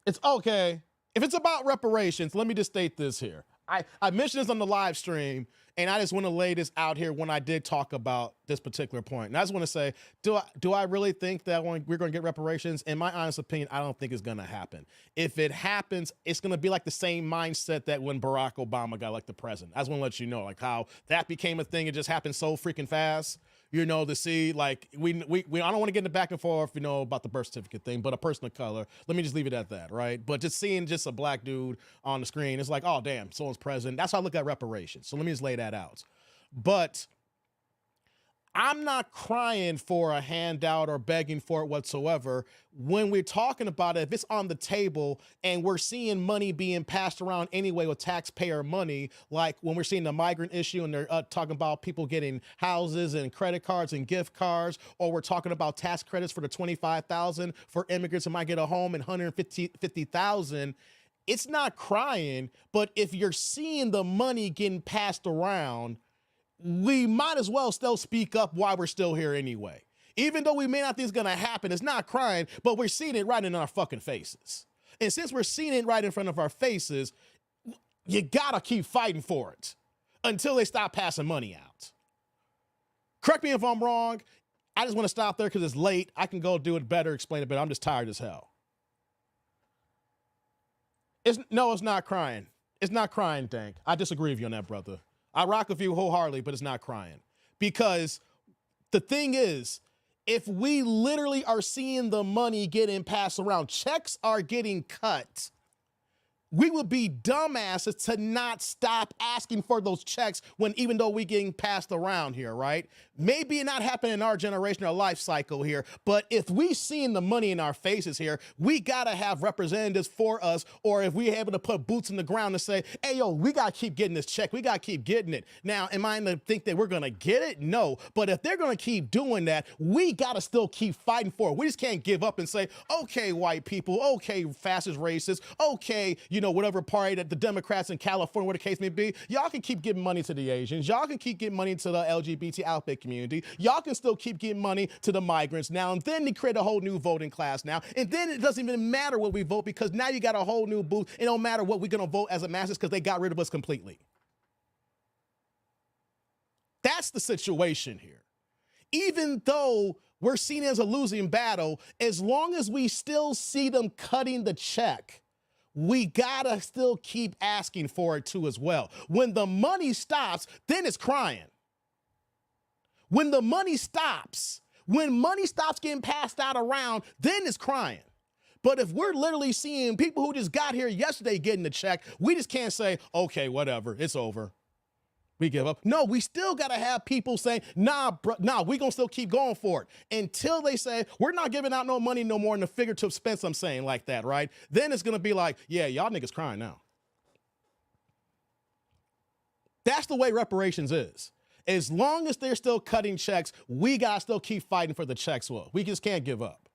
It's okay. If it's about reparations, let me just state this here. I mentioned this on the live stream, and I just want to lay this out here when I did talk about this particular point. And I just want to say, do I really think that we're going to get reparations? In my honest opinion, I don't think it's going to happen. If it happens, it's going to be like the same mindset that when Barack Obama got elected president. I just want to let you know, like how that became a thing. It just happened so freaking fast. To see, like, I don't want to get into back and forth, about the birth certificate thing, but a person of color, let me just leave it at that, right? But just seeing just a black dude on the screen, it's like, oh, damn, someone's president. That's how I look at reparations. So let me just lay that out. But I'm not crying for a handout or begging for it whatsoever. When we're talking about it, if it's on the table and we're seeing money being passed around anyway with taxpayer money, like when we're seeing the migrant issue and they're talking about people getting houses and credit cards and gift cards, or we're talking about tax credits for the $25,000 for immigrants who might get a home and $150,000, it's not crying. But if you're seeing the money getting passed around, we might as well still speak up while we're still here anyway. Even though we may not think it's going to happen, it's not crying, but we're seeing it right in our fucking faces. And since we're seeing it right in front of our faces, you got to keep fighting for it until they stop passing money out. Correct me if I'm wrong. I just want to stop there because it's late. I can go do it better, explain it better. I'm just tired as hell. No, it's not crying. It's not crying, Dank. I disagree with you on that, brother. I rock with you wholeheartedly, but it's not crying. Because the thing is, if we literally are seeing the money getting passed around, checks are getting cut, we would be dumbasses to not stop asking for those checks even though we're getting passed around here, right? Maybe it not happen in our generation or life cycle here, but if we seeing the money in our faces here, we gotta have representatives for us, or if we're able to put boots in the ground and say, hey, yo, we gotta keep getting this check, we gotta keep getting it. Now, am I to think that we're gonna get it? No, but if they're gonna keep doing that, we gotta still keep fighting for it. We just can't give up and say, okay, white people, okay, fascist racists, okay, whatever party that the Democrats in California, whatever the case may be, y'all can keep giving money to the Asians. Y'all can keep getting money to the LGBT outfit community. Y'all can still keep giving money to the migrants now. And then they create a whole new voting class now. And then it doesn't even matter what we vote because now you got a whole new booth. It don't matter what we're going to vote as a masses because they got rid of us completely. That's the situation here. Even though we're seen as a losing battle, as long as we still see them cutting the check, we gotta still keep asking for it too as well. When the money stops, then it's crying. When the money stops getting passed out around, then it's crying. But if we're literally seeing people who just got here yesterday getting the check, we just can't say, okay, whatever, it's over. We give up. No, we still got to have people saying, nah, we going to still keep going for it until they say, we're not giving out no money no more in the figurative sense I'm saying like that, right? Then it's going to be like, yeah, y'all niggas crying now. That's the way reparations is. As long as they're still cutting checks, we got to still keep fighting for the checks. Well, we just can't give up.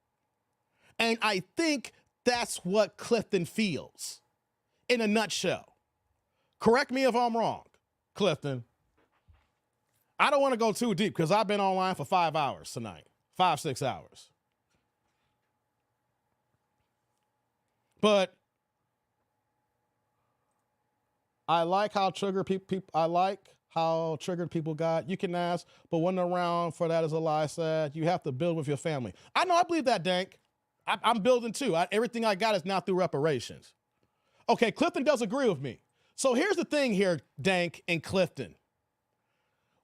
And I think that's what Clifton feels in a nutshell. Correct me if I'm wrong, Clifton. I don't want to go too deep because I've been online for 5 hours tonight, 5-6 hours. But I like how triggered people. I like how triggered people got. You can ask, but wasn't around for that, as Eli said. You have to build with your family. I know, I believe that, Dank. I'm building too. Everything I got is now through reparations. Okay, Clifton does agree with me. So here's the thing here, Dank and Clifton.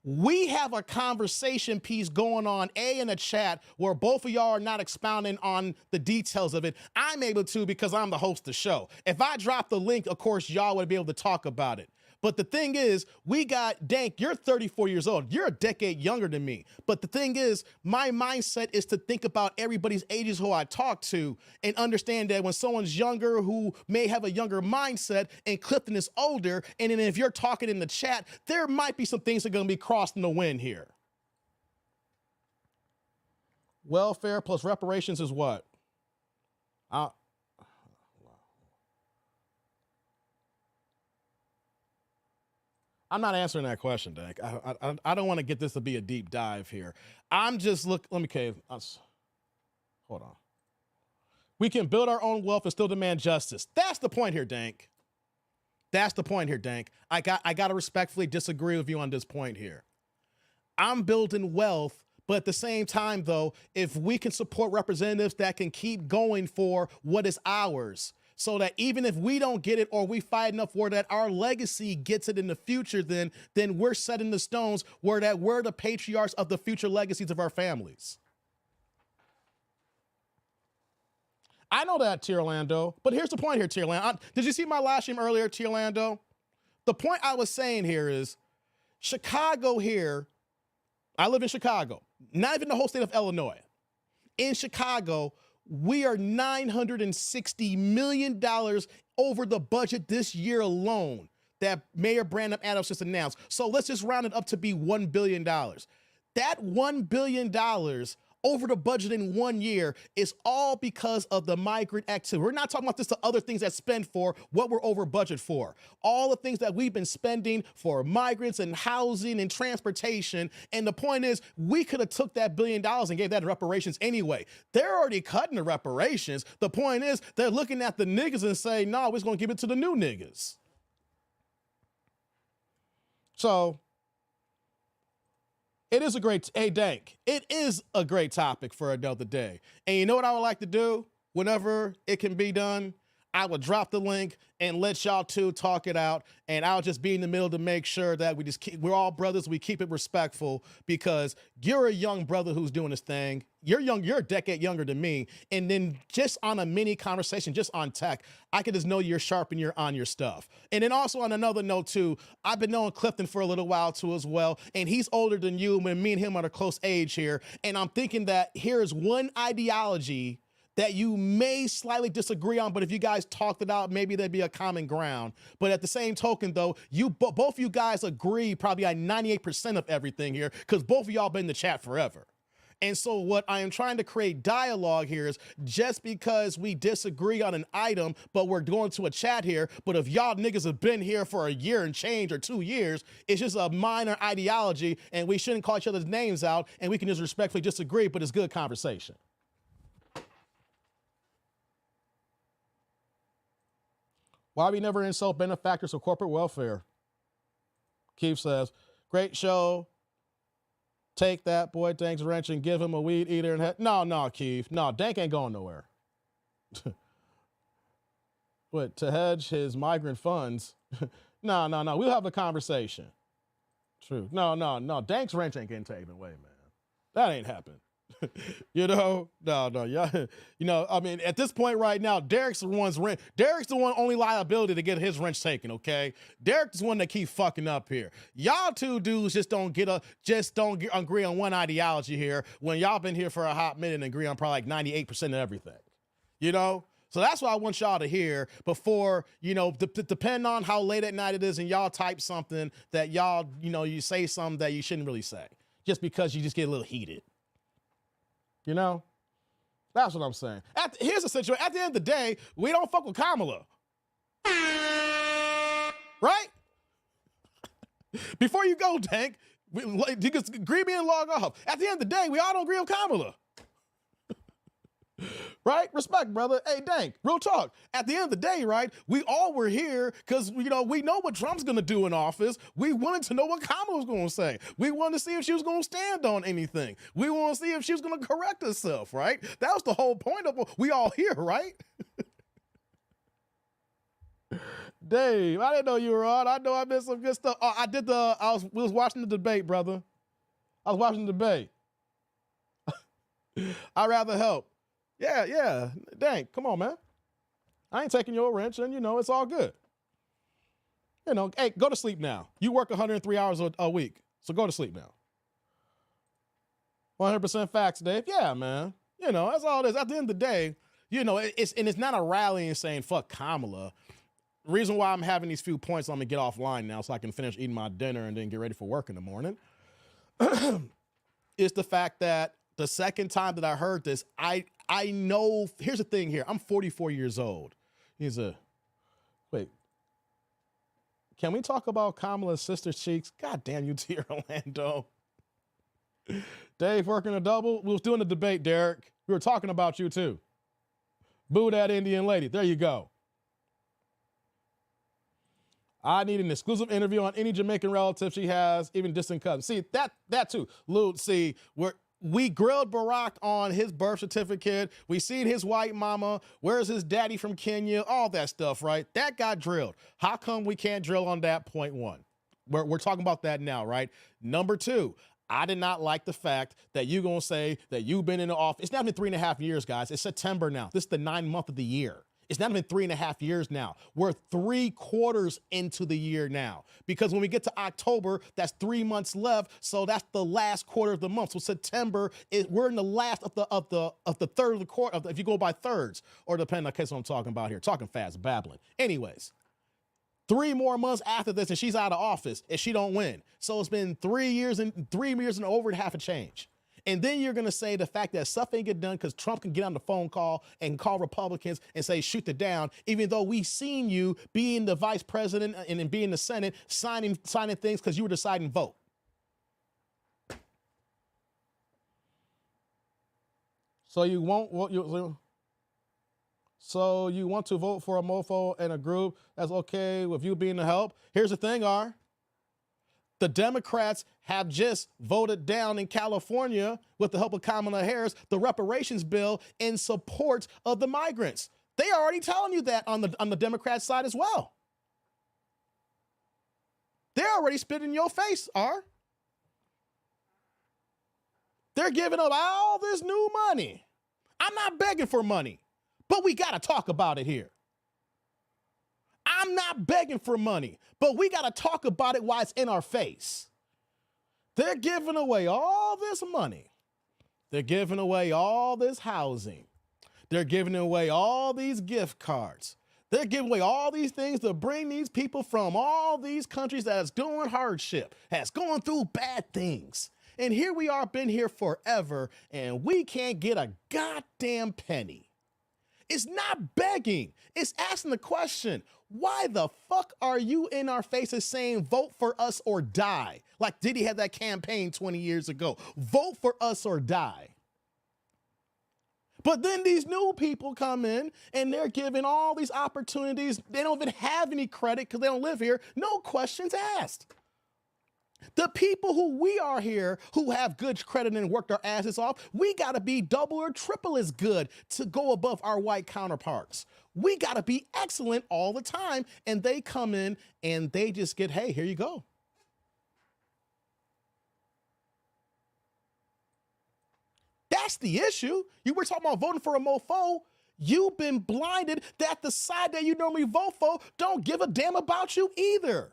We have a conversation piece going on, in a chat where both of y'all are not expounding on the details of it. I'm able to because I'm the host of the show. If I drop the link, of course, y'all would be able to talk about it. But the thing is, we got, Dank, you're 34 years old. You're a decade younger than me. But the thing is, my mindset is to think about everybody's ages who I talk to and understand that when someone's younger who may have a younger mindset and Clifton is older, and then if you're talking in the chat, there might be some things that are going to be crossed in the wind here. Welfare plus reparations is what? I'm not answering that question, Dank. I don't want to get this to be a deep dive here. I'm just let me hold on. We can build our own wealth and still demand justice. That's the point here, Dank. That's the point here, Dank. I got to respectfully disagree with you on this point here. I'm building wealth, but at the same time, though, if we can support representatives that can keep going for what is ours, so that even if we don't get it or we fight enough for that our legacy gets it in the future, then we're setting the stones where that we're the patriarchs of the future legacies of our families. I know that, Tierlando, but here's the point here, Tierlando. Did you see my live stream earlier, Tierlando? The point I was saying here is Chicago here, I live in Chicago, not even the whole state of Illinois. In Chicago, we are $960 million over the budget this year alone that Mayor Brandon Adams just announced. So let's just round it up to be $1 billion. That $1 billion over the budget in 1 year is all because of the migrant activity. We're not talking about this, the other things that spend for what we're over budget for. All the things that we've been spending for migrants and housing and transportation. And the point is, we could have took that $1 billion and gave that in reparations anyway. They're already cutting the reparations. The point is, they're looking at the niggas and saying, no, we're just going to give it to the new niggas. So it is a great, hey, Dank, it is a great topic for another day. And you know what I would like to do whenever it can be done? I would drop the link and let y'all two talk it out. And I'll just be in the middle to make sure that we're all brothers. We keep it respectful because you're a young brother who's doing this thing. You're young, you're a decade younger than me. And then just on a mini conversation, just on tech, I can just know you're sharp and you're on your stuff. And then also on another note too, I've been knowing Clifton for a little while too as well. And he's older than you when me and him are a close age here. And I'm thinking that here's one ideology that you may slightly disagree on, but if you guys talked it out, maybe there'd be a common ground. But at the same token, though, both you guys agree probably on 98% of everything here, because both of y'all been in the chat forever. And so what I am trying to create dialogue here is just because we disagree on an item, but we're going to a chat here, but if y'all niggas have been here for a year and change or 2 years, it's just a minor ideology, and we shouldn't call each other's names out, and we can just respectfully disagree, but it's good conversation. Why we never insult benefactors of corporate welfare? Keith says, great show. Take that boy Dank's wrench and give him a weed eater. And no, Keith. No, Dank ain't going nowhere. But to hedge his migrant funds, no. We'll have a conversation. True. No. Dank's wrench ain't getting taken away, man. That ain't happening. No, yeah. I mean, at this point right now, Derek's the one only liability to get his wrench taken, okay? Derek's the one that keep fucking up here. Y'all two dudes just don't agree on one ideology here when y'all been here for a hot minute and agree on probably like 98% of everything, So that's what I want y'all to hear before, depend on how late at night it is and y'all type something that y'all, you say something that you shouldn't really say just because you just get a little heated. That's what I'm saying. Here's the situation. At the end of the day, we don't fuck with Kamala. Right? Before you go, Tank, you can agree me and log off. At the end of the day, we all don't agree with Kamala. Right? Respect, brother. Hey, Dank, real talk. At the end of the day, right, we all were here because, we know what Trump's going to do in office. We wanted to know what Kamala was going to say. We wanted to see if she was going to stand on anything. We want to see if she was going to correct herself, right? That was the whole point of we all here, right? Dave, I didn't know you were on. I know I missed some good stuff. Oh, we was watching the debate, brother. I was watching the debate. I'd rather help. Yeah. Dang, come on, man. I ain't taking your wrench, and it's all good. Hey, go to sleep now. You work 103 hours a week, so go to sleep now. 100% facts, Dave. Yeah, man. That's all it is. At the end of the day, it's not a rallying saying fuck Kamala. The reason why I'm having these few points, I'm gonna get offline now so I can finish eating my dinner and then get ready for work in the morning. Is the fact that the second time that I heard this, I know, here's the thing here. I'm 44 years old. Wait. Can we talk about Kamala's sister cheeks? God damn you, dear Orlando. Dave working a double. We was doing the debate, Derek. We were talking about you too. Boo that Indian lady. There you go. I need an exclusive interview on any Jamaican relative she has, even distant cousins. See, that too. Lou, see, we grilled Barack on his birth certificate. We seen his white mama. Where's his daddy from Kenya? All that stuff, right? That got drilled. How come we can't drill on that? Point one. We're talking about that now, right? Number two, I did not like the fact that you gonna say that you've been in the office. It's not been 3.5 years, guys. It's September now. This is the 9th month of the year. It's not even 3.5 years now. We're 3 quarters into the year now. Because when we get to October, that's 3 months left. So that's the last quarter of the month. So September we're in the last of the third of the quarter. If you go by thirds, or depending on the case what I'm talking about here, talking fast, babbling. Anyways, 3 more months after this, and she's out of office, and she don't win. So it's been 3 years and over half a change. And then you're going to say the fact that stuff ain't get done because Trump can get on the phone call and call Republicans and say, shoot it down, even though we seen you being the vice president and being the Senate, signing things because you were deciding vote. So you want to vote for a mofo and a group that's okay with you being the help? Here's the thing, the Democrats have just voted down in California, with the help of Kamala Harris, the reparations bill in support of the migrants. They are already telling you that on the Democrat side as well. They're already spitting in your face, They're giving up all this new money. I'm not begging for money, but we got to talk about it here. I'm not begging for money, but we got to talk about it while it's in our face. They're giving away all this money. They're giving away all this housing. They're giving away all these gift cards. They're giving away all these things to bring these people from all these countries that's doing hardship, that's going through bad things. And here we are, been here forever, and we can't get a goddamn penny. It's not begging. It's asking the question, why the fuck are you in our faces saying vote for us or die? Like Diddy had that campaign 20 years ago. Vote for us or die. But then these new people come in and they're given all these opportunities. They don't even have any credit because they don't live here. No questions asked. The people who we are here, who have good credit and worked our asses off, we got to be double or triple as good to go above our white counterparts. We got to be excellent all the time. And they come in and they just get, hey, here you go. That's the issue. You were talking about voting for a mofo. You've been blinded that the side that you normally vote for don't give a damn about you either.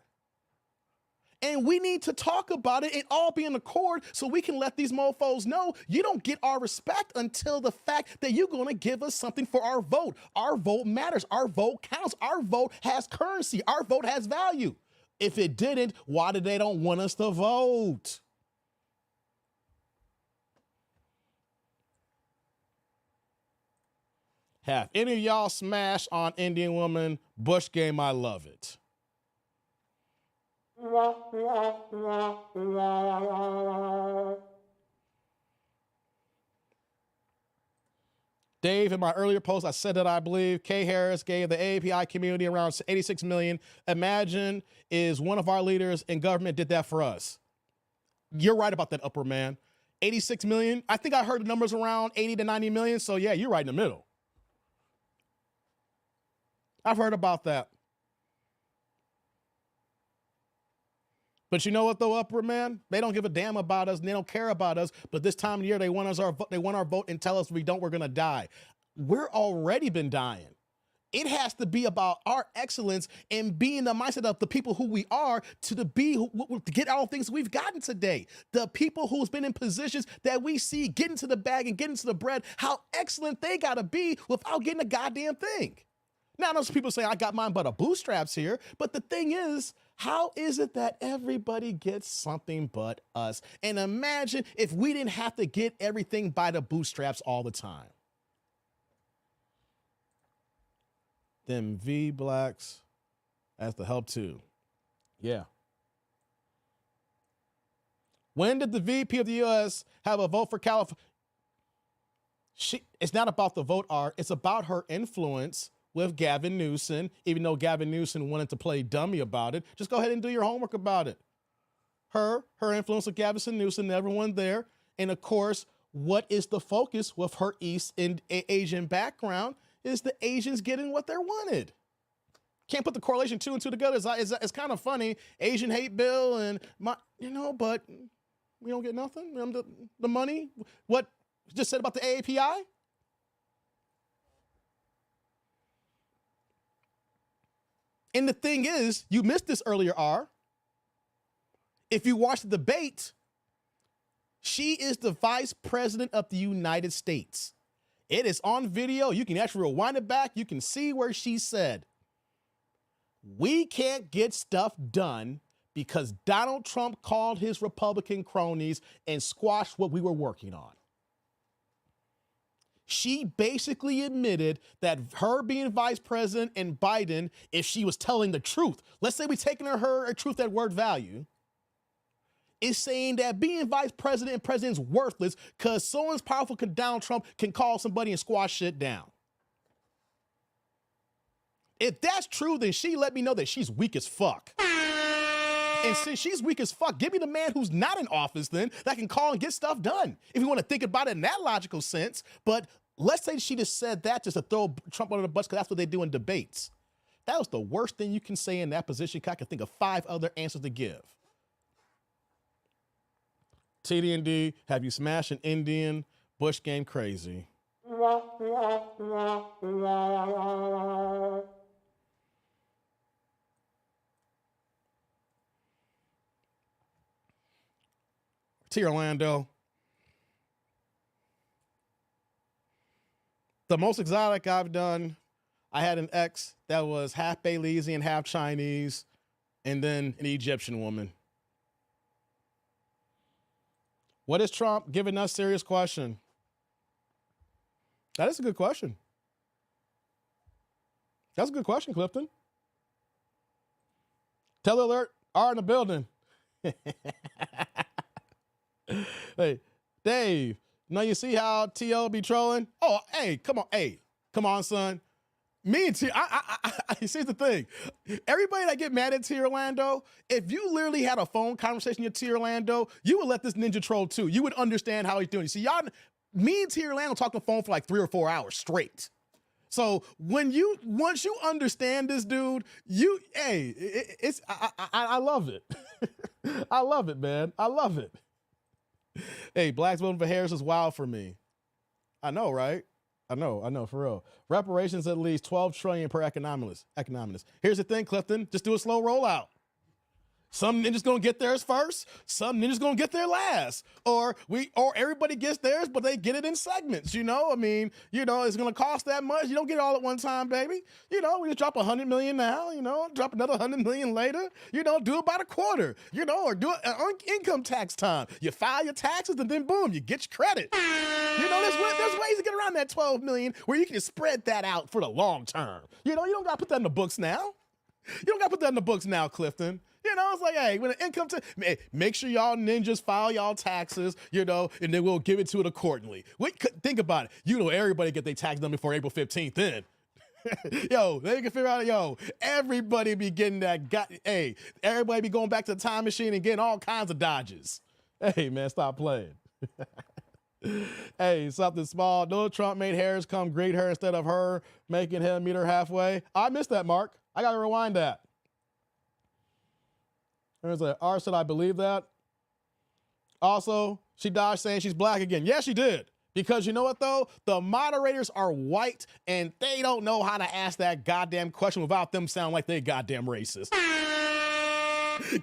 And we need to talk about it and all be in accord so we can let these mofos know you don't get our respect until the fact that you're going to give us something for our vote. Our vote matters. Our vote counts. Our vote has currency. Our vote has value. If it didn't, why did they don't want us to vote? Have any of y'all smashed on Indian woman? Bush game, I love it. Dave, in my earlier post, I said that I believe Kay Harris gave the AAPI community around 86 million. Imagine is one of our leaders in government did that for us. You're right about that, upper man. 86 million. I think I heard the numbers around 80 to 90 million. So yeah, you're right in the middle. I've heard about that. But you know what, though, upper man? They don't give a damn about us, and they don't care about us. But this time of year, they want our vote and tell us we're going to die. We're already been dying. It has to be about our excellence and being the mindset of the people who we are to get all the things we've gotten today. The people who's been in positions that we see get into the bag and get into the bread, how excellent they got to be without getting a goddamn thing. Now, those people say, I got mine by the bootstraps here. But the thing is, how is it that everybody gets something but us? And imagine if we didn't have to get everything by the bootstraps all the time. Them V blacks has to help too. Yeah. When did the VP of the U.S. have a vote for California? It's not about the vote, Art. It's about her influence with Gavin Newsom, even though Gavin Newsom wanted to play dummy about it. Just go ahead and do your homework about it. Her influence with Gavin Newsom, everyone there. And of course, what is the focus with her East and Asian background is the Asians getting what they wanted. Can't put the correlation 2 and 2 together. It's kind of funny. Asian hate bill and but we don't get nothing. The money. What just said about the AAPI? And the thing is, you missed this earlier, R. If you watch the debate, she is the vice president of the United States. It is on video. You can actually rewind it back. You can see where she said, we can't get stuff done because Donald Trump called his Republican cronies and squashed what we were working on. She basically admitted that her being vice president and Biden, if she was telling the truth, let's say we're taking her truth at word value, is saying that being vice president and president is worthless because someone's powerful as Donald Trump can call somebody and squash shit down. If that's true, then she let me know that she's weak as fuck. And since she's weak as fuck, give me the man who's not in office then that can call and get stuff done. If you want to think about it in that logical sense. But let's say she just said that just to throw Trump under the bus because that's what they do in debates. That was the worst thing you can say in that position. I can think of 5 other answers to give. TD&D, have you smashed an Indian? Bush game crazy. T. Orlando. The most exotic I've done, I had an ex that was half Belizean, half Chinese, and then an Egyptian woman. What is Trump giving us? Serious question. That is a good question. That's a good question, Clifton. Tele alert, are in the building. Hey, Dave, now you see how T.O. be trolling? Oh, hey, come on. Hey, come on, son. Me and T, here's the thing. Everybody that get mad at T. Orlando, if you literally had a phone conversation with T. Orlando, you would let this ninja troll too. You would understand how he's doing. See, me and T. Orlando talk on the phone for like 3 or 4 hours straight. So once you understand this dude, I love it. I love it, man. I love it. Hey, blacks voting for Harris is wild for me. I know, right? I know, for real. Reparations at least $12 trillion per economist. Here's the thing, Clifton, just do a slow rollout. Some ninjas gonna get theirs first, some ninjas gonna get there last. Or everybody gets theirs, but they get it in segments, I mean, it's gonna cost that much. You don't get it all at one time, baby. We just drop $100 million now, drop another $100 million later, do about a quarter, or do it on income tax time. You file your taxes and then boom, you get your credit. There's ways to get around that $12 million where you can just spread that out for the long term. You don't gotta put that in the books now. You don't got to put that in the books now, Clifton. You know, it's like, hey, when an income tax, make sure y'all ninjas file y'all taxes, you know, and then we'll give it to it accordingly. Think about it. You know, everybody get their tax done before April 15th then. Yo, they can figure out, yo, everybody be getting that, hey, everybody be going back to the time machine and getting all kinds of dodges. Hey, man, stop playing. Hey, something small. Donald Trump made Harris come greet her instead of her making him meet her halfway. I missed that, Mark. I got to rewind that. There's like, R said, I believe that. Also, she dodged saying she's black again. Yes, she did. Because you know what, though? The moderators are white, and they don't know how to ask that goddamn question without them sound like they goddamn racist.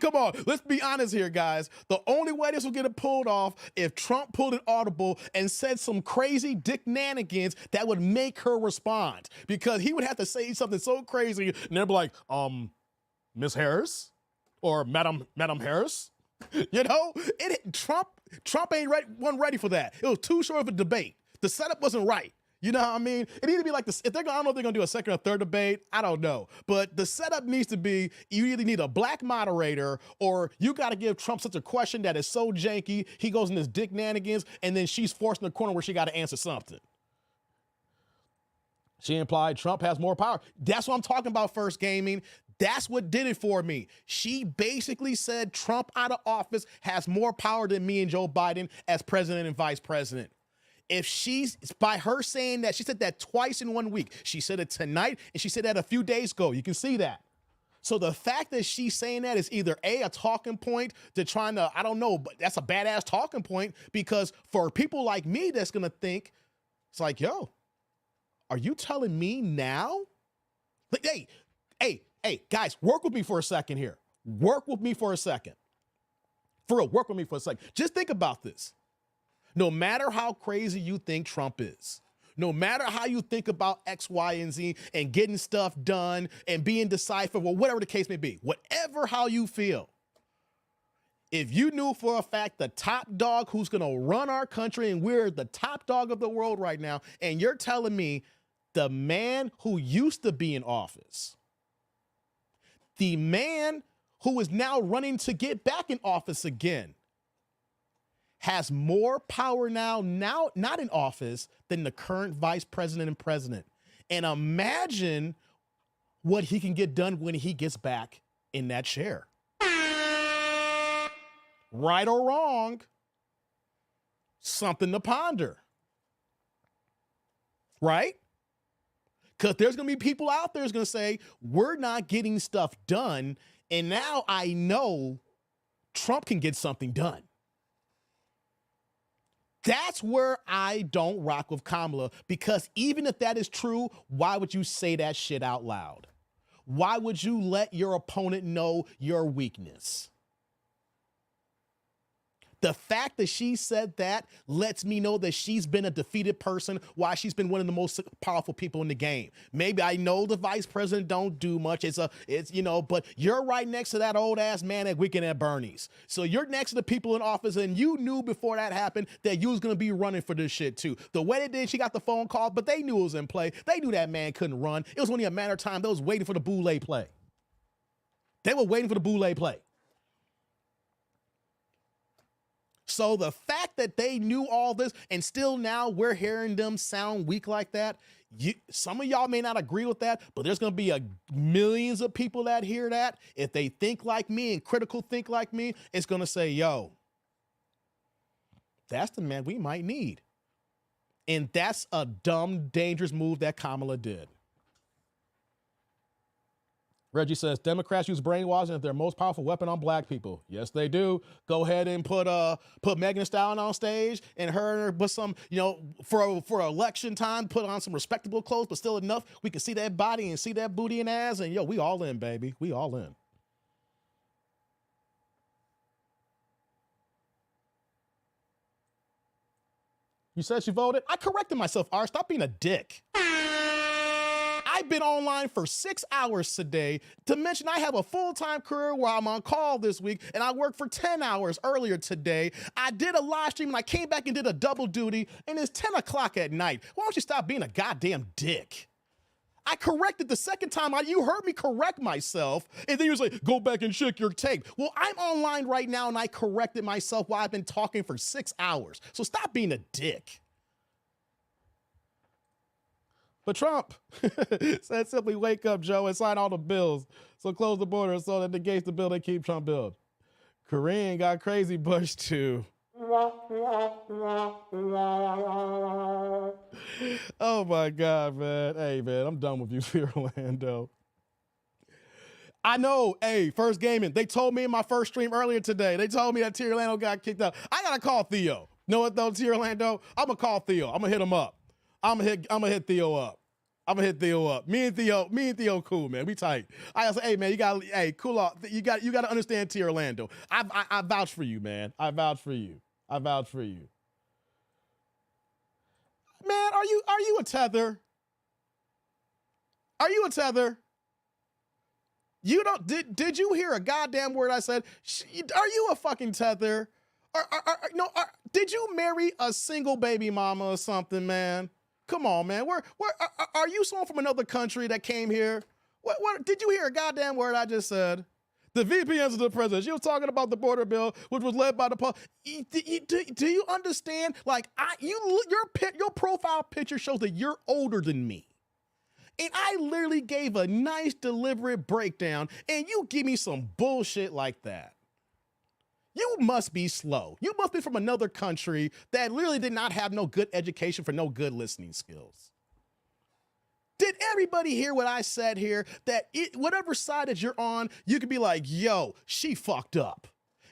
Come on, let's be honest here, guys. The only way this will get it pulled off if Trump pulled an audible and said some crazy dick-nanigans that would make her respond. Because he would have to say something so crazy, and they'd be like, Miss Harris? Or Madam Harris? You know, Trump ain't ready for that. It was too short of a debate. The setup wasn't right. You know what I mean? It needs to be like this. I don't know if they're gonna do a second or third debate. I don't know. But the setup needs to be, you either need a black moderator or you gotta give Trump such a question that is so janky, he goes in this dick nanigans, and then she's forced in the corner where she gotta answer something. She implied Trump has more power. That's what I'm talking about, First Gaming. That's what did it for me. She basically said Trump out of office has more power than me and Joe Biden as president and vice president. If she's, by her saying that, she said that twice in 1 week. She said it tonight, and she said that a few days ago. You can see that. So the fact that she's saying that is either a talking point to trying to, I don't know, but that's a badass talking point, because for people like me that's going to think, it's like, yo, are you telling me now? Like, hey, guys, work with me for a second here. Work with me for a second. For real, work with me for a second. Just think about this. No matter how crazy you think Trump is, no matter how you think about X, Y, and Z and getting stuff done and being deciphered, well, whatever the case may be, whatever how you feel, if you knew for a fact the top dog who's going to run our country and we're the top dog of the world right now, and you're telling me the man who used to be in office, the man who is now running to get back in office again, has more power now not in office than the current vice president and president. And imagine what he can get done when he gets back in that chair. Right or wrong, something to ponder. Right? Because there's going to be people out there who's going to say, we're not getting stuff done, and now I know Trump can get something done. That's where I don't rock with Kamala, because even if that is true, why would you say that shit out loud? Why would you let your opponent know your weakness? The fact that she said that lets me know that she's been a defeated person while she's been one of the most powerful people in the game. Maybe I know the vice president don't do much. It's but you're right next to that old ass man at Weekend at Bernie's. So you're next to the people in office, and you knew before that happened that you was going to be running for this shit too. The way they did, she got the phone call, but they knew it was in play. They knew that man couldn't run. It was only a matter of time. They was waiting for the boule play. They were waiting for the boule play. So the fact that they knew all this and still now we're hearing them sound weak like that, some of y'all may not agree with that, but there's going to be millions of people that hear that. If they think like me and critical think like me, it's going to say, yo, that's the man we might need. And that's a dumb, dangerous move that Kamala did. Reggie says, Democrats use brainwashing as their most powerful weapon on black people. Yes, they do. Go ahead and put Megan Thee Stallion on stage and her with some, for election time, put on some respectable clothes, but still enough we can see that body and see that booty and ass, and we all in, baby. We all in. You said she voted? I corrected myself, R. Stop being a dick. I've been online for 6 hours today, to mention I have a full-time career where I'm on call this week, and I worked for 10 hours earlier today. I did a live stream, and I came back and did a double duty, and it's 10 o'clock at night. Why don't you stop being a goddamn dick? I corrected the second time. You heard me correct myself, and then you was like, go back and check your tape. Well, I'm online right now, and I corrected myself while I've been talking for 6 hours. So stop being a dick. But Trump said simply, wake up, Joe, and sign all the bills. So close the border so that negates the bill they keep Trump build. Korean got crazy Bush too. Oh my God, man. Hey, man, I'm done with you, Fear Orlando. I know, hey, First Gaming, they told me in my first stream earlier today, they told me that T. Orlando got kicked out. I gotta call Theo. Know what though, T. Orlando? I'm gonna call Theo. I'm gonna hit him up. I'm gonna hit Theo up. I'm gonna hit Theo up. Me and Theo cool, man. We tight. I was like, hey man, cool off. You got to understand T. Orlando. I vouch for you, man. I vouch for you. Man, are you a tether? Are you a tether? You don't did you hear a goddamn word I said? Are you a fucking tether? Did you marry a single baby mama or something, man? Come on, man. Where are you someone from another country that came here? What did you hear a goddamn word I just said? The VPNs of the president. She was talking about the border bill, which was led by the do you understand? Like your profile picture shows that you're older than me. And I literally gave a nice deliberate breakdown, and you give me some bullshit like that. You must be slow. You must be from another country that literally did not have no good education for no good listening skills. Did everybody hear what I said here? That whatever side that you're on, you could be like, yo, she fucked up.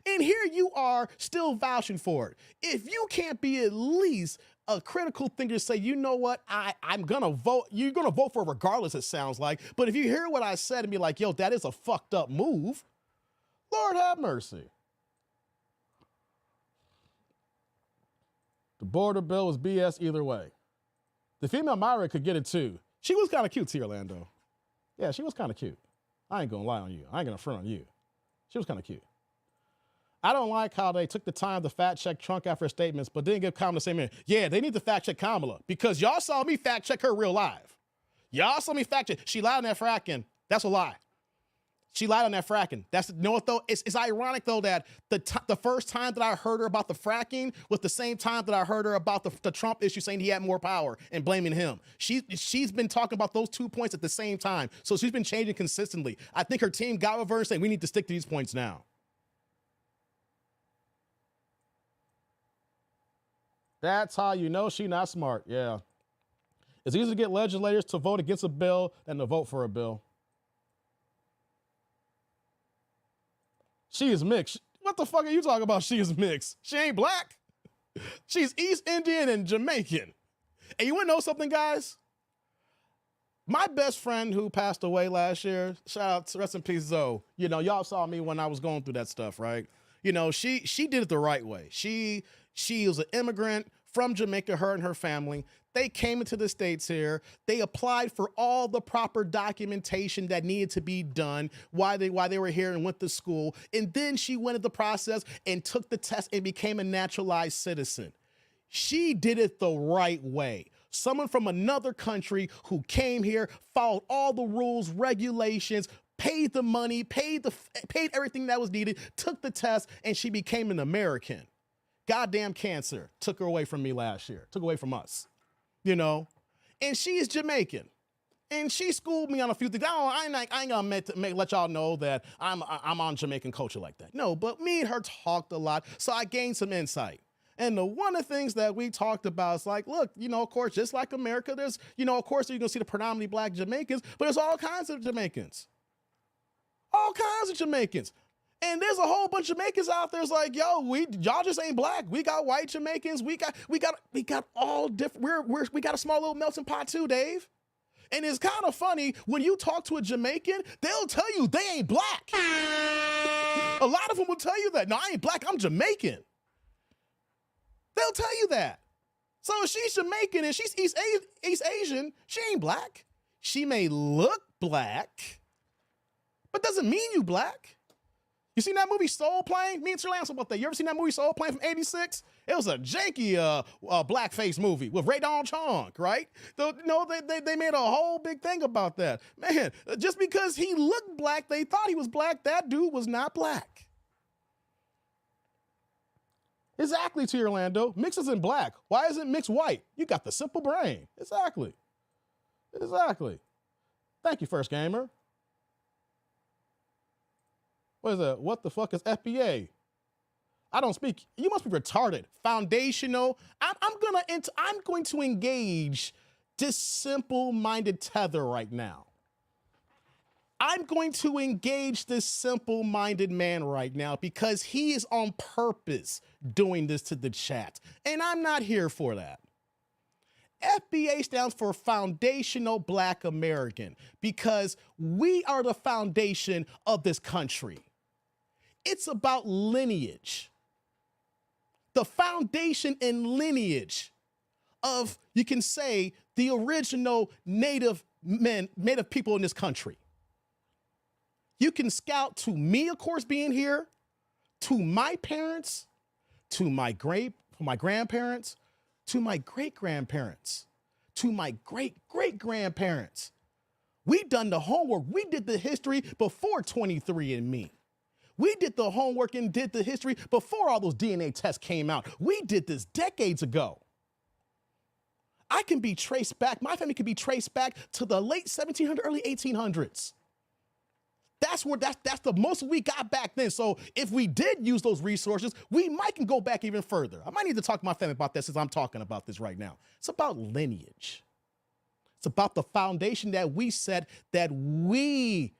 And here you are still vouching for it. If you can't be at least a critical thinker to say, you know what, I'm gonna vote, you're gonna vote for it regardless, it sounds like. But if you hear what I said and be like, yo, that is a fucked up move, Lord have mercy. The border bill was BS either way. The female Myra could get it too. She was kind of cute, T. Orlando. Yeah, she was kind of cute. I ain't gonna lie on you. I ain't gonna front on you. She was kind of cute. I don't like how they took the time to fact check Trump after his statements, but didn't give Kamala the same minute. Yeah, they need to fact check Kamala because y'all saw me fact check her real live. Y'all saw me fact check. She lied on that fracking. That's a lie. She lied on that fracking. That's, you know what though? It's ironic though that the first time that I heard her about the fracking was the same time that I heard her about the Trump issue saying he had more power and blaming him. She's been talking about those 2 points at the same time. So she's been changing consistently. I think her team got with her and saying we need to stick to these points now. That's how you know she's not smart. Yeah. It's easier to get legislators to vote against a bill than to vote for a bill. She is mixed. What the fuck are you talking about? She is mixed. She ain't black. She's East Indian and Jamaican. And you want to know something, guys? My best friend who passed away last year, shout out to rest in peace, Zoe. You know, y'all saw me when I was going through that stuff, right? You know, she did it the right way. She was an immigrant from Jamaica, her and her family. They came into the States here. They applied for all the proper documentation that needed to be done while they were here and went to school. And then she went through the process and took the test and became a naturalized citizen. She did it the right way. Someone from another country who came here, followed all the rules, regulations, paid the money, paid everything that was needed, took the test, and she became an American. Goddamn cancer took her away from me last year, took away from us. You know, and she is Jamaican, and she schooled me on a few things. I ain't gonna let y'all know that I'm on Jamaican culture like that. No, but me and her talked a lot, so I gained some insight. And one of the things that we talked about is like, look, you know, of course, just like America, there's, you know, of course, you're gonna see the predominantly black Jamaicans, but there's all kinds of Jamaicans, all kinds of Jamaicans. And there's a whole bunch of Jamaicans out there. It's like, yo, y'all just ain't black. We got white Jamaicans. We got all different. We got a small little melting pot too, Dave. And it's kind of funny when you talk to a Jamaican, they'll tell you they ain't black. A lot of them will tell you that. No, I ain't black. I'm Jamaican. They'll tell you that. So if she's Jamaican and she's East Asian, she ain't black. She may look black, but doesn't mean you black. You seen that movie Soul Plane? Me and Sir Lance about that. You ever seen that movie Soul Plane from '86? It was a janky blackface movie with Ray Don Chong, right? They made a whole big thing about that. Man, just because he looked black, they thought he was black. That dude was not black. Exactly, to Orlando. Mix isn't black. Why isn't mix white? You got the simple brain. Exactly. Thank you, First Gamer. What is that? What the fuck is FBA? I don't speak. You must be retarded. Foundational. I'm going to engage this simple-minded tether right now. I'm going to engage this simple-minded man right now because he is on purpose doing this to the chat. And I'm not here for that. FBA stands for Foundational Black American because we are the foundation of this country. It's about lineage. The foundation and lineage of, you can say, the original native people in this country. You can scout to me, of course, being here, to my parents, to my grandparents, to my great-grandparents, to my great-great-grandparents. We done the homework. We did the history before 23andMe. We did the homework and did the history before all those DNA tests came out. We did this decades ago. I can be traced back. My family can be traced back to the late 1700s, early 1800s. That's the most we got back then. So if we did use those resources, we might can go back even further. I might need to talk to my family about that since I'm talking about this right now. It's about lineage. It's about the foundation that we set, that we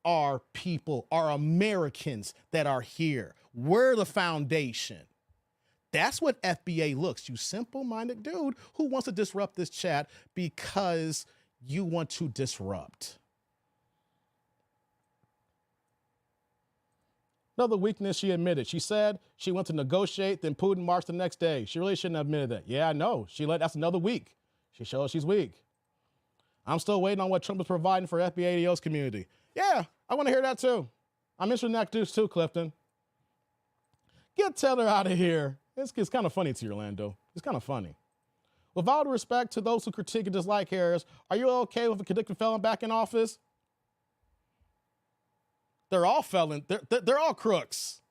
are people, are Americans that are here. We're the foundation. That's what FBA looks. You simple-minded dude who wants to disrupt this chat because you want to disrupt. Another weakness she admitted. She said she went to negotiate, then Putin marched the next day. She really shouldn't have admitted that. Yeah, I know. That's another week. She shows she's weak. I'm still waiting on what Trump is providing for FBA-ADO's community. Yeah, I want to hear that too. I'm interested in that too, Clifton. Get Taylor out of here. It's kind of funny to you, Orlando. It's kind of funny. With all due respect to those who critique and dislike Harris, are you okay with a convicted felon back in office? They're all felons. They're all crooks.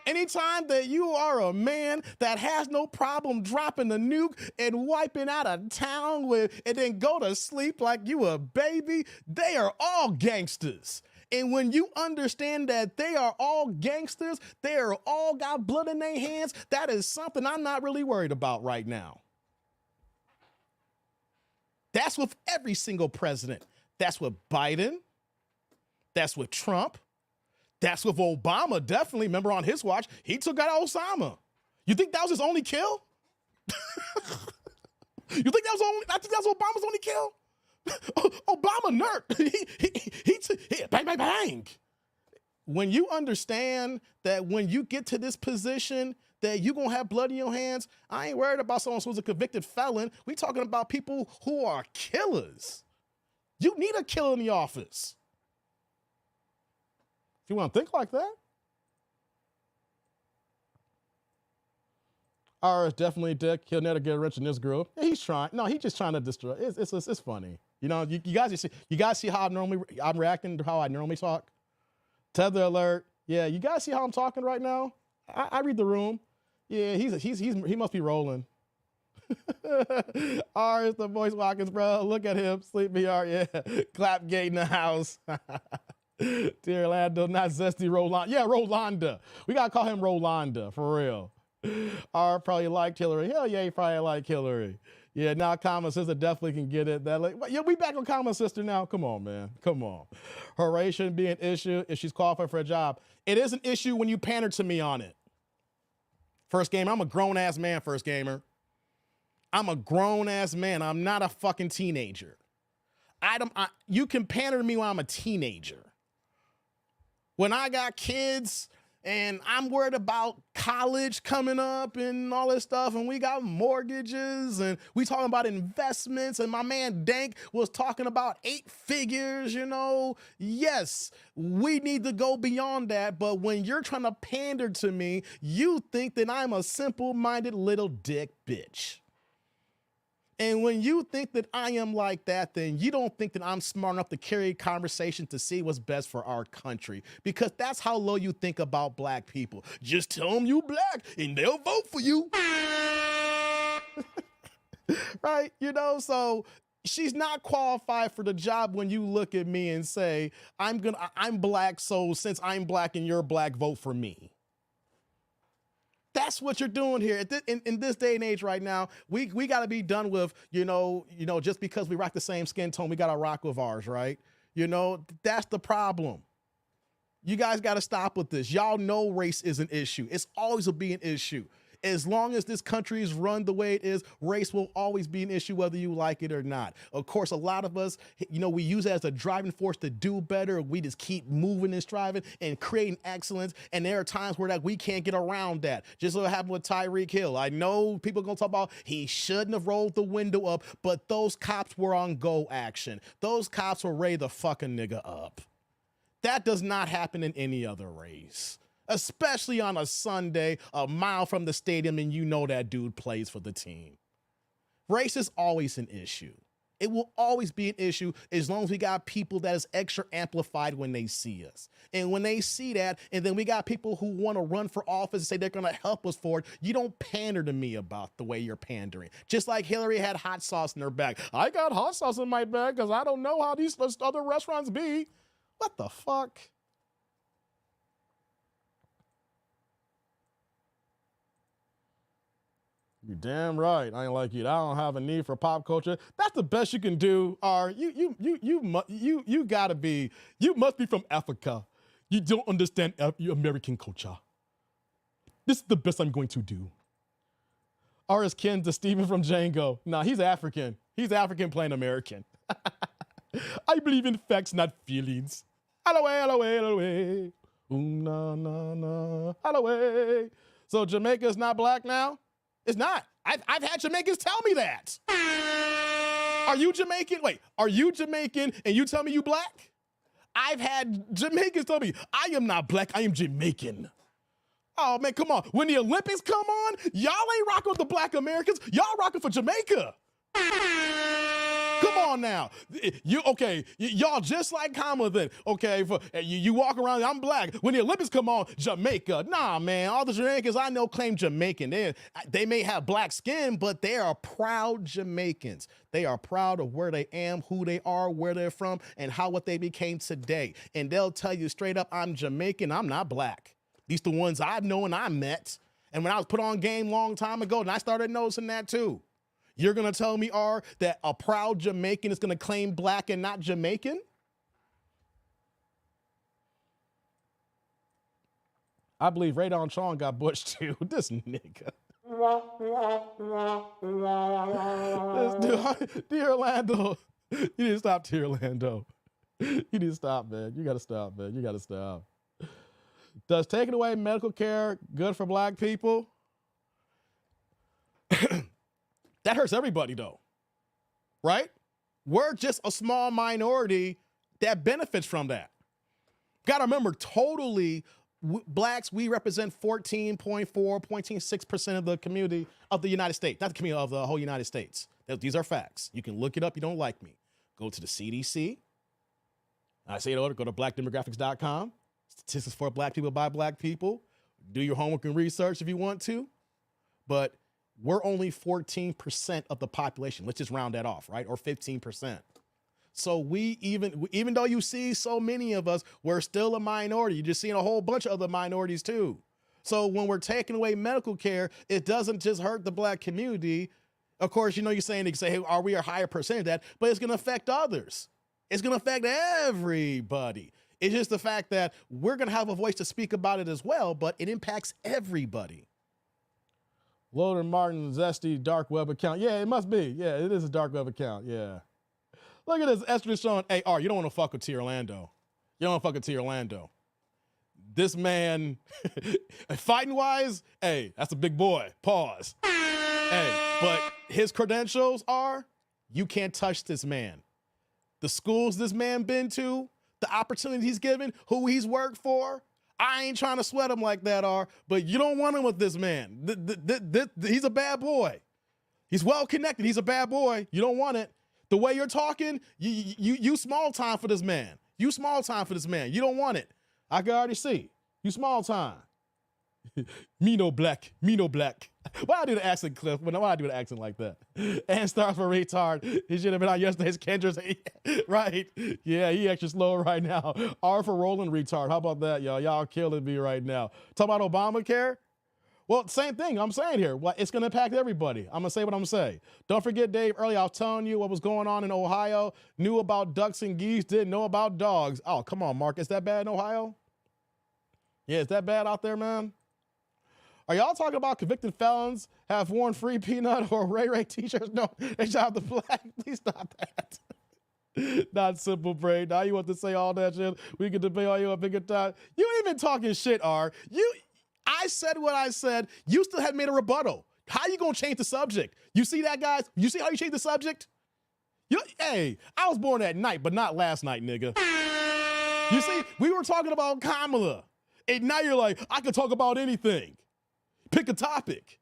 Anytime that you are a man that has no problem dropping the nuke and wiping out a town and then go to sleep like you a baby, they are all gangsters. And when you understand that they are all gangsters, they are all got blood in their hands, that is something I'm not really worried about right now. That's with every single president. That's with Biden. That's with Trump. That's with Obama, definitely. Remember on his watch, he took out Osama. You think that was his only kill? I think that was Obama's only kill? Obama nerd. Bang, bang, bang. When you understand that when you get to this position that you're going to have blood in your hands, I ain't worried about someone who's a convicted felon. We talking about people who are killers. You need a killer in the office. If you want to think like that. R is definitely dick. He'll never get rich in this group. Yeah, he's trying. No, he's just trying to destroy. It's funny. You know, you guys see how I'm reacting to how I normally talk. Tether alert. Yeah, you guys see how I'm talking right now? I read the room. Yeah, he must be rolling. R is the voice Watkins, bro. Look at him. Sleep me, R. Yeah. Clapgate in the house. Dear Orlando, not Zesty Rolanda. Yeah, Rolanda. We got to call him Rolanda, for real. R probably liked Hillary. Hell yeah, he probably liked Hillary. Yeah, now Common Sister definitely can get it. Yeah, we back on Common Sister now. Come on, man. Come on. Her race shouldn't be an issue if she's qualified for a job. It is an issue when you pander to me on it. First Gamer, I'm a grown-ass man, First Gamer. I'm a grown-ass man. I'm not a fucking teenager. You can pander to me when I'm a teenager. When I got kids, And I'm worried about college coming up and all this stuff. And we got mortgages and we talking about investments. And my man Dank was talking about 8 figures, you know. Yes, we need to go beyond that. But when you're trying to pander to me, you think that I'm a simple-minded little dick bitch. And when you think that I am like that, then you don't think that I'm smart enough to carry a conversation to see what's best for our country. Because that's how low you think about black people. Just tell them you black and they'll vote for you. Right? You know, so she's not qualified for the job when you look at me and say, I'm black, so since I'm black and you're black, vote for me. That's what you're doing here. In this day and age right now, we got to be done with, you know, just because we rock the same skin tone, we got to rock with ours, right? You know, that's the problem. You guys got to stop with this. Y'all know race is an issue. It's always will be an issue. As long as this country is run the way it is, race will always be an issue, whether you like it or not. Of course, a lot of us, you know, we use it as a driving force to do better. We just keep moving and striving and creating excellence. And there are times where that we can't get around that. Just what happened with Tyreek Hill. I know people are going to talk about he shouldn't have rolled the window up, but those cops were on go action. Those cops were ready to fuck a nigga up. That does not happen in any other race. Especially on a Sunday, a mile from the stadium, and you know that dude plays for the team. Race is always an issue. It will always be an issue as long as we got people that is extra amplified when they see us. And when they see that, and then we got people who want to run for office and say they're going to help us for it, you don't pander to me about the way you're pandering. Just like Hillary had hot sauce in her bag. I got hot sauce in my bag because I don't know how these other restaurants be. What the fuck? You're damn right. I ain't like you. I don't have a need for pop culture. That's the best you can do. Or you gotta be. You must be from Africa. You don't understand American culture. This is the best I'm going to do. Or is kin to Steven from Django? Nah, he's African. He's African playing American. I believe in facts, not feelings. Alloway. Ooh, na, na, na. Alloway. So Jamaica's not black now? It's not. I've had Jamaicans tell me that. Are you Jamaican? Wait, are you Jamaican and you tell me you black? I've had Jamaicans tell me, I am not black, I am Jamaican. Oh man, come on. When the Olympics come on, y'all ain't rocking with the black Americans, y'all rocking for Jamaica. Come on now. Y'all just like Kamala then. Okay, you walk around, I'm black. When the Olympics come on, Jamaica. Nah, man, all the Jamaicans I know claim Jamaican. They may have black skin, but they are proud Jamaicans. They are proud of where they am, who they are, where they're from, and what they became today. And they'll tell you straight up, I'm Jamaican, I'm not black. These the ones I've known and I met. And when I was put on game long time ago, and I started noticing that too. You're going to tell me, R, that a proud Jamaican is going to claim black and not Jamaican? I believe Radon Chong got butched too. This nigga. This dude, Dear Orlando. You need to stop, Dear Orlando. You need to stop, man. You got to stop, man. You got to stop. Does taking away medical care good for black people? That hurts everybody, though, right? We're just a small minority that benefits from that. Got to remember, totally, blacks, we represent 14.6% of the community of the United States, not the community of the whole United States. These are facts. You can look it up. You don't like me. Go to the CDC. I say it over, go to blackdemographics.com. Statistics for black people by black people. Do your homework and research if you want to. But we're only 14% of the population. Let's just round that off, right? Or 15%. So we even though you see so many of us, we're still a minority. You're just seeing a whole bunch of other minorities too. So when we're taking away medical care, it doesn't just hurt the black community. Of course, you know, you're saying, they say, hey, are we a higher percentage of that? But it's going to affect others. It's going to affect everybody. It's just the fact that we're going to have a voice to speak about it as well, but it impacts everybody. Loader Martin Zesty dark web account. Yeah, it must be. Yeah, it is a dark web account. Yeah. Look at this. Esther showing, hey, R, you don't want to fuck with T. Orlando. You don't want to fuck with T. Orlando. this man, fighting wise, hey, that's a big boy. Pause. Hey, but his credentials are, you can't touch this man. The schools this man been to, the opportunities he's given, who he's worked for, I ain't trying to sweat him like that, but you don't want him with this man. He's a bad boy. He's well connected. He's a bad boy. You don't want it. The way you're talking, you small time for this man. You small time for this man. You don't want it. I can already see. You small time. Me no black. Me no black. Why I do the accent, Cliff? Why I do the accent like that? And stars for retard. He should have been on yesterday's Kendra's. Right. Yeah, he extra slow right now. R for rolling retard. How about that, y'all? Y'all killing me right now. Talk about Obamacare? Well, same thing I'm saying here. Well, it's going to impact everybody. I'm going to say what I'm saying. Don't forget, Dave, earlier I was telling you what was going on in Ohio. Knew about ducks and geese, didn't know about dogs. Oh, come on, Mark. Is that bad in Ohio? Yeah, is that bad out there, man? Are y'all talking about convicted felons have worn free peanut or Ray Ray t-shirts? No, they should have the flag. Please stop that. Not simple brain. Now you want to say all that shit. We can debate all you a bigger time. You ain't even talking shit, R. I said what I said. You still haven't made a rebuttal. How you gonna change the subject? You see that, guys? You see how you change the subject? Hey, I was born at night, but not last night, nigga. You see, we were talking about Kamala, and now you're like, I could talk about anything. Pick a topic.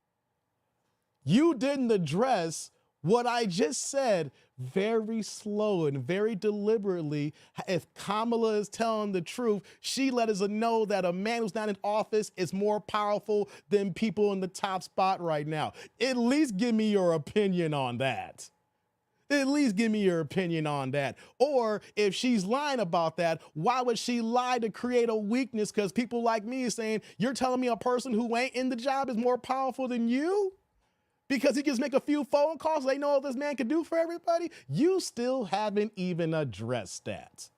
You didn't address what I just said very slow and very deliberately. If Kamala is telling the truth, she let us know that a man who's not in office is more powerful than people in the top spot right now. At least give me your opinion on that. At least give me your opinion on that. Or if she's lying about that, why would she lie to create a weakness? Because people like me is saying, you're telling me a person who ain't in the job is more powerful than you? Because he can just make a few phone calls, they know what this man can do for everybody? You still haven't even addressed that.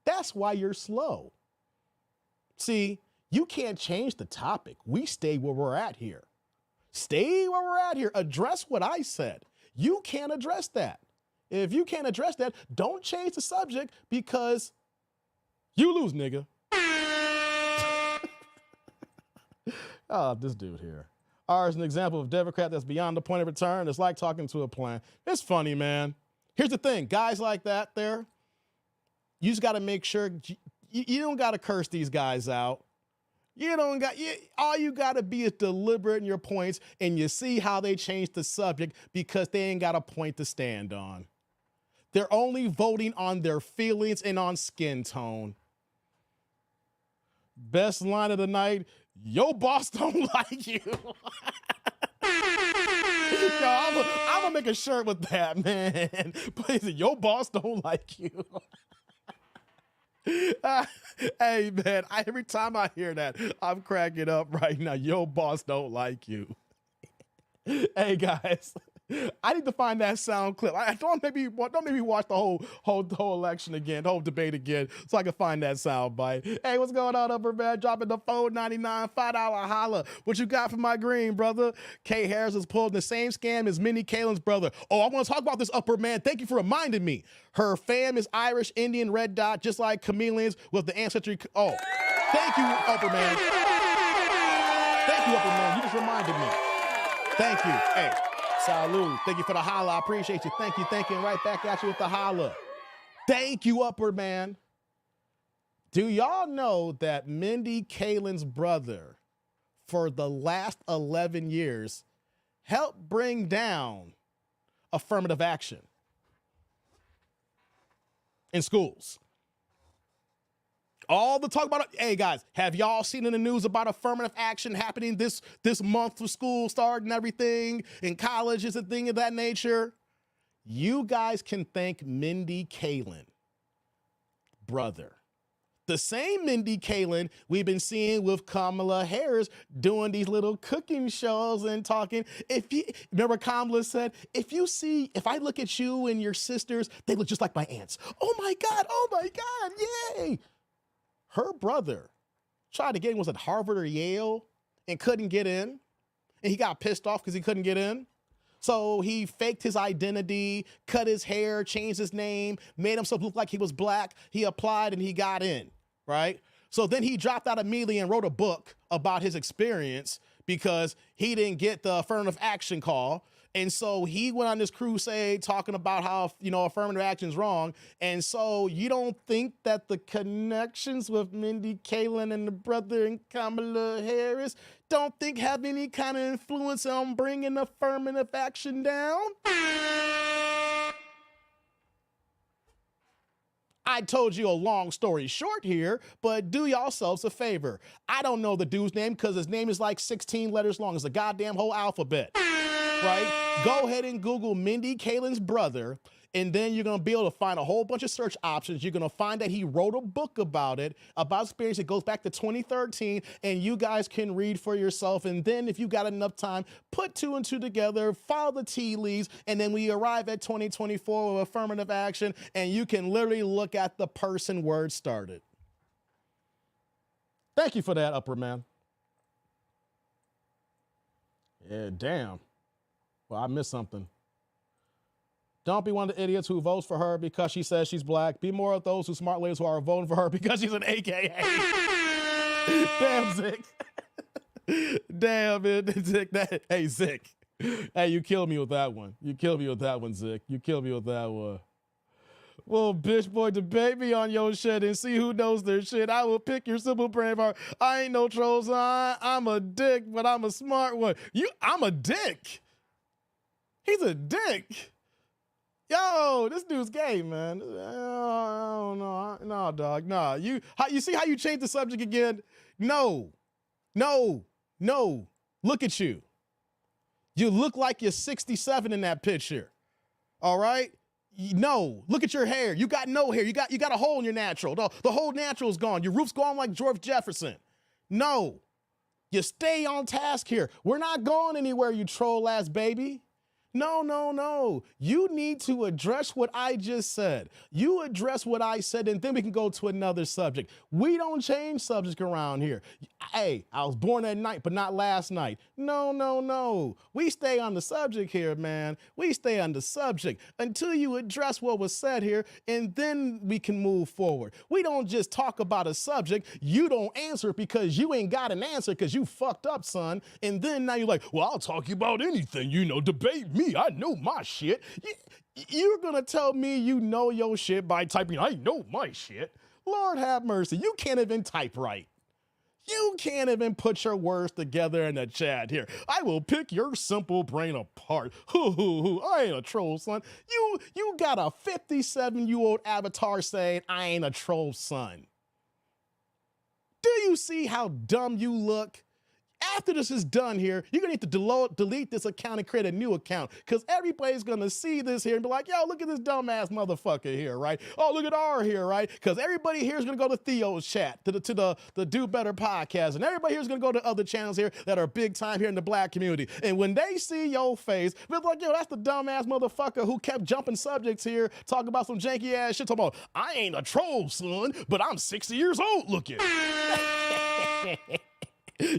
That's why you're slow. See, you can't change the topic. We stay where we're at here. Stay where we're at here. Address what I said. You can't address that. If you can't address that, don't change the subject because you lose, nigga. Oh, this dude here. R is an example of a Democrat that's beyond the point of return. It's like talking to a plan. It's funny, man. Here's the thing. Guys like that there, you just got to make sure you don't got to curse these guys out. All you got to be is deliberate in your points, and you see how they change the subject because they ain't got a point to stand on. They're only voting on their feelings and on skin tone. Best line of the night, yo boss don't like you. Yo, I'm gonna make a shirt with that, man. Please, your boss don't like you. Hey, man, every time I hear that, I'm cracking up right now. Your boss don't like you. Hey, guys, I need to find that sound clip. Don't make me watch the whole election again, the whole debate again, so I can find that sound bite. Hey, what's going on, upper man? Dropping the $4.99 $5 holla. What you got for my green, brother? Kay Harris is pulling the same scam as Mindy Kaling's brother. Oh, I want to talk about this, upper man. Thank you for reminding me. Her fam is Irish, Indian, red dot, just like chameleons with the ancestry. Oh, thank you, upper man. Thank you, upper man. You just reminded me. Thank you. Hey. Salud. Thank you for the holla. I appreciate you. Thank you. And right back at you with the holla. Thank you, upward man. Do y'all know that Mindy Kaling's brother, for the last 11 years, helped bring down affirmative action in schools? All the talk about it. Hey, guys, have y'all seen in the news about affirmative action happening this month for school starting and everything, in colleges and things of that nature? You guys can thank Mindy Kaling, brother. The same Mindy Kaling we've been seeing with Kamala Harris doing these little cooking shows and talking. Remember Kamala said, if I look at you and your sisters, they look just like my aunts. Oh my God, yay. Her brother tried to get in, was at Harvard or Yale, and couldn't get in. And he got pissed off because he couldn't get in. So he faked his identity, cut his hair, changed his name, made himself look like he was black. He applied and he got in, right? So then he dropped out immediately and wrote a book about his experience because he didn't get the affirmative action call. And so he went on this crusade talking about how, affirmative action is wrong. And so you don't think that the connections with Mindy Kaling and the brother and Kamala Harris don't think have any kind of influence on bringing affirmative action down? I told you a long story short here, but do yourselves a favor. I don't know the dude's name because his name is like 16 letters long. It's the goddamn whole alphabet, right? Go ahead and Google Mindy Kaling's brother, and then you're going to be able to find a whole bunch of search options. You're going to find that he wrote a book about it, about experience. It goes back to 2013, and you guys can read for yourself. And then if you got enough time, put two and two together, follow the tea leaves, and then we arrive at 2024 with affirmative action, and you can literally look at the person where it started. Thank you for that, Upper Man. Yeah, damn. Well, I missed something. Don't be one of the idiots who votes for her because she says she's black. Be more of those smart ladies who are voting for her because she's an AKA. Damn, Zick. Damn, man. Zick. Hey, Zick. Hey, you killed me with that one. You killed me with that one, Zick. You killed me with that one. Well, bitch boy, debate me on your shit and see who knows their shit. I will pick your simple brain part. I ain't no troll, son. I'm a dick, but I'm a smart one. I'm a dick. He's a dick. Yo, this dude's gay, man. I don't know. No, dog. Nah. You see how you changed the subject again? No. Look at you. You look like you're 67 in that picture. All right? No. Look at your hair. You got no hair. You got a hole in your natural. The whole natural is gone. Your roof's gone like George Jefferson. No. You stay on task here. We're not going anywhere, you troll ass baby. No. You need to address what I just said. You address what I said, and then we can go to another subject. We don't change subject around here. Hey, I was born at night, but not last night. No. We stay on the subject here, man. We stay on the subject until you address what was said here, and then we can move forward. We don't just talk about a subject. You don't answer it because you ain't got an answer because you fucked up, son. And then now you're like, well, I'll talk about anything, debate me. I know my shit. You're going to tell me you know your shit by typing, I know my shit. Lord have mercy. You can't even type right. You can't even put your words together in the chat here. I will pick your simple brain apart. I ain't a troll, son. You got a 57-year-old avatar saying, I ain't a troll, son. Do you see how dumb you look? After this is done here, you're going to need to delete this account and create a new account because everybody's going to see this here and be like, yo, look at this dumbass motherfucker here, right? Oh, look at R here, right? Because everybody here is going to go to Theo's chat, to the Do Better podcast, and everybody here is going to go to other channels here that are big time here in the black community. And when they see your face, they're like, yo, that's the dumbass motherfucker who kept jumping subjects here, talking about some janky ass shit, talking about, I ain't a troll, son, but I'm 60 years old looking.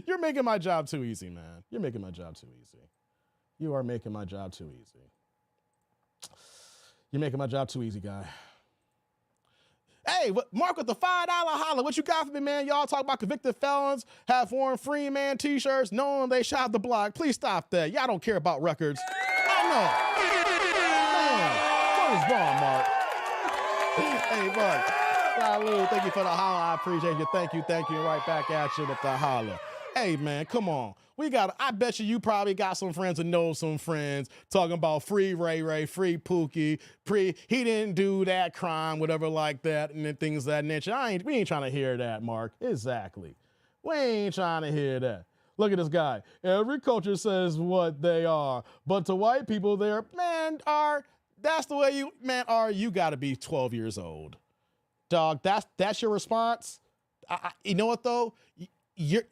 You're making my job too easy, man. You're making my job too easy. You are making my job too easy. You're making my job too easy, guy. Hey, Mark with the $5 holla. What you got for me, man? Y'all talk about convicted felons have worn free man t-shirts knowing they shot the block. Please stop that. Y'all don't care about records. I know. Man, what is wrong, Mark? Hey, Mark. Salud. Thank you for the holla. I appreciate you. Thank you. Right back at you with the holla. Hey, man, come on. I bet you probably got some friends that know some friends talking about free Ray, free Pookie, he didn't do that crime, whatever like that, and then things of that nature. We ain't trying to hear that, Mark. Exactly. We ain't trying to hear that. Look at this guy. Every culture says what they are, but to white people, that's the way you got to be 12 years old. Dog, that's your response? You know what, though?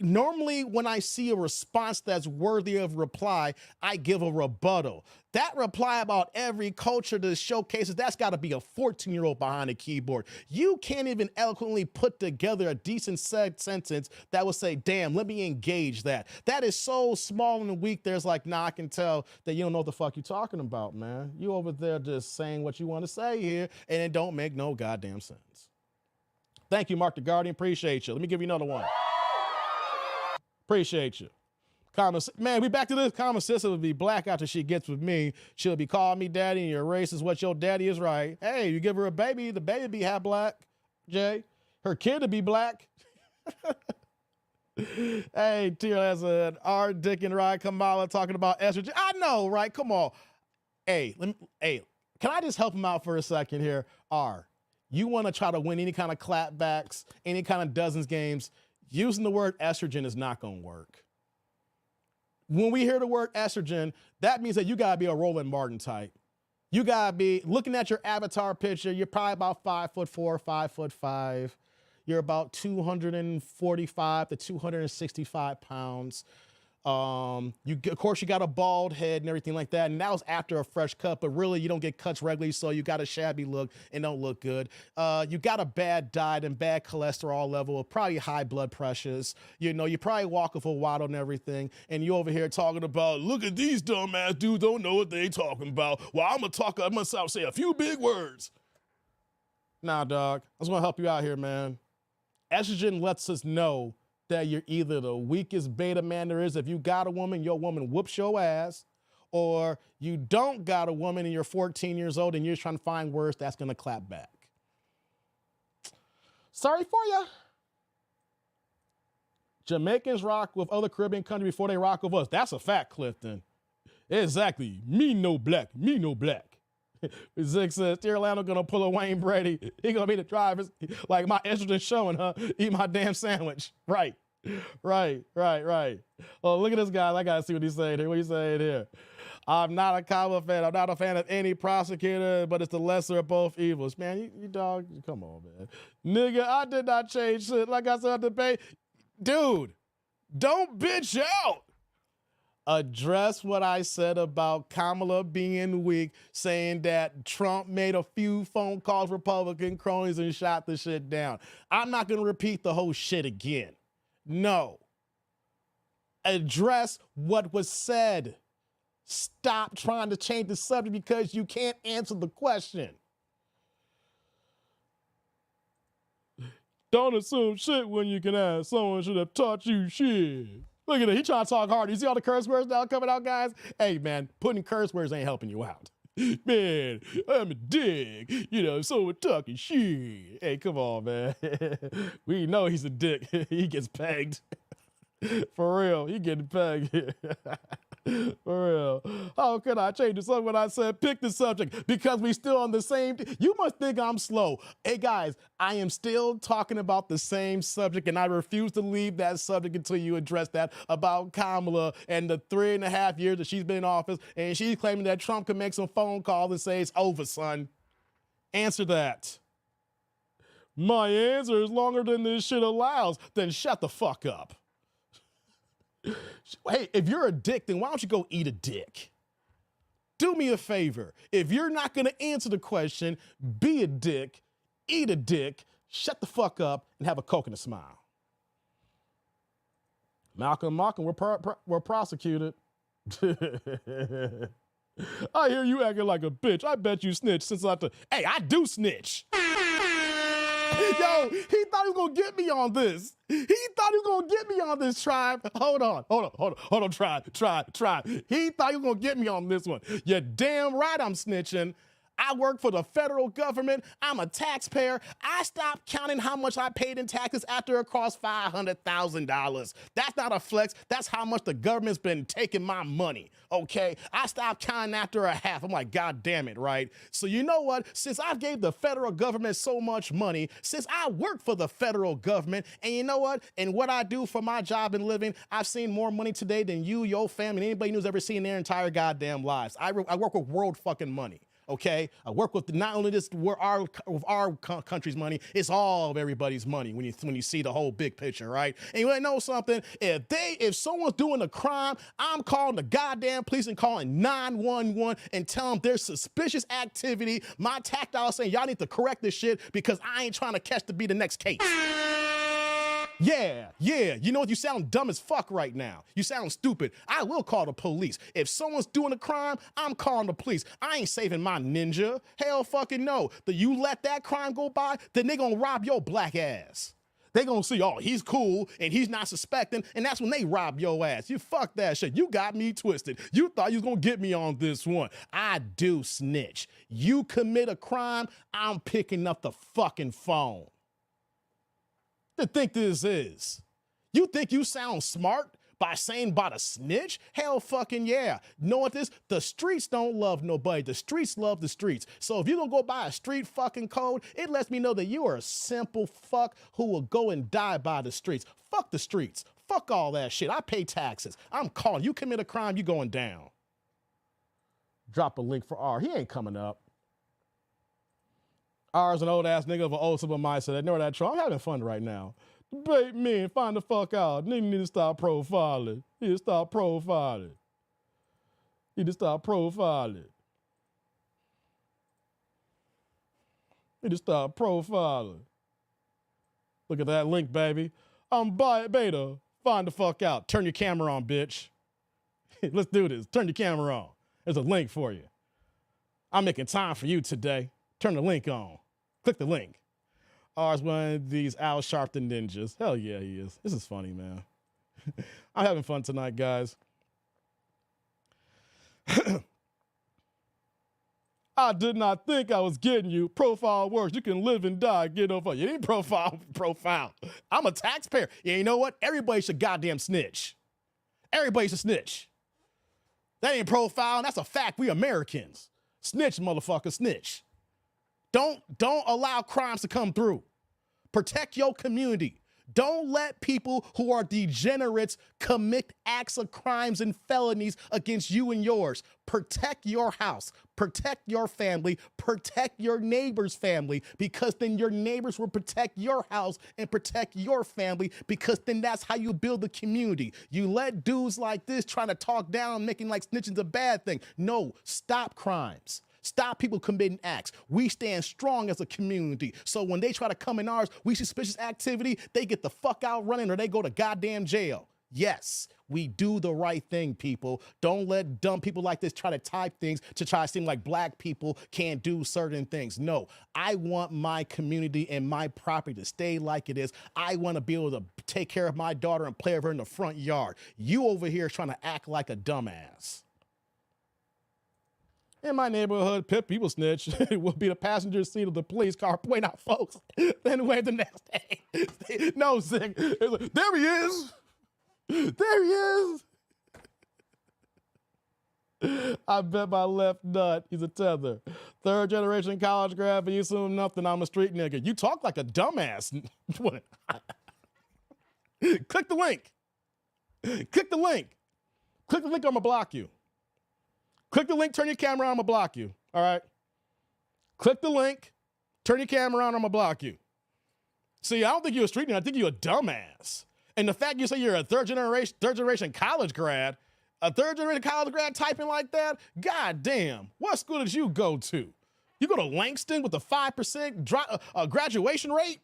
Normally, when I see a response that's worthy of reply, I give a rebuttal. That reply about every culture that showcases, that's got to be a 14-year-old behind a keyboard. You can't even eloquently put together a decent sentence that would say, damn, let me engage that. That is so small and weak, there's like, nah, I can tell that you don't know what the fuck you're talking about, man. You over there just saying what you want to say here, and it don't make no goddamn sense. Thank you, Mark the Guardian. Appreciate you. Let me give you another one. Appreciate you. Man, we back to this. Common sister will be black after she gets with me. She'll be calling me daddy, and your race is what your daddy is, right? Hey, you give her a baby, the baby be half black, Jay. Her kid will be black. Hey, Tier has an R. Dick and Ryan Kamala talking about estrogen. I know, right? Come on. Hey, can I just help him out for a second here? R, you want to try to win any kind of clapbacks, any kind of dozens games, using the word estrogen is not going to work. When we hear the word estrogen, that means that you got to be a Roland Martin type. You got to be, looking at your avatar picture, you're probably about 5'4", 5'5". You're about 245 to 265 pounds. Of course, you got a bald head and everything like that. And that was after a fresh cut, but really you don't get cuts regularly, so you got a shabby look and don't look good. You got a bad diet and bad cholesterol level, probably high blood pressures. You know, you probably walk with a waddle and everything. And you over here talking about, look at these dumbass dudes don't know what they talking about. Well, I'm gonna say a few big words. Nah, dog, I just wanna help you out here, man. Estrogen lets us know that you're either the weakest beta man there is. If you got a woman, your woman whoops your ass, or you don't got a woman and you're 14 years old and you're trying to find words that's gonna clap back. Sorry for ya. Jamaicans rock with other Caribbean countries before they rock with us. That's a fact, Clifton. Exactly. Me no black. Zig says, Orlando gonna pull a Wayne Brady. He gonna be the driver. Like my estrogen showing, huh? Eat my damn sandwich. Right. Well, look at this guy. I gotta see what he's saying here. What he's saying here. I'm not a Kamala fan. I'm not a fan of any prosecutor, but it's the lesser of both evils. Man, you dog, come on, man. Nigga, I did not change shit. Like I said, debate. Dude, don't bitch out. Address what I said about Kamala being weak, saying that Trump made a few phone calls, Republican cronies, and shot the shit down. I'm not going to repeat the whole shit again. No. Address what was said. Stop trying to change the subject because you can't answer the question. Don't assume shit when you can ask. Someone should have taught you shit. Look at it. He trying to talk hard. You see all the curse words now coming out, guys? Hey, man, putting curse words ain't helping you out. Man, I'm a dick. You know, someone talking shit. Hey, come on, man. We know he's a dick. He gets pegged. For real. He getting pegged. For real. How could I change the subject when I said pick the subject? Because we still on the same. You must think I'm slow. Hey guys, I am still talking about the same subject and I refuse to leave that subject until you address that about Kamala and the 3.5 years that she's been in office and she's claiming that Trump can make some phone calls and say it's over, son. Answer that. My answer is longer than this shit allows. Then shut the fuck up. Hey, if you're a dick, then why don't you go eat a dick? Do me a favor. If you're not going to answer the question, be a dick, eat a dick, shut the fuck up, and have a Coke and a smile. Malcolm, we're prosecuted. I hear you acting like a bitch. I bet you snitch since Hey, I do snitch. Yo, he thought he was gonna get me on this. He thought he was gonna get me on this, Tribe. Hold on, Tribe. He thought he was gonna get me on this one. You're damn right I'm snitching. I work for the federal government. I'm a taxpayer. I stopped counting how much I paid in taxes after it cost $500,000. That's not a flex. That's how much the government's been taking my money, okay? I stopped counting after a half. I'm like, God damn it, right? So you know what? Since I gave the federal government so much money, since I work for the federal government, and you know what? And what I do for my job and living, I've seen more money today than you, your family, anybody who's ever seen their entire goddamn lives. I work with world fucking money. Okay, I work with not only this with our country's money, it's all of everybody's money when you see the whole big picture, right? And you wanna know something? If someone's doing a crime, I'm calling the goddamn police and calling 911 and telling them there's suspicious activity. My tactile saying y'all need to correct this shit because I ain't trying to be the next case. Yeah. You know what? You sound dumb as fuck right now. You sound stupid. I will call the police. If someone's doing a crime, I'm calling the police. I ain't saving my ninja. Hell fucking no. You let that crime go by, then they gonna rob your black ass. They gonna see, oh, he's cool and he's not suspecting, and that's when they rob your ass. You fuck that shit. You got me twisted. You thought you was gonna get me on this one. I do snitch. You commit a crime, I'm picking up the fucking phone. To think this is? You think you sound smart by saying about a snitch? Hell fucking yeah. Know what this? The streets don't love nobody. The streets love the streets. So if you don't go by a street fucking code, it lets me know that you are a simple fuck who will go and die by the streets. Fuck the streets. Fuck all that shit. I pay taxes. I'm calling. You commit a crime, you going down. Drop a link for R. He ain't coming up. R's an old ass nigga of an old simple mindset. Ignore that troll. I'm having fun right now. Debate me and find the fuck out. Nigga need to stop profiling. Need to stop profiling. Need to stop profiling. Need to stop profiling. Look at that link, baby. I'm beta. Find the fuck out. Turn your camera on, bitch. Let's do this. Turn your camera on. There's a link for you. I'm making time for you today. Turn the link on. Click the link. R's one of these Al Sharpton ninjas. Hell yeah, he is. This is funny, man. I'm having fun tonight, guys. I did not think I was getting you. Profile works. You can live and die. Get over. You didn't profile. I'm a taxpayer. Yeah, you know what? Everybody should goddamn snitch. Everybody should snitch. That ain't profiling. That's a fact. We Americans. Snitch, motherfucker, snitch. Don't allow crimes to come through. Protect your community. Don't let people who are degenerates commit acts of crimes and felonies against you and yours. Protect your house. Protect your family. Protect your neighbor's family, because then your neighbors will protect your house and protect your family, because then that's how you build the community. You let dudes like this trying to talk down, making like snitching's a bad thing. No, stop crimes. Stop people committing acts. We stand strong as a community. So when they try to come in ours, we see suspicious activity, they get the fuck out running or they go to goddamn jail. Yes, we do the right thing, people. Don't let dumb people like this try to type things to try to seem like black people can't do certain things. No, I want my community and my property to stay like it is. I want to be able to take care of my daughter and play with her in the front yard. You over here trying to act like a dumbass. In my neighborhood, people snitch. It will be the passenger seat of the police car pointing out folks, then wave the next day. No, Zig. Like, there he is. There he is. I bet my left nut, he's a tether. Third generation college grad, but you assume nothing, I'm a street nigga. You talk like a dumbass. Click the link. Click the link. Click the link, I'm gonna block you. Click the link, turn your camera on, I'm gonna block you, all right? Click the link, turn your camera on, I'm gonna block you. See, I don't think you're a street nigga, I think you're a dumbass. And the fact you say you're a third generation college grad, typing like that, god damn, what school did you go to? You go to Langston with a 5% graduation rate?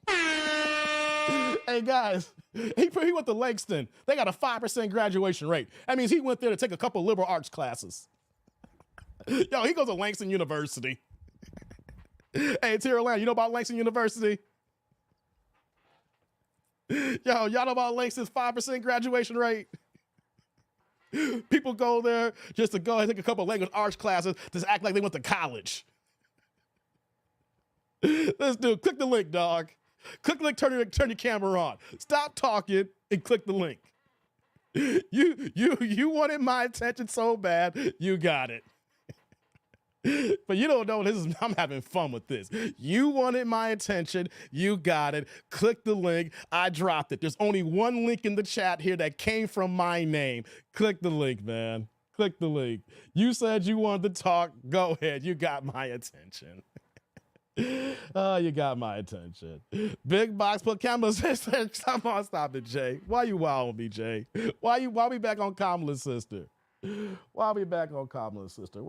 Hey guys, he went to Langston. They got a 5% graduation rate. That means he went there to take a couple liberal arts classes. Yo, he goes to Langston University. Hey, it's here in Atlanta. You know about Langston University? Yo, y'all know about Langston's 5% graduation rate? People go there just to go and take a couple language arts classes to act like they went to college. Let's do it. Click the link, dog. Click the link, turn your camera on. Stop talking and click the link. You wanted my attention so bad, you got it. But you don't know I'm having fun with this. You wanted my attention, you got it. Click the link, I dropped it. There's only one link in the chat here that came from my name. Click the link, man. Click the link. You said you wanted to talk, go ahead, you got my attention. Oh, you got my attention. Big box put Kamala's sister. Come on, stop it, Jay. Why you wilding me, Jay? Why we back on Kamala's sister? Why we back on Kamala's sister?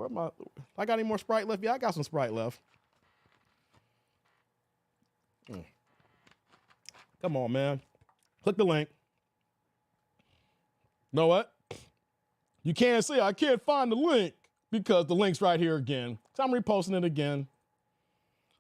I got any more Sprite left? Yeah, I got some Sprite left. Come on, man. Click the link. Know what? You can't say I can't find the link because the link's right here again. So I'm reposting it again.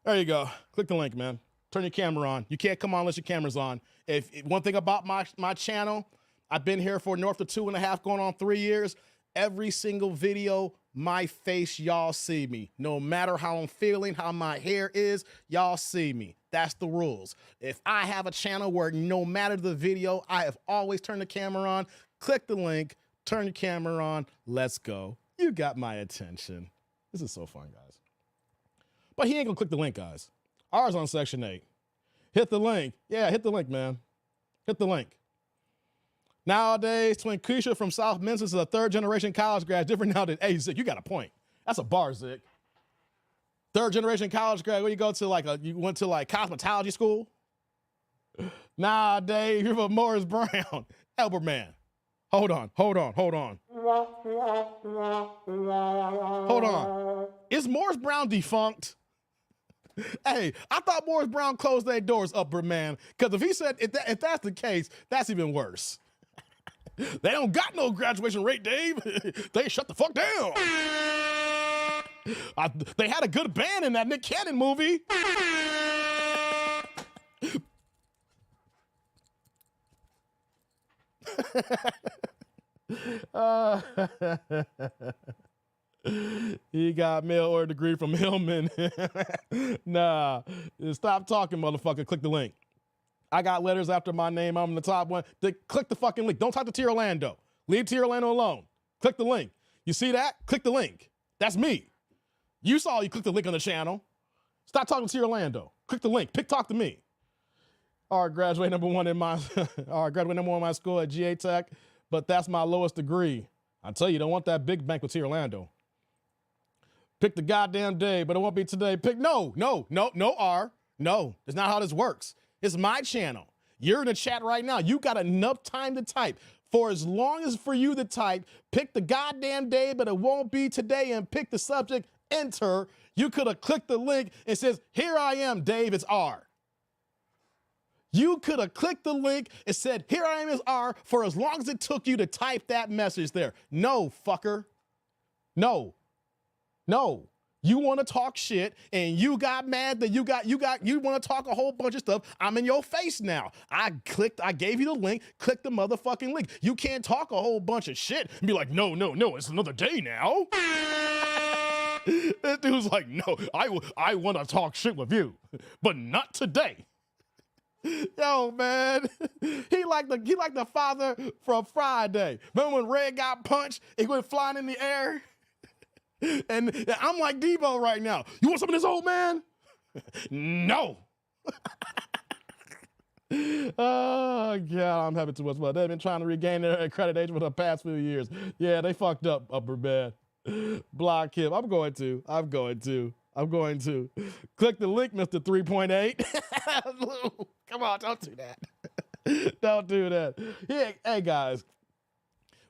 There you go. Click the link, man. Turn your camera on. You can't come on unless your camera's on. If one thing about my channel, I've been here for north of 2.5, going on 3 years. Every single video, my face, y'all see me. No matter how I'm feeling, how my hair is, y'all see me. That's the rules. If I have a channel where no matter the video, I have always turned the camera on, click the link, turn your camera on, let's go. You got my attention. This is so fun, guys. But he ain't gonna click the link, guys. Ours on Section 8. Hit the link. Yeah, hit the link, man. Hit the link. Nowadays, Twin Keisha from South Memphis is a third-generation college grad. Different now than, hey, Zick, you got a point. That's a bar, Zick. Third-generation college grad, where you go to you went to cosmetology school? Nowadays, you're from Morris Brown. Elberman. Hold on. Hold on. Is Morris Brown defunct? Hey, I thought Morris Brown closed their doors, Upper Man. Because if he said, if that's the case, that's even worse. They don't got no graduation rate, Dave. They shut the fuck down. They had a good band in that Nick Cannon movie. He got mail order degree from Hillman. Nah, stop talking, motherfucker. Click the link. I got letters after my name. I'm the top one. Click the fucking link. Don't talk to T. Orlando. Leave T. Orlando alone. Click the link. You see that? Click the link. That's me. You saw you click the link on the channel. Stop talking to T. Orlando. Click the link. Talk to me. All right, graduate number one in my school at GA Tech, but that's my lowest degree. I tell you, you don't want that big bank with T. Orlando. Pick the goddamn day, but it won't be today. No, R. No, it's not how this works. It's my channel. You're in the chat right now. You got enough time to type. For as long as for you to type, pick the goddamn day, but it won't be today, and pick the subject, enter. You could have clicked the link and says, here I am, Dave, it's R. You could have clicked the link and said, here I am, it's R, for as long as it took you to type that message there. No, fucker. No. You want to talk shit and you got mad that you want to talk a whole bunch of stuff. I'm in your face now. I gave you the link, click the motherfucking link. You can't talk a whole bunch of shit and be like, no, it's another day now. That dude's like, no, I want to talk shit with you, but not today. Yo, man, he like the father from Friday. Remember when Red got punched? He went flying in the air. And I'm like Debo right now. You want some of this, old man? No. Oh, God, I'm having too much fun. They've been trying to regain their accreditation for the past few years. Yeah, they fucked up, Upper Man. Block him. I'm going to. Click the link, Mr. 3.8. Come on, don't do that. Don't do that. Hey, guys.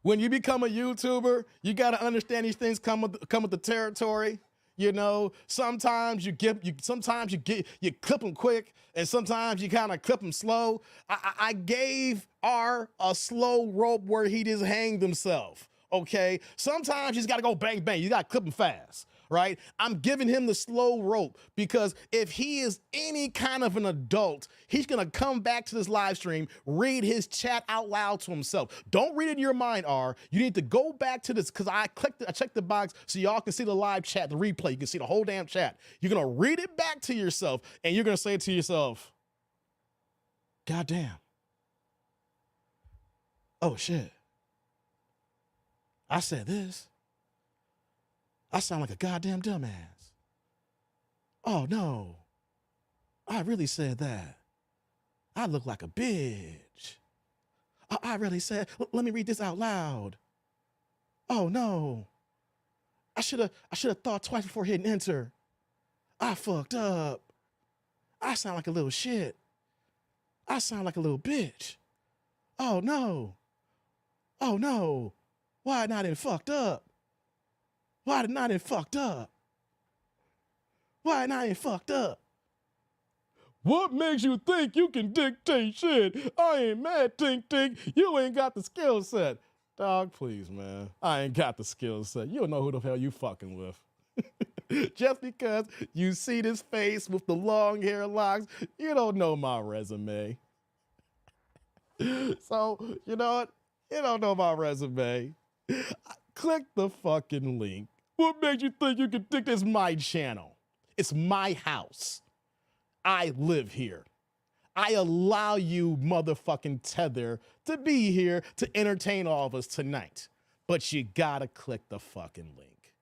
When you become a YouTuber, you got to understand these things come with the territory. You know, sometimes you clip them quick, and sometimes you kind of clip them slow. I gave R a slow rope where he just hanged himself. Okay, sometimes you just got to go bang bang. You got to clip him fast. Right? I'm giving him the slow rope because if he is any kind of an adult, he's going to come back to this live stream, read his chat out loud to himself. Don't read it in your mind, R. You need to go back to this because I checked the box so y'all can see the live chat, the replay. You can see the whole damn chat. You're going to read it back to yourself and you're going to say to yourself, God damn. Oh, shit. I said this. I sound like a goddamn dumbass. Oh, no. I really said that. I look like a bitch. I really said, let me read this out loud. Oh, no. I should have thought twice before hitting enter. I fucked up. I sound like a little shit. I sound like a little bitch. Oh, no. Oh, no. Why not in fucked up? Why not in fucked up? Why not in fucked up? What makes you think you can dictate shit? I ain't mad, Tink Tink. You ain't got the skill set. Dog, please, man. I ain't got the skill set. You don't know who the hell you fucking with. Just because you see this face with the long hair locks, you don't know my resume. So, you know what? You don't know my resume. Click the fucking link. What makes you think you can think it's my channel? It's my house. I live here. I allow you, motherfucking Tether, to be here to entertain all of us tonight. But you gotta click the fucking link.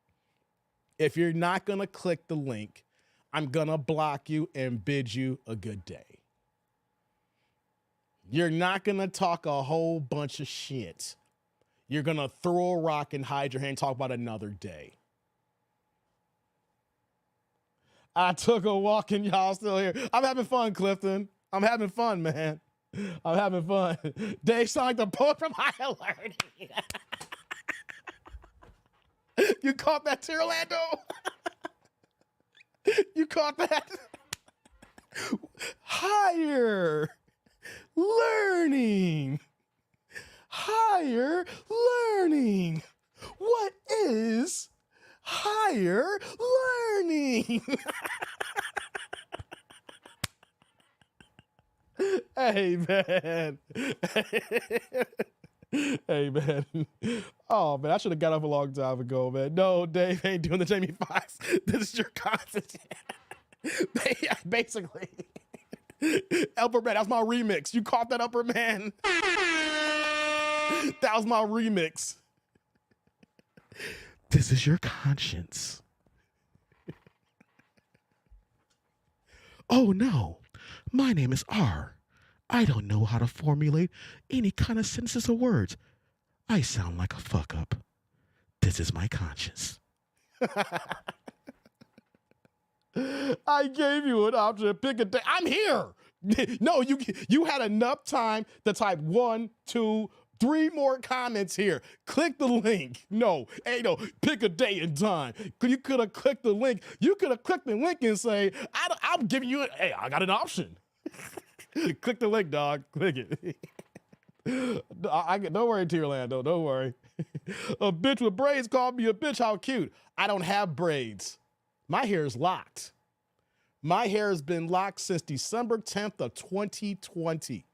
If you're not gonna click the link, I'm gonna block you and bid you a good day. You're not gonna talk a whole bunch of shit. You're gonna throw a rock and hide your hand and talk about another day. I took a walk and y'all still here. I'm having fun, Clifton. I'm having fun, man. I'm having fun. Dave sound like the poet from High Alert. You caught that, too, Orlando? You caught that? Higher learning. Higher learning. What is higher learning? Hey, man. Hey, man. Oh, man, I should have got up a long time ago, man. No, Dave ain't doing the Jamie Foxx. This is your content. Basically. Upper Man, that was my remix. You caught that, Upper Man? That was my remix. This is your conscience. Oh, no. My name is R. I don't know how to formulate any kind of sentences or words. I sound like a fuck up. This is my conscience. I gave you an option to pick a day. I'm here. No, you had enough time to type 1, 2, 3 more comments here. Click the link. No, hey, no, pick a day and time. You could have clicked the link. You could have clicked the link and say, I'm giving you, hey, I got an option. Click the link, dog. Click it. Don't worry, Tierlando. Don't worry. A bitch with braids called me a bitch. How cute. I don't have braids. My hair is locked. My hair has been locked since December 10th of 2020.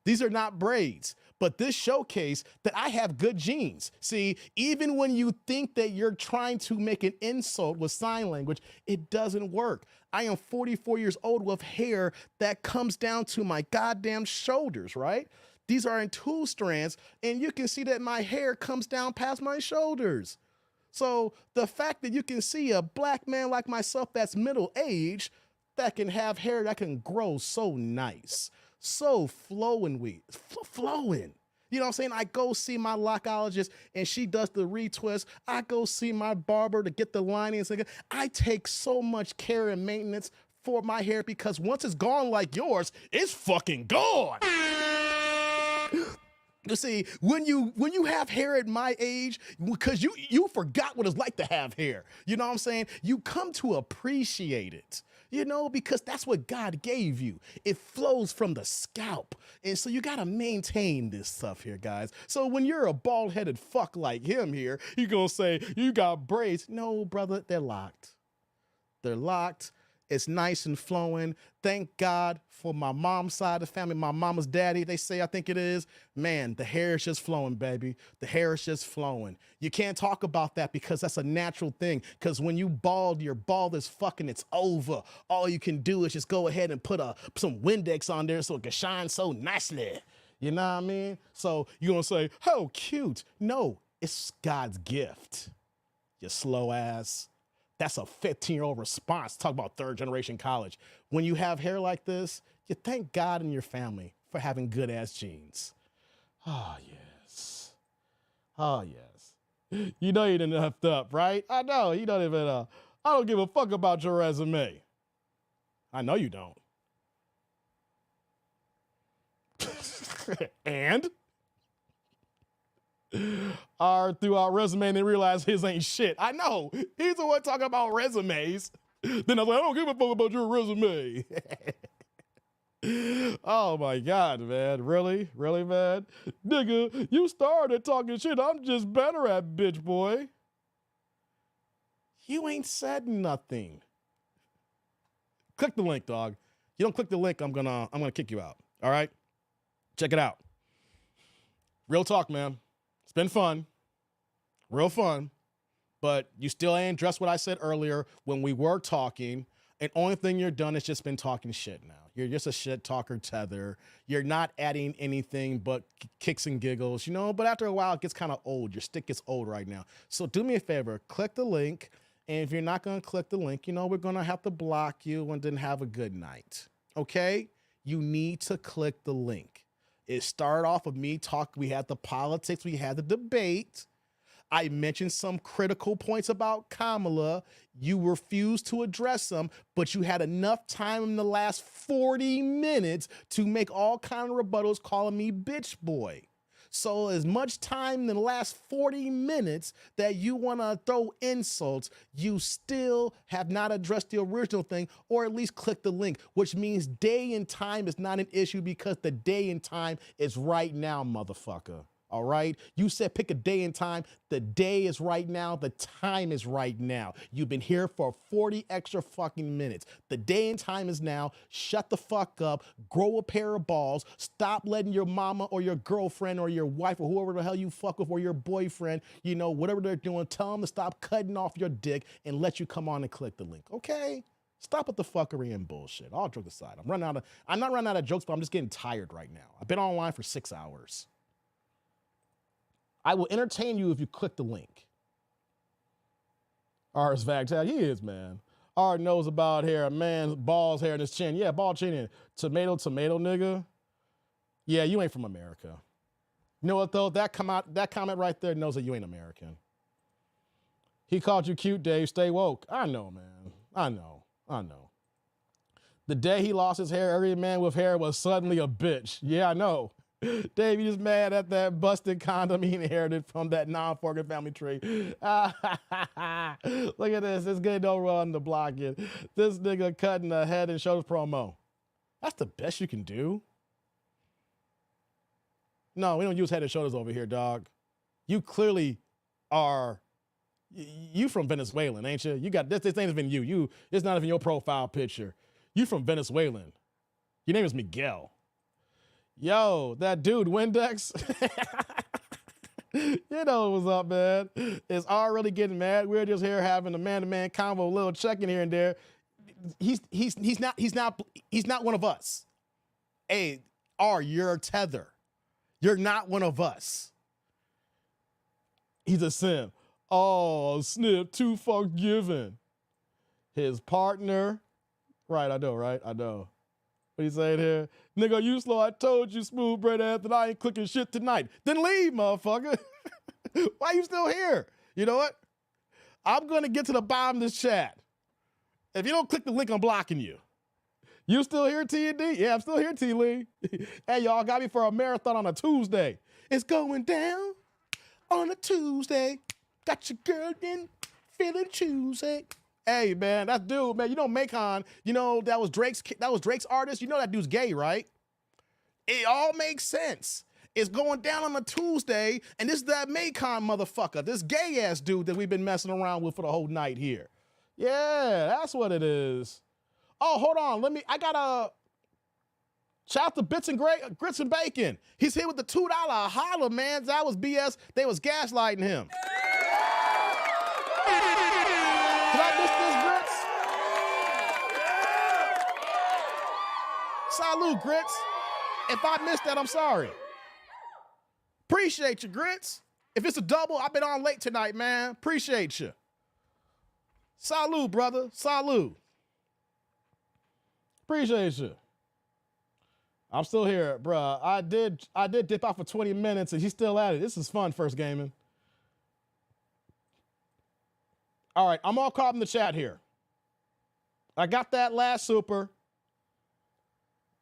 These are not braids, but this showcase that I have good genes. See, even when you think that you're trying to make an insult with sign language, it doesn't work. I am 44 years old with hair that comes down to my goddamn shoulders, right? These are in 2 strands, and you can see that my hair comes down past my shoulders. So the fact that you can see a black man like myself that's middle-aged that can have hair that can grow so nice, so flowing. You know what I'm saying? I go see my lockologist and she does the retwist. I go see my barber to get the linings. I take so much care and maintenance for my hair because once it's gone like yours, it's fucking gone. You see, when you have hair at my age, because you forgot what it's like to have hair. You know what I'm saying? You come to appreciate it. You know, because that's what God gave you. It flows from the scalp. And so you got to maintain this stuff here, guys. So when you're a bald-headed fuck like him here, you're going to say, you got braids. No, brother, they're locked. They're locked. It's nice and flowing. Thank God for my mom's side of the family, my mama's daddy, they say, I think it is. Man, the hair is just flowing, baby. The hair is just flowing. You can't talk about that because that's a natural thing. Because when you bald, you're bald as fucking, it's over. All you can do is just go ahead and put some Windex on there so it can shine so nicely. You know what I mean? So you're going to say, how cute. No, it's God's gift. You slow ass. That's a 15-year-old response. Talk about third-generation college. When you have hair like this, you thank God and your family for having good-ass genes. Oh, yes. Oh, yes. You know you didn't effed up, right? I know. You don't even, I don't give a fuck about your resume. I know you don't. And? Through our resume and then realize his ain't shit. I know. He's the one talking about resumes. Then I was like, I don't give a fuck about your resume. Oh my God, man. Really? Really, man? Nigga, you started talking shit. I'm just better at bitch, boy. You ain't said nothing. Click the link, dog. You don't click the link, I'm gonna kick you out. All right? Check it out. Real talk, man. It's been fun. Real fun. But you still ain't addressed what I said earlier when we were talking. And only thing you're done is just been talking shit now. You're just a shit talker tether. You're not adding anything but kicks and giggles, you know? But after a while, it gets kind of old. Your stick gets old right now. So do me a favor, click the link. And if you're not going to click the link, you know, we're going to have to block you and then have a good night. Okay? You need to click the link. It started off with me talking. We had the politics. We had the debate. I mentioned some critical points about Kamala. You refused to address them, but you had enough time in the last 40 minutes to make all kind of rebuttals calling me bitch boy. So as much time in the last 40 minutes that you want to throw insults, you still have not addressed the original thing, or at least click the link, which means day and time is not an issue because the day and time is right now, motherfucker. All right? You said pick a day and time. The day is right now. The time is right now. You've been here for 40 extra fucking minutes. The day and time is now. Shut the fuck up. Grow a pair of balls. Stop letting your mama or your girlfriend or your wife or whoever the hell you fuck with or your boyfriend, you know, whatever they're doing, tell them to stop cutting off your dick and let you come on and click the link. Okay? Stop with the fuckery and bullshit. All jokes aside. I'm not running out of jokes, but I'm just getting tired right now. I've been online for 6 hours. I will entertain you if you click the link. R's Vagtag, he is, man. R knows about hair, a man's balls, hair in his chin. Yeah, ball chin in. Tomato, nigga. Yeah, you ain't from America. You know what, though? That comment right there knows that you ain't American. He called you cute, Dave. Stay woke. I know, man. I know. The day he lost his hair, every man with hair was suddenly a bitch. Yeah, I know. Dave, you just mad at that busted condom he inherited from that non-Forgan family tree. Look at this. This good don't run the block yet. This nigga cutting a head and shoulders promo. That's the best you can do? No, we don't use head and shoulders over here, dog. You clearly are, you from Venezuelan, ain't you? You got, this ain't even you. It's not even your profile picture. You from Venezuelan. Your name is Miguel. Yo, that dude, Windex. You know what's up, man. Is R really getting mad? We're just here having a man-to-man convo, a little check-in here and there. He's not one of us. Hey, R, you're a tether. You're not one of us. He's a sim. Oh, Snip, too forgiving. His partner. Right, I know, right? I know. What you saying here? Nigga, you slow. I told you, smooth bread ass, that I ain't clicking shit tonight. Then leave, motherfucker. Why you still here? You know what? I'm going to get to the bottom of this chat. If you don't click the link, I'm blocking you. You still here, T&D? Yeah, I'm still here, T-Lee. Hey, y'all got me for a marathon on a Tuesday. It's going down on a Tuesday. Got your girl in feeling Tuesday. Hey, man, that dude, man, you know Macon, you know, that was Drake's artist. You know that dude's gay, right? It all makes sense. It's going down on a Tuesday, and this is that Macon motherfucker, this gay-ass dude that we've been messing around with for the whole night here. Yeah, that's what it is. Oh, hold on, I gotta shout out to Grits and Bacon. He's here with the $2 holler, man. That was BS. They was gaslighting him. Did I miss this, Grits? Salute, Grits. If I missed that, I'm sorry. Appreciate you, Grits. If it's a double, I've been on late tonight, man. Appreciate you. Salute, brother. Salute. Appreciate you. I'm still here, bruh. I did dip out for 20 minutes, and he's still at it. This is fun, First Gaming. All right, I'm all caught in the chat here. I got that last super.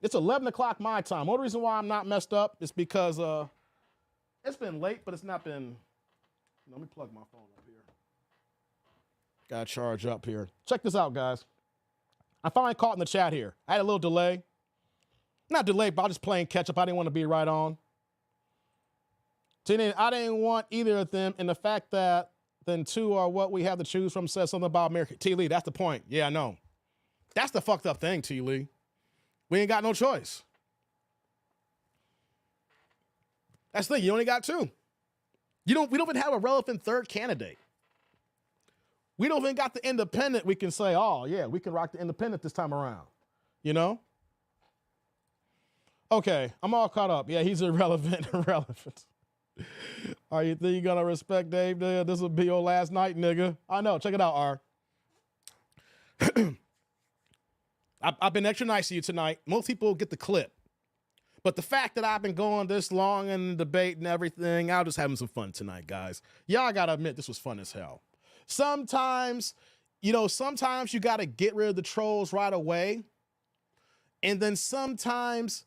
It's 11 o'clock my time. Only reason why I'm not messed up is because it's been late, but it's not been. Let me plug my phone up here. Got to charge up here. Check this out, guys. I finally caught in the chat here. I had a little delay. Not delayed, but I'm just playing catch up. I didn't want to be right on. I didn't want either of them, and the fact that then two are what we have to choose from says something about America. T. Lee, that's the point. Yeah, I know. That's the fucked up thing, T. Lee. We ain't got no choice. That's the thing. You only got two. We don't even have a relevant third candidate. We don't even got the independent we can say, oh, yeah, we can rock the independent this time around. You know? Okay, I'm all caught up. Yeah, he's irrelevant. Are you think you're going to respect Dave? Nigga? This will be your last night, nigga. I know. Check it out, R. I've been extra nice to you tonight. Most people get the clip. But the fact that I've been going this long in the debate and everything, I'm just having some fun tonight, guys. Y'all got to admit this was fun as hell. Sometimes you got to get rid of the trolls right away. And then sometimes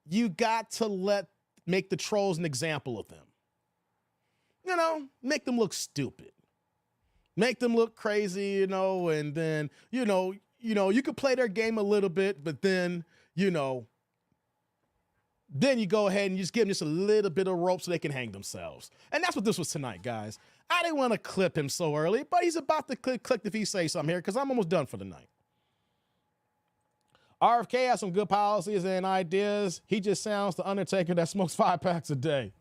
you got to make the trolls an example of them. You know, make them look stupid. Make them look crazy, you know, and then, you could play their game a little bit, but then, then you go ahead and you just give them just a little bit of rope so they can hang themselves. And that's what this was tonight, guys. I didn't want to clip him so early, but he's about to click if he says something here because I'm almost done for the night. RFK has some good policies and ideas. He just sounds the Undertaker that smokes 5 packs a day.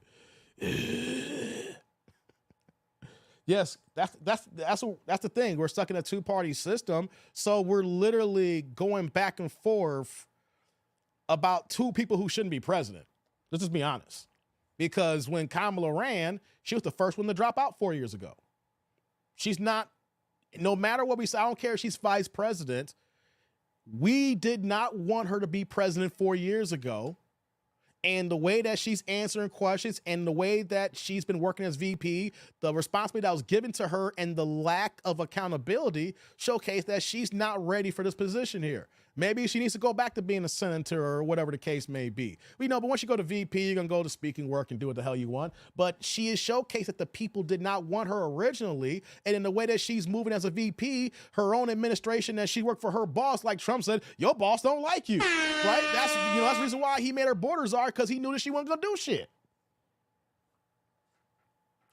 Yes, that's the thing. We're stuck in a two-party system, so we're literally going back and forth about two people who shouldn't be president. Let's just be honest. Because when Kamala ran, she was the first one to drop out 4 years ago. She's not, no matter what we say, I don't care if she's vice president. We did not want her to be president 4 years ago. And the way that she's answering questions and the way that she's been working as VP, the responsibility that was given to her and the lack of accountability showcase that she's not ready for this position here. Maybe she needs to go back to being a senator or whatever the case may be. But once you go to VP, you're going to go to speaking work and do what the hell you want. But she is showcased that the people did not want her originally. And in the way that she's moving as a VP, her own administration, that she worked for her boss, like Trump said, your boss don't like you, right? That's the reason why he made her border czar, because he knew that she wasn't going to do shit.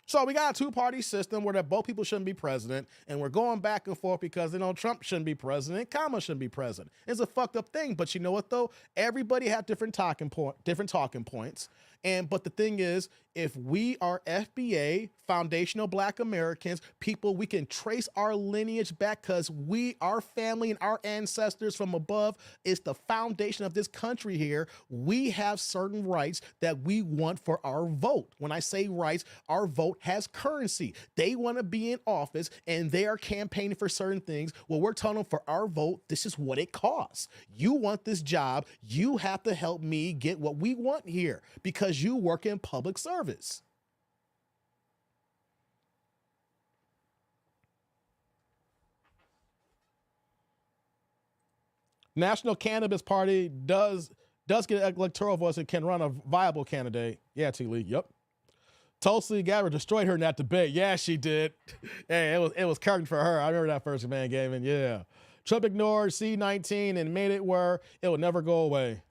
So we got a two-party system where that both people shouldn't be president, and we're going back and forth because Trump shouldn't be president, Kamala shouldn't be president. It's a fucked up thing, but you know what though? Everybody have different talking points. But the thing is, if we are FBA, foundational Black Americans, people, we can trace our lineage back because our family and our ancestors from above is the foundation of this country here. We have certain rights that we want for our vote. When I say rights, our vote has currency. They want to be in office and they are campaigning for certain things. Well, we're telling them for our vote, this is what it costs. You want this job, you have to help me get what we want here because you work in public service. National Cannabis Party does get an electoral voice and can run a viable candidate. Yeah, T. Lee, yep. Tulsi Gabbard destroyed her in that debate. Yeah, she did. Hey, it was curtain for her. I remember that first man game, and yeah. Trump ignored C-19 and made it where it would never go away.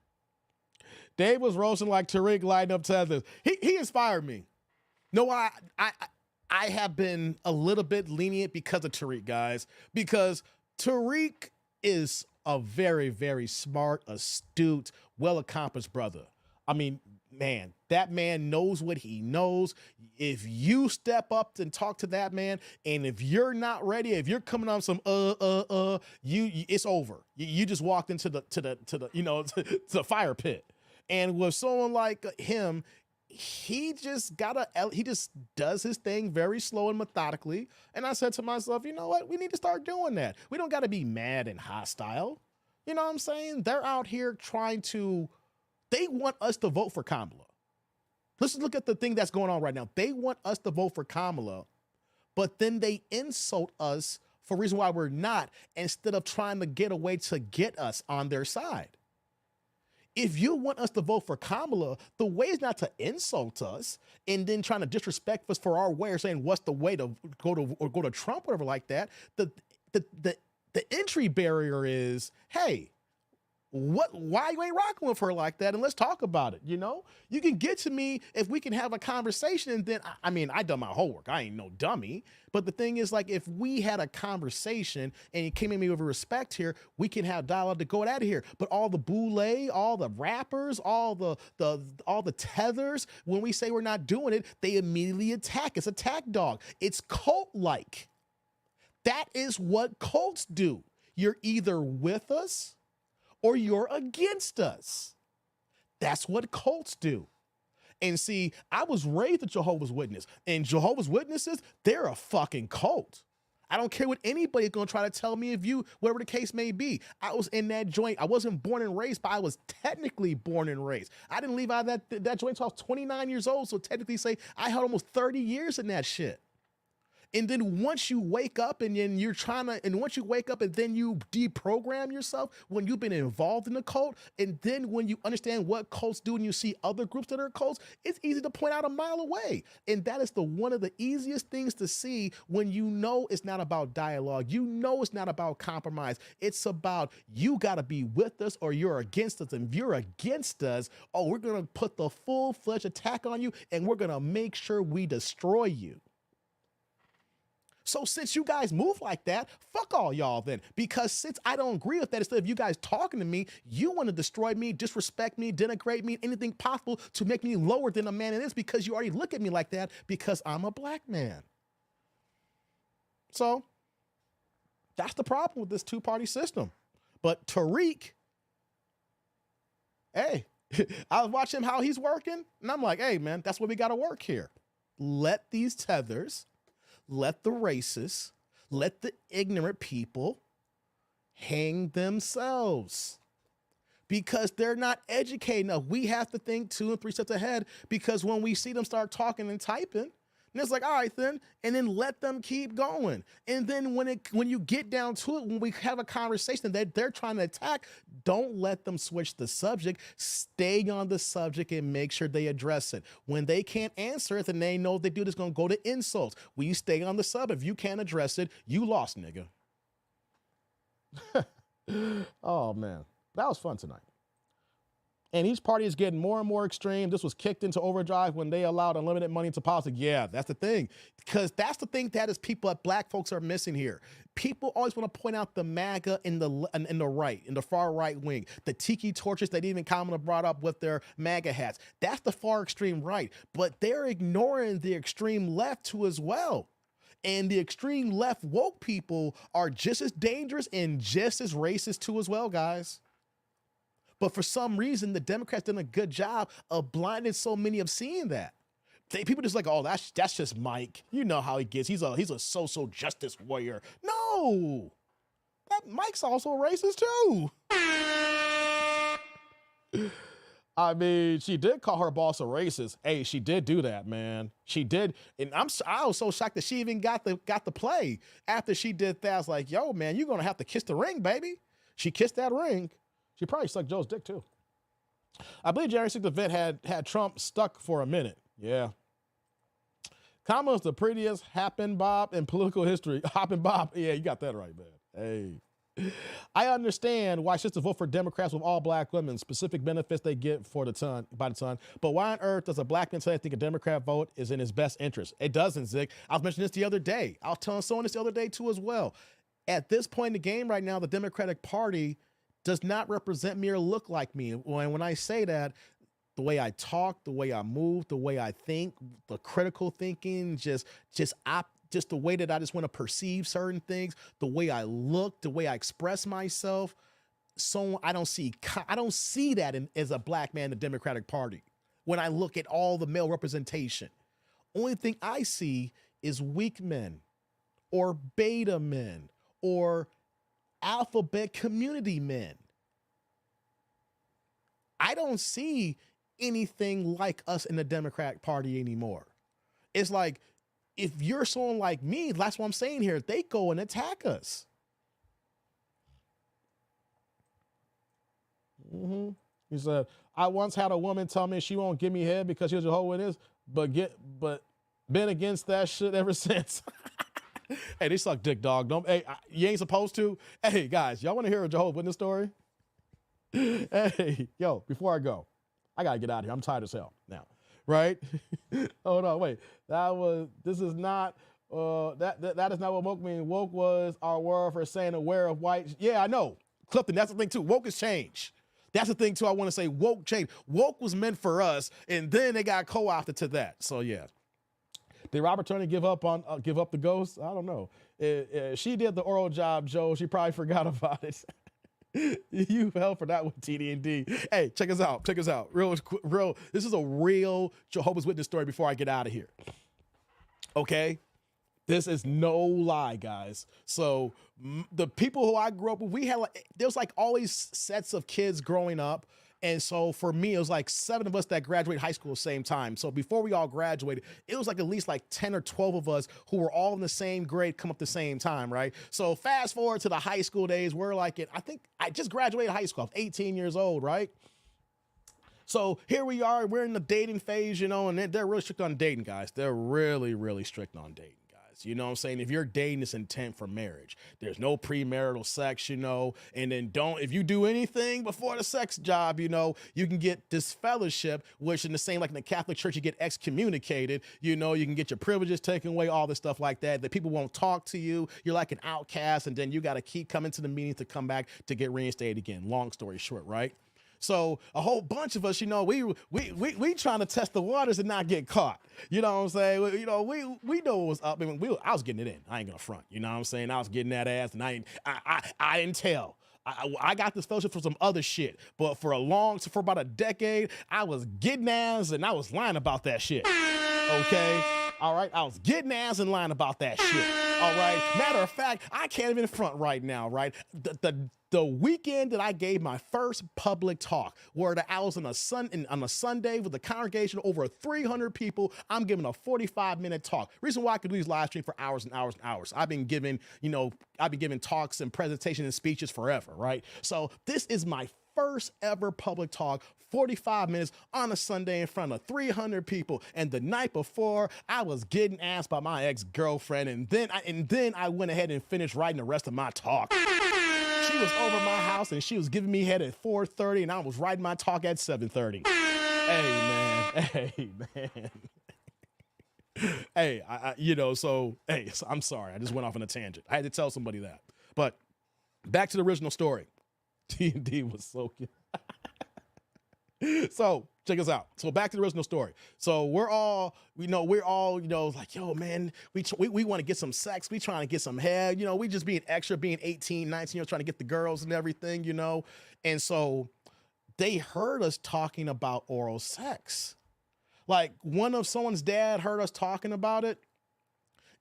Dave was roasting like Tariq lighting up tethers. He inspired me. No, I have been a little bit lenient because of Tariq, guys. Because Tariq is a very, very smart, astute, well-accomplished brother. I mean, man, that man knows what he knows. If you step up and talk to that man, and if you're not ready, if you're coming on some it's over. You just walked into the fire pit. And with someone like him, he just does his thing very slow and methodically. And I said to myself, you know what? We need to start doing that. We don't got to be mad and hostile. You know what I'm saying? They're out here they want us to vote for Kamala. Let's look at the thing that's going on right now. They want us to vote for Kamala, but then they insult us for a reason why we're not, instead of trying to get a way to get us on their side. If you want us to vote for Kamala, the way is not to insult us and then trying to disrespect us for our way or saying what's the way to go to Trump, whatever like that. The entry barrier is, hey, why you ain't rocking with her like that? And let's talk about it. You know, you can get to me if we can have a conversation. And then, I mean, I done my homework. I ain't no dummy. But the thing is, like, if we had a conversation and you came at me with respect here, we can have dialogue to go out of here. But all the boule, all the rappers, all the tethers, when we say we're not doing it, they immediately attack. It's attack dog. It's cult-like. That is what cults do. You're either with us or you're against us. That's what cults do. And see, I was raised a Jehovah's Witness, and Jehovah's Witnesses, they're a fucking cult. I don't care what anybody's gonna try to tell me of you, whatever the case may be. I was in that joint. I wasn't born and raised, but I was technically born and raised. I didn't leave out of that joint until I was 29 years old, so technically say I had almost 30 years in that shit. And then once you wake up and then once you wake up and then you deprogram yourself when you've been involved in the cult, and then when you understand what cults do and you see other groups that are cults, it's easy to point out a mile away. And that is one of the easiest things to see when you know it's not about dialogue. You know it's not about compromise. It's about you got to be with us or you're against us. And if you're against us, oh, we're going to put the full-fledged attack on you and we're going to make sure we destroy you. So since you guys move like that, fuck all y'all then. Because since I don't agree with that, instead of you guys talking to me, you want to destroy me, disrespect me, denigrate me, anything possible to make me lower than a man it is because you already look at me like that because I'm a black man. So that's the problem with this two-party system. But Tariq, hey, I was watching how he's working, and I'm like, hey, man, that's what we got to work here. Let these tethers, let the racists, let the ignorant people hang themselves because they're not educated enough. We have to think 2 and 3 steps ahead because when we see them start talking and typing, and it's like, all right, then, and then let them keep going. And then when you get down to it, when we have a conversation that they're trying to attack, don't let them switch the subject. Stay on the subject and make sure they address it. When they can't answer it, then they know they do this going to go to insults. When you stay on the sub, if you can't address it, you lost, nigga. Oh, man. That was fun tonight. And each party is getting more and more extreme. This was kicked into overdrive when they allowed unlimited money into politics. Yeah, that's the thing. Because that's the thing that is people, black folks are missing here. People always want to point out the MAGA in the right, in the far right wing. The tiki torches that even Kamala brought up with their MAGA hats. That's the far extreme right. But they're ignoring the extreme left too as well. And the extreme left woke people are just as dangerous and just as racist too as well, guys. But for some reason, the Democrats done a good job of blinding so many of seeing that. People just like, oh, that's just Mike. You know how he gets. He's a social justice warrior. No, that Mike's also a racist too. I mean, she did call her boss a racist. Hey, she did do that, man. She did, and I was so shocked that she even got the play after she did that. I was like, yo, man, you're gonna have to kiss the ring, baby. She kissed that ring. She probably sucked Joe's dick, too. I believe January 6th event had Trump stuck for a minute. Yeah. Kamala's the prettiest happen bob in political history. Hoppin' bob. Yeah, you got that right, man. Hey. I understand why sisters vote for Democrats with all black women, specific benefits they get by the ton. But why on earth does a black man today think a Democrat vote is in his best interest? It doesn't, Zig. I was mentioning this the other day. I was telling someone this the other day, too, as well. At this point in the game right now, the Democratic Party does not represent me or look like me. When I say that, the way I talk, the way I move, the way I think, the critical thinking, just the way that I just want to perceive certain things, the way I look, the way I express myself. So I don't see that as a black man in the Democratic Party. When I look at all the male representation, only thing I see is weak men or beta men or alphabet community men. I don't see anything like us in the Democratic Party anymore. It's like, if you're someone like me, that's what I'm saying here, they go and attack us. He said, I once had a woman tell me she won't give me head because she was a hoe with this, but been against that shit ever since. Hey, they suck dick, dog. You ain't supposed to. Hey, guys, y'all want to hear a Jehovah's Witness story? Hey, yo, before I go, I gotta get out of here. I'm tired as hell now, right? Hold on, wait. This is not, that is not what woke means. Woke was our word for saying aware of white. Yeah, I know. Clifton, that's the thing too. Woke is change. That's the thing too. I want to say woke change. Woke was meant for us, and then they got co-opted to that. So yeah. Did Robert Turner give up the ghost? I don't know. She did the oral job, Joe. She probably forgot about it. You fell for that one, TD&D. Hey, check us out. Real. This is a real Jehovah's Witness story before I get out of here. Okay? This is no lie, guys. So the people who I grew up with, there was like always sets of kids growing up. And so for me, it was like 7 of us that graduated high school at the same time. So before we all graduated, it was like at least like 10 or 12 of us who were all in the same grade come up at the same time, right? So fast forward to the high school days, we're like, I think I just graduated high school. I was 18 years old, right? So here we are, we're in the dating phase, you know, and they're really strict on dating, guys. They're really, really strict on dating. You know what I'm saying? If you're dating, it's intent for marriage. There's no premarital sex, you know, and then if you do anything before the sex job, you know, you can get disfellowship, which in the same, like in the Catholic Church, you get excommunicated, you know, you can get your privileges taken away, all this stuff like that, that people won't talk to you. You're like an outcast, and then you got to keep coming to the meetings to come back to get reinstated again. Long story short, right? So a whole bunch of us, you know, we trying to test the waters and not get caught. You know what I'm saying? You know, we know what was up. I mean, I was getting it in. I ain't gonna front. You know what I'm saying? I was getting that ass, and I didn't tell. I got this fellowship for some other shit, but for about a decade, I was getting ass and I was lying about that shit. Okay. All right. I was getting ass and lying about that shit. All right. Matter of fact, I can't even front right now. Right. The weekend that I gave my first public talk, where I was on a Sunday with the congregation, over 300 people, I'm giving a 45-minute talk. Reason why I could do these live streams for hours and hours and hours. I've been giving talks and presentations and speeches forever, right? So this is my first ever public talk, 45 minutes on a Sunday in front of 300 people. And the night before, I was getting asked by my ex-girlfriend, and then I went ahead and finished writing the rest of my talk. She was over my house and she was giving me head at 4:30, and I was writing my talk at 7:30. Hey man. Hey, so I'm sorry. I just went off on a tangent. I had to tell somebody that. But back to the original story. D&D was so good. So check us out. So back to the original story. So we're all like, yo, man, we want to get some sex. We trying to get some head. You know, we just being extra, being 18, 19, trying to get the girls and everything, you know. And so they heard us talking about oral sex. Like someone's dad heard us talking about it.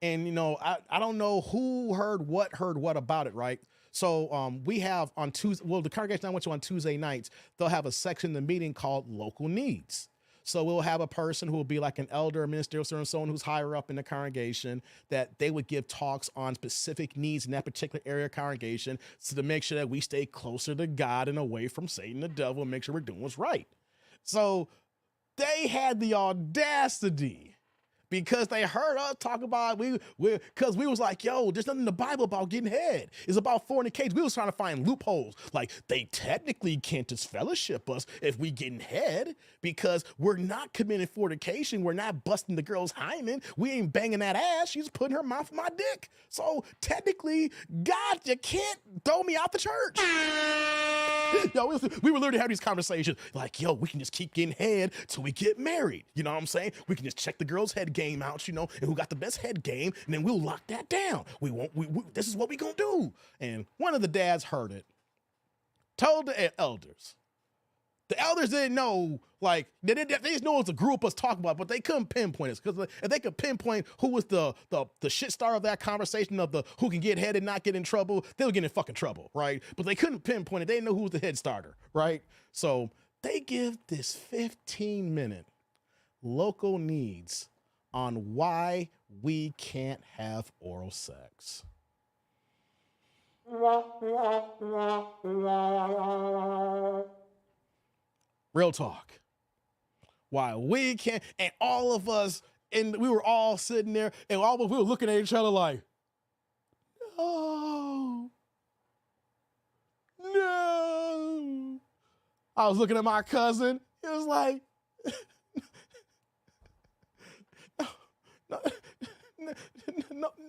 And, you know, I don't know who heard what about it, right? So we have on Tuesday, the congregation I went to on Tuesday nights, they'll have a section in the meeting called local needs. So we'll have a person who will be like an elder, a minister, or someone who's higher up in the congregation, that they would give talks on specific needs in that particular area of congregation, so to make sure that we stay closer to God and away from Satan, the devil, and make sure we're doing what's right. So they had the audacity, because they heard us talk about because we was like, yo, there's nothing in the Bible about getting head. It's about fornication. We was trying to find loopholes. Like, they technically can't disfellowship us if we getting head, because we're not committing fornication. We're not busting the girl's hymen. We ain't banging that ass. She's putting her mouth in my dick. So technically, God, you can't throw me out the church. Yo, we were literally having these conversations like, yo, we can just keep getting head till we get married. You know what I'm saying? We can just check the girl's head game out, you know, and who got the best head game, and then we'll lock that down. This is what we gonna do. And one of the dads heard it, told the elders. The elders didn't know, like, they just know it was a group us talking about, but they couldn't pinpoint us, because if they could pinpoint who was the shit star of that conversation of the who can get head and not get in trouble, they would get in fucking trouble, right? But they couldn't pinpoint it. They didn't know who was the head starter, right? So they give this 15-minute local needs on why we can't have oral sex. Real talk. Why we can't, and all of us, and we were all sitting there, and all of us, we were looking at each other like, no. I was looking at my cousin. It was like,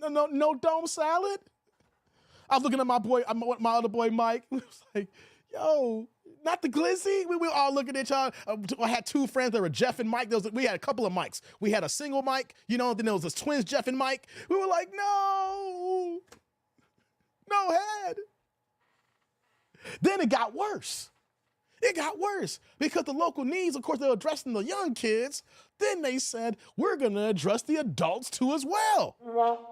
no dome salad. I was looking at my boy, my other boy Mike. It was like, yo, not the glizzy. We were all looking at y'all. I had two friends that were Jeff and Mike. We had a couple of Mikes. We had a single Mike, then there was this twins, Jeff and Mike. We were like, no head. Then it got worse. It got worse because the local needs, of course, they were addressing the young kids. Then they said, we're going to address the adults too as well. Oh,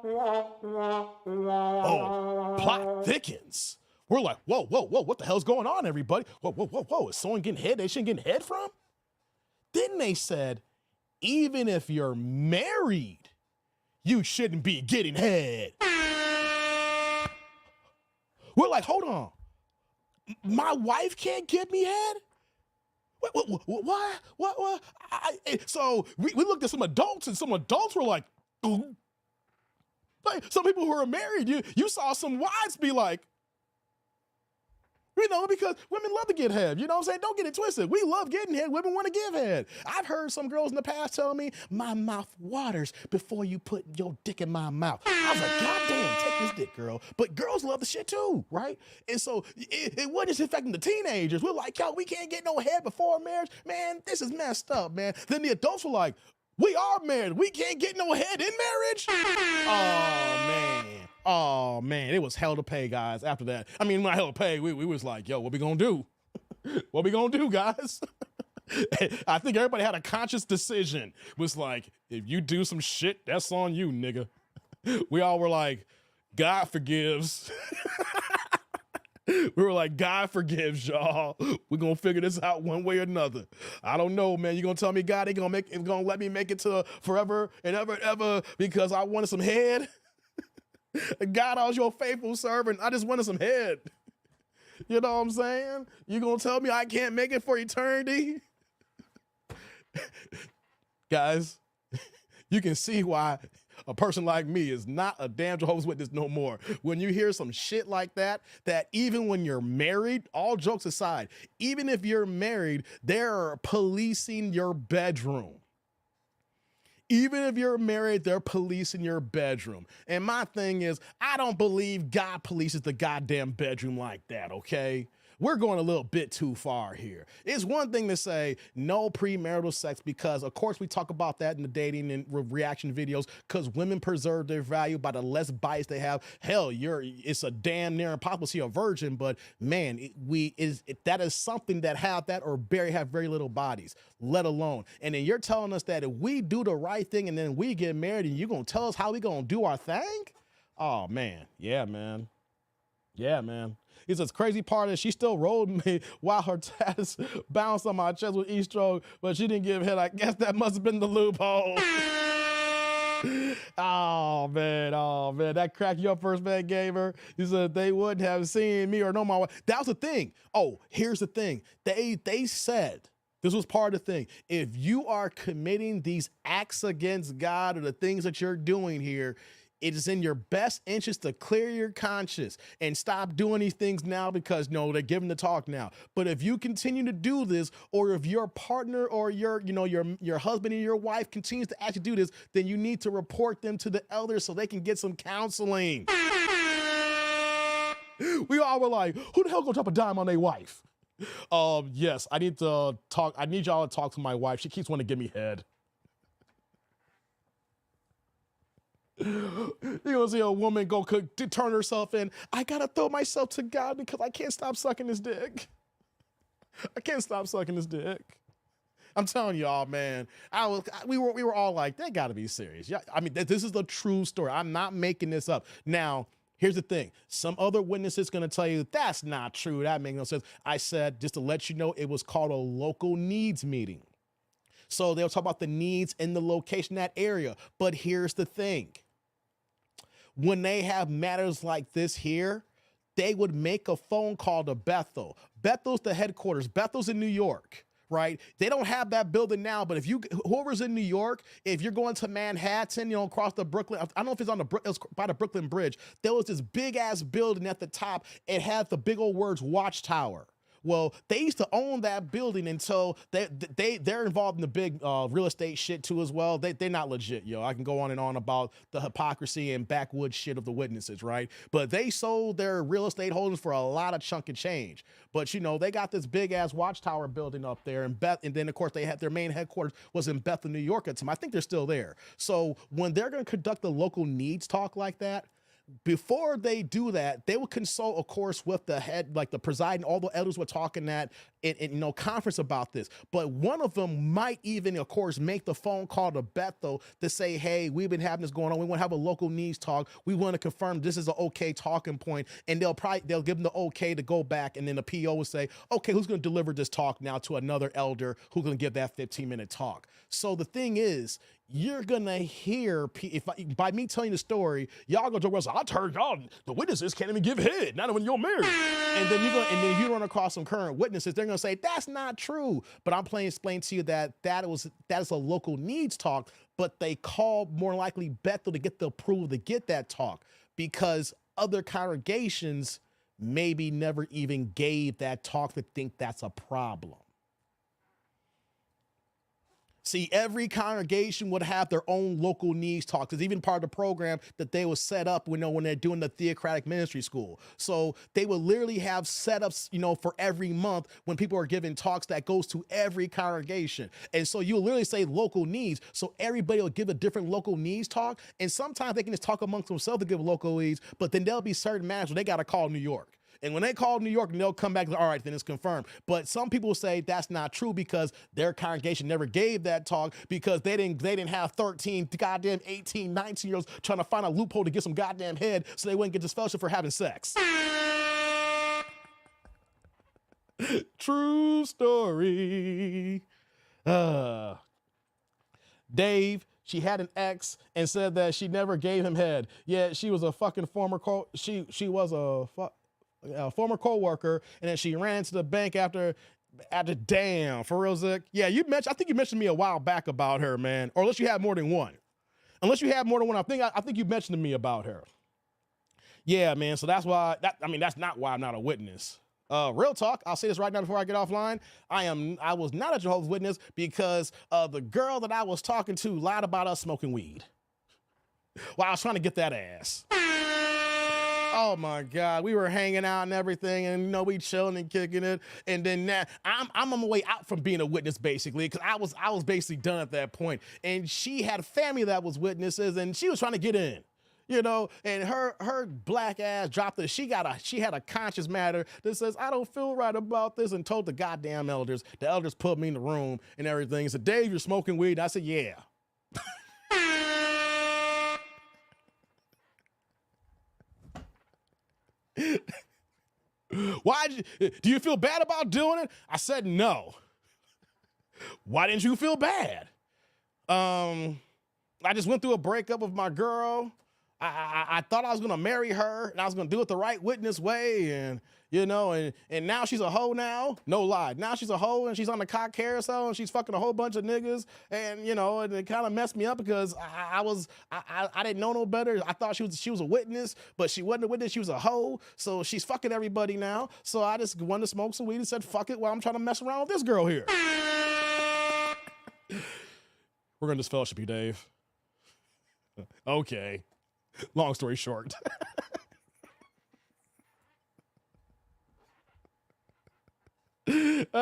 plot thickens. We're like, whoa, what the hell's going on, everybody? Whoa, is someone getting head they shouldn't get head from? Then they said, even if you're married, you shouldn't be getting head. We're like, hold on. My wife can't give me head? What? So we looked at some adults, and some adults were like, ooh. Like some people who are married, you saw some wives be like, because women love to get head. You know what I'm saying? Don't get it twisted. We love getting head. Women want to give head. I've heard some girls in the past tell me, my mouth waters before you put your dick in my mouth. I was like, God damn, take this dick, girl. But girls love the shit too, right? And so it wasn't just affecting the teenagers. We're like, yo, we can't get no head before marriage. Man, this is messed up, man. Then the adults were like, we are married. We can't get no head in marriage? Oh, man. It was hell to pay, guys, after that. I mean, not hell to pay. We was like, yo, what we gonna do? What we gonna do, guys? I think everybody had a conscious decision. It was like, if you do some shit, that's on you, nigga. We all were like, God forgives. We were like, God forgives y'all. We're going to figure this out one way or another. I don't know, man. You're going to tell me God ain't going to let me make it to forever and ever because I wanted some head? God, I was your faithful servant. I just wanted some head. You know what I'm saying? You going to tell me I can't make it for eternity? Guys, you can see why a person like me is not a damn Jehovah's Witness no more. When you hear some shit like that even when you're married, all jokes aside, even if you're married, they're policing your bedroom. Even if you're married, they're policing your bedroom. And my thing is, I don't believe God polices the goddamn bedroom like that, okay? We're going a little bit too far here. It's one thing to say no premarital sex because, of course, we talk about that in the dating and reaction videos because women preserve their value by the less bias they have. Hell, it's a damn near impossible to see a virgin, but man, that is something that have that or have very little bodies, let alone. And then you're telling us that if we do the right thing and then we get married and you're going to tell us how we going to do our thing? Oh, man. Yeah, man. Yeah, man. He says, crazy part is she still rolled me while her tats bounced on my chest with each stroke, but she didn't give head. I guess that must have been the loophole. Oh, man. That crack your first man gave her. He said they wouldn't have seen me or know my wife. That was the thing. Oh, here's the thing. They said, this was part of the thing. If you are committing these acts against God or the things that you're doing here, it is in your best interest to clear your conscience and stop doing these things now because they're giving the talk now. But if you continue to do this, or if your partner or your husband or your wife continues to actually do this, then you need to report them to the elders so they can get some counseling. We all were like, who the hell gonna drop a dime on their wife? Yes, I need y'all to talk to my wife. She keeps wanting to give me head. You're gonna see a woman go turn herself in. I gotta throw myself to God because I can't stop sucking his dick. I can't stop sucking his dick. I'm telling y'all, man. We were all like, they gotta be serious. Yeah, I mean, this is the true story. I'm not making this up. Now, here's the thing. Some other witnesses gonna tell you that's not true. That makes no sense. I said, just to let you know, it was called a local needs meeting. So they'll talk about the needs in the location, that area. But here's the thing. When they have matters like this here, they would make a phone call to Bethel. Bethel's the headquarters. Bethel's in New York, right? They don't have that building now, but whoever's in New York, if you're going to Manhattan, across the Brooklyn, I don't know if it was by the Brooklyn Bridge, there was this big ass building at the top. It had the big old words Watchtower. Well, they used to own that building until they're involved in the big real estate shit too as well. They're not legit, yo. I can go on and on about the hypocrisy and backwoods shit of the witnesses, right? But they sold their real estate holdings for a lot of chunk of change. But you know, they got this big ass watchtower building up there in Beth, and then of course they had their main headquarters was in Bethel, New York at the time. I think they're still there. So when they're going to conduct a local needs talk like that, before they do that, they will consult, of course, with the head, like the presiding, all the elders were talking at in conference about this. But one of them might even, of course, make the phone call to Bethel to say, hey, we've been having this going on. We want to have a local needs talk. We want to confirm this is an okay talking point. And they'll give them the okay to go back. And then the PO will say, okay, who's going to deliver this talk now to another elder who's going to give that 15-minute talk? So the thing is, you're gonna hear by me telling the story, y'all gonna joke around. I heard y'all, the witnesses can't even give head, not when you're married. And then you run across some current witnesses, they're gonna say that's not true. But I'm playing explain to you that is a local needs talk, but they called more likely Bethel to get the approval to get that talk because other congregations maybe never even gave that talk to think that's a problem. See, every congregation would have their own local needs talks. It's even part of the program that they will set up when they're doing the theocratic ministry school. So they will literally have setups, for every month when people are giving talks that goes to every congregation. And so you'll literally say local needs. So everybody will give a different local needs talk. And sometimes they can just talk amongst themselves to give local needs, but then there'll be certain matters where they got to call New York. And when they call New York, they'll come back and all right, then it's confirmed. But some people say that's not true because their congregation never gave that talk because they didn't have 13 goddamn 18, 19-year-olds trying to find a loophole to get some goddamn head so they wouldn't get disfellowship for having sex. True story. Dave, she had an ex and said that she never gave him head. Yeah, she was a fucking former she was a former co-worker, and then she ran to the bank after damn, for real, Zick. Yeah, I think you mentioned to me a while back about her, man. Or unless you had more than one. I think you mentioned to me about her. Yeah, man. So that's not why I'm not a witness. Real talk, I'll say this right now before I get offline. I was not a Jehovah's Witness because the girl that I was talking to lied about us smoking weed. Well, I was trying to get that ass. Oh my God, we were hanging out and everything, and we chilling and kicking it, and then now I'm on my way out from being a witness basically, because I was basically done at that point, and she had a family that was witnesses, and she was trying to get in, and her black ass dropped it. She had a conscious matter that says I don't feel right about this, and told the goddamn elders. The elders put me in the room and everything. And said, Dave, you're smoking weed. I said, yeah. Do you feel bad about doing it? I said no. Why didn't you feel bad? I just went through a breakup with my girl. I thought I was gonna marry her and I was gonna do it the right witness way, and and now she's a hoe now. No lie. Now she's a hoe and she's on the cock carousel and she's fucking a whole bunch of niggas, and and it kind of messed me up because I didn't know no better. I thought she was a witness, but she wasn't a witness. She was a hoe. So she's fucking everybody now. So I just wanted to smoke some weed and said fuck it while I'm trying to mess around with this girl here. We're gonna disfellowship you, Dave. Okay. Long story short. Hey,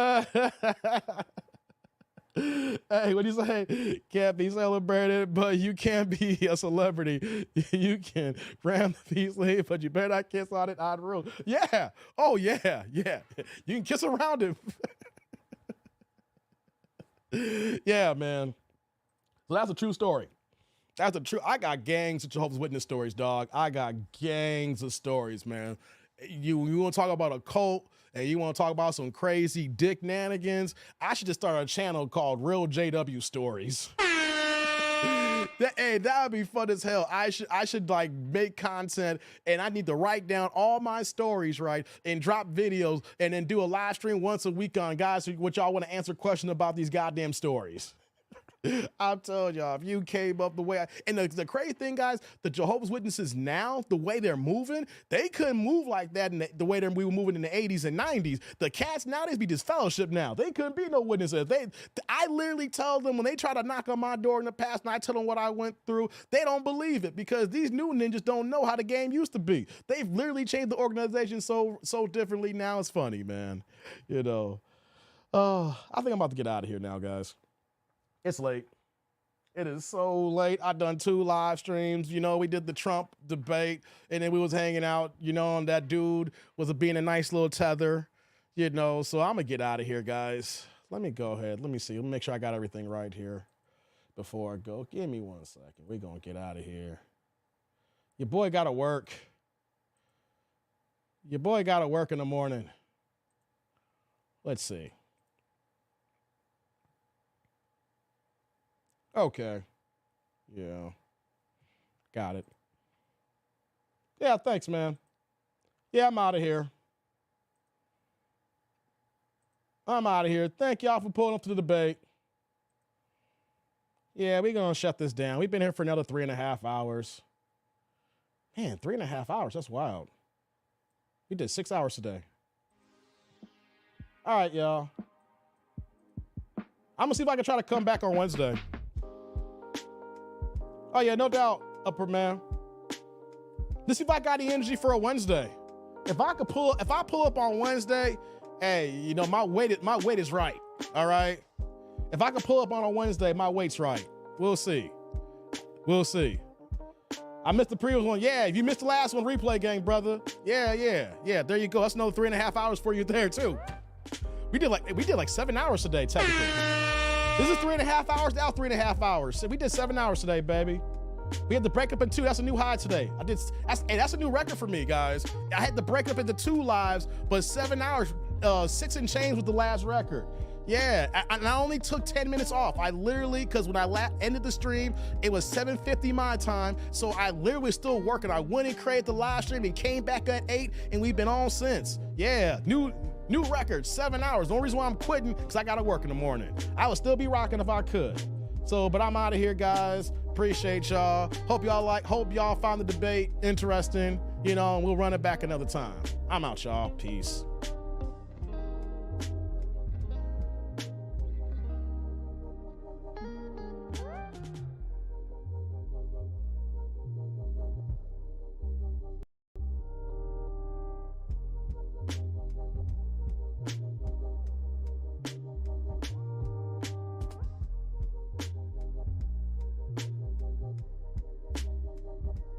what do you say? Can't be celebrated, but you can be a celebrity. You can ram the peace leaf, but you better not kiss on it on rule. Yeah. Oh, yeah. Yeah. You can kiss around him. Yeah, man. So that's a true story. That's a true. I got gangs of Jehovah's Witness stories, dog. I got gangs of stories, man. You want to talk about a cult and you want to talk about some crazy dick nanigans? I should just start a channel called Real JW Stories. That would be fun as hell. I should like make content, and I need to write down all my stories, right, and drop videos, and then do a live stream once a week on guys what y'all want to answer questions about these goddamn stories. I told y'all, if you came up the way and the crazy thing, guys, the Jehovah's Witnesses now, the way they're moving, they couldn't move like that in the way we were moving in the 80s and 90s. The cats now, they be disfellowship now. They couldn't be no witnesses. I literally tell them when they try to knock on my door in the past and I tell them what I went through, they don't believe it because these new ninjas don't know how the game used to be. They've literally changed the organization so differently now. It's funny, man. You know. I think I'm about to get out of here now, guys. It's late. It is so late. I done 2 live streams. You know, we did the Trump debate, and then we was hanging out, you know, and that dude was being a nice little tether, you know. So I'm going to get out of here, guys. Let me go ahead. Let me see. Let me make sure I got everything right here before I go. Give me 1 second. We're going to get out of here. Your boy got to work. Your boy got to work in the morning. Let's see. Okay. Yeah. Got it. Yeah, thanks, man. Yeah, I'm out of here. I'm out of here. Thank y'all for pulling up to the debate. Yeah, we're going to shut this down. We've been here for another 3.5 hours. Man, 3.5 hours. That's wild. We did 6 hours today. All right, y'all. I'm going to see if I can try to come back on Wednesday. Oh, yeah, no doubt, Upper Man. Let's see if I got the energy for a Wednesday. If I pull up on Wednesday, hey, you know, my weight is right, all right? If I can pull up on a Wednesday, my weight's right. We'll see. We'll see. I missed the previous one. Yeah, if you missed the last one, replay gang, brother. Yeah, there you go. That's another 3.5 hours for you there, too. We did like 7 hours today, technically. This is 3.5 hours, now 3.5 hours. So we did 7 hours today, baby. We had to break up in 2. That's a new high today. That's a new record for me, guys. I had to break up into 2 lives, but 7 hours, 6 and change was the last record. Yeah, and I only took 10 minutes off. I literally, because when I ended the stream, it was 7:50 my time, so I literally was still working. I went and created the live stream and came back at 8, and we've been on since. Yeah, new record, 7 hours. The only reason why I'm quitting, because I got to work in the morning. I would still be rocking if I could. So, but I'm out of here, guys. Appreciate y'all. Hope y'all find the debate interesting, you know, and we'll run it back another time. I'm out, y'all. Peace.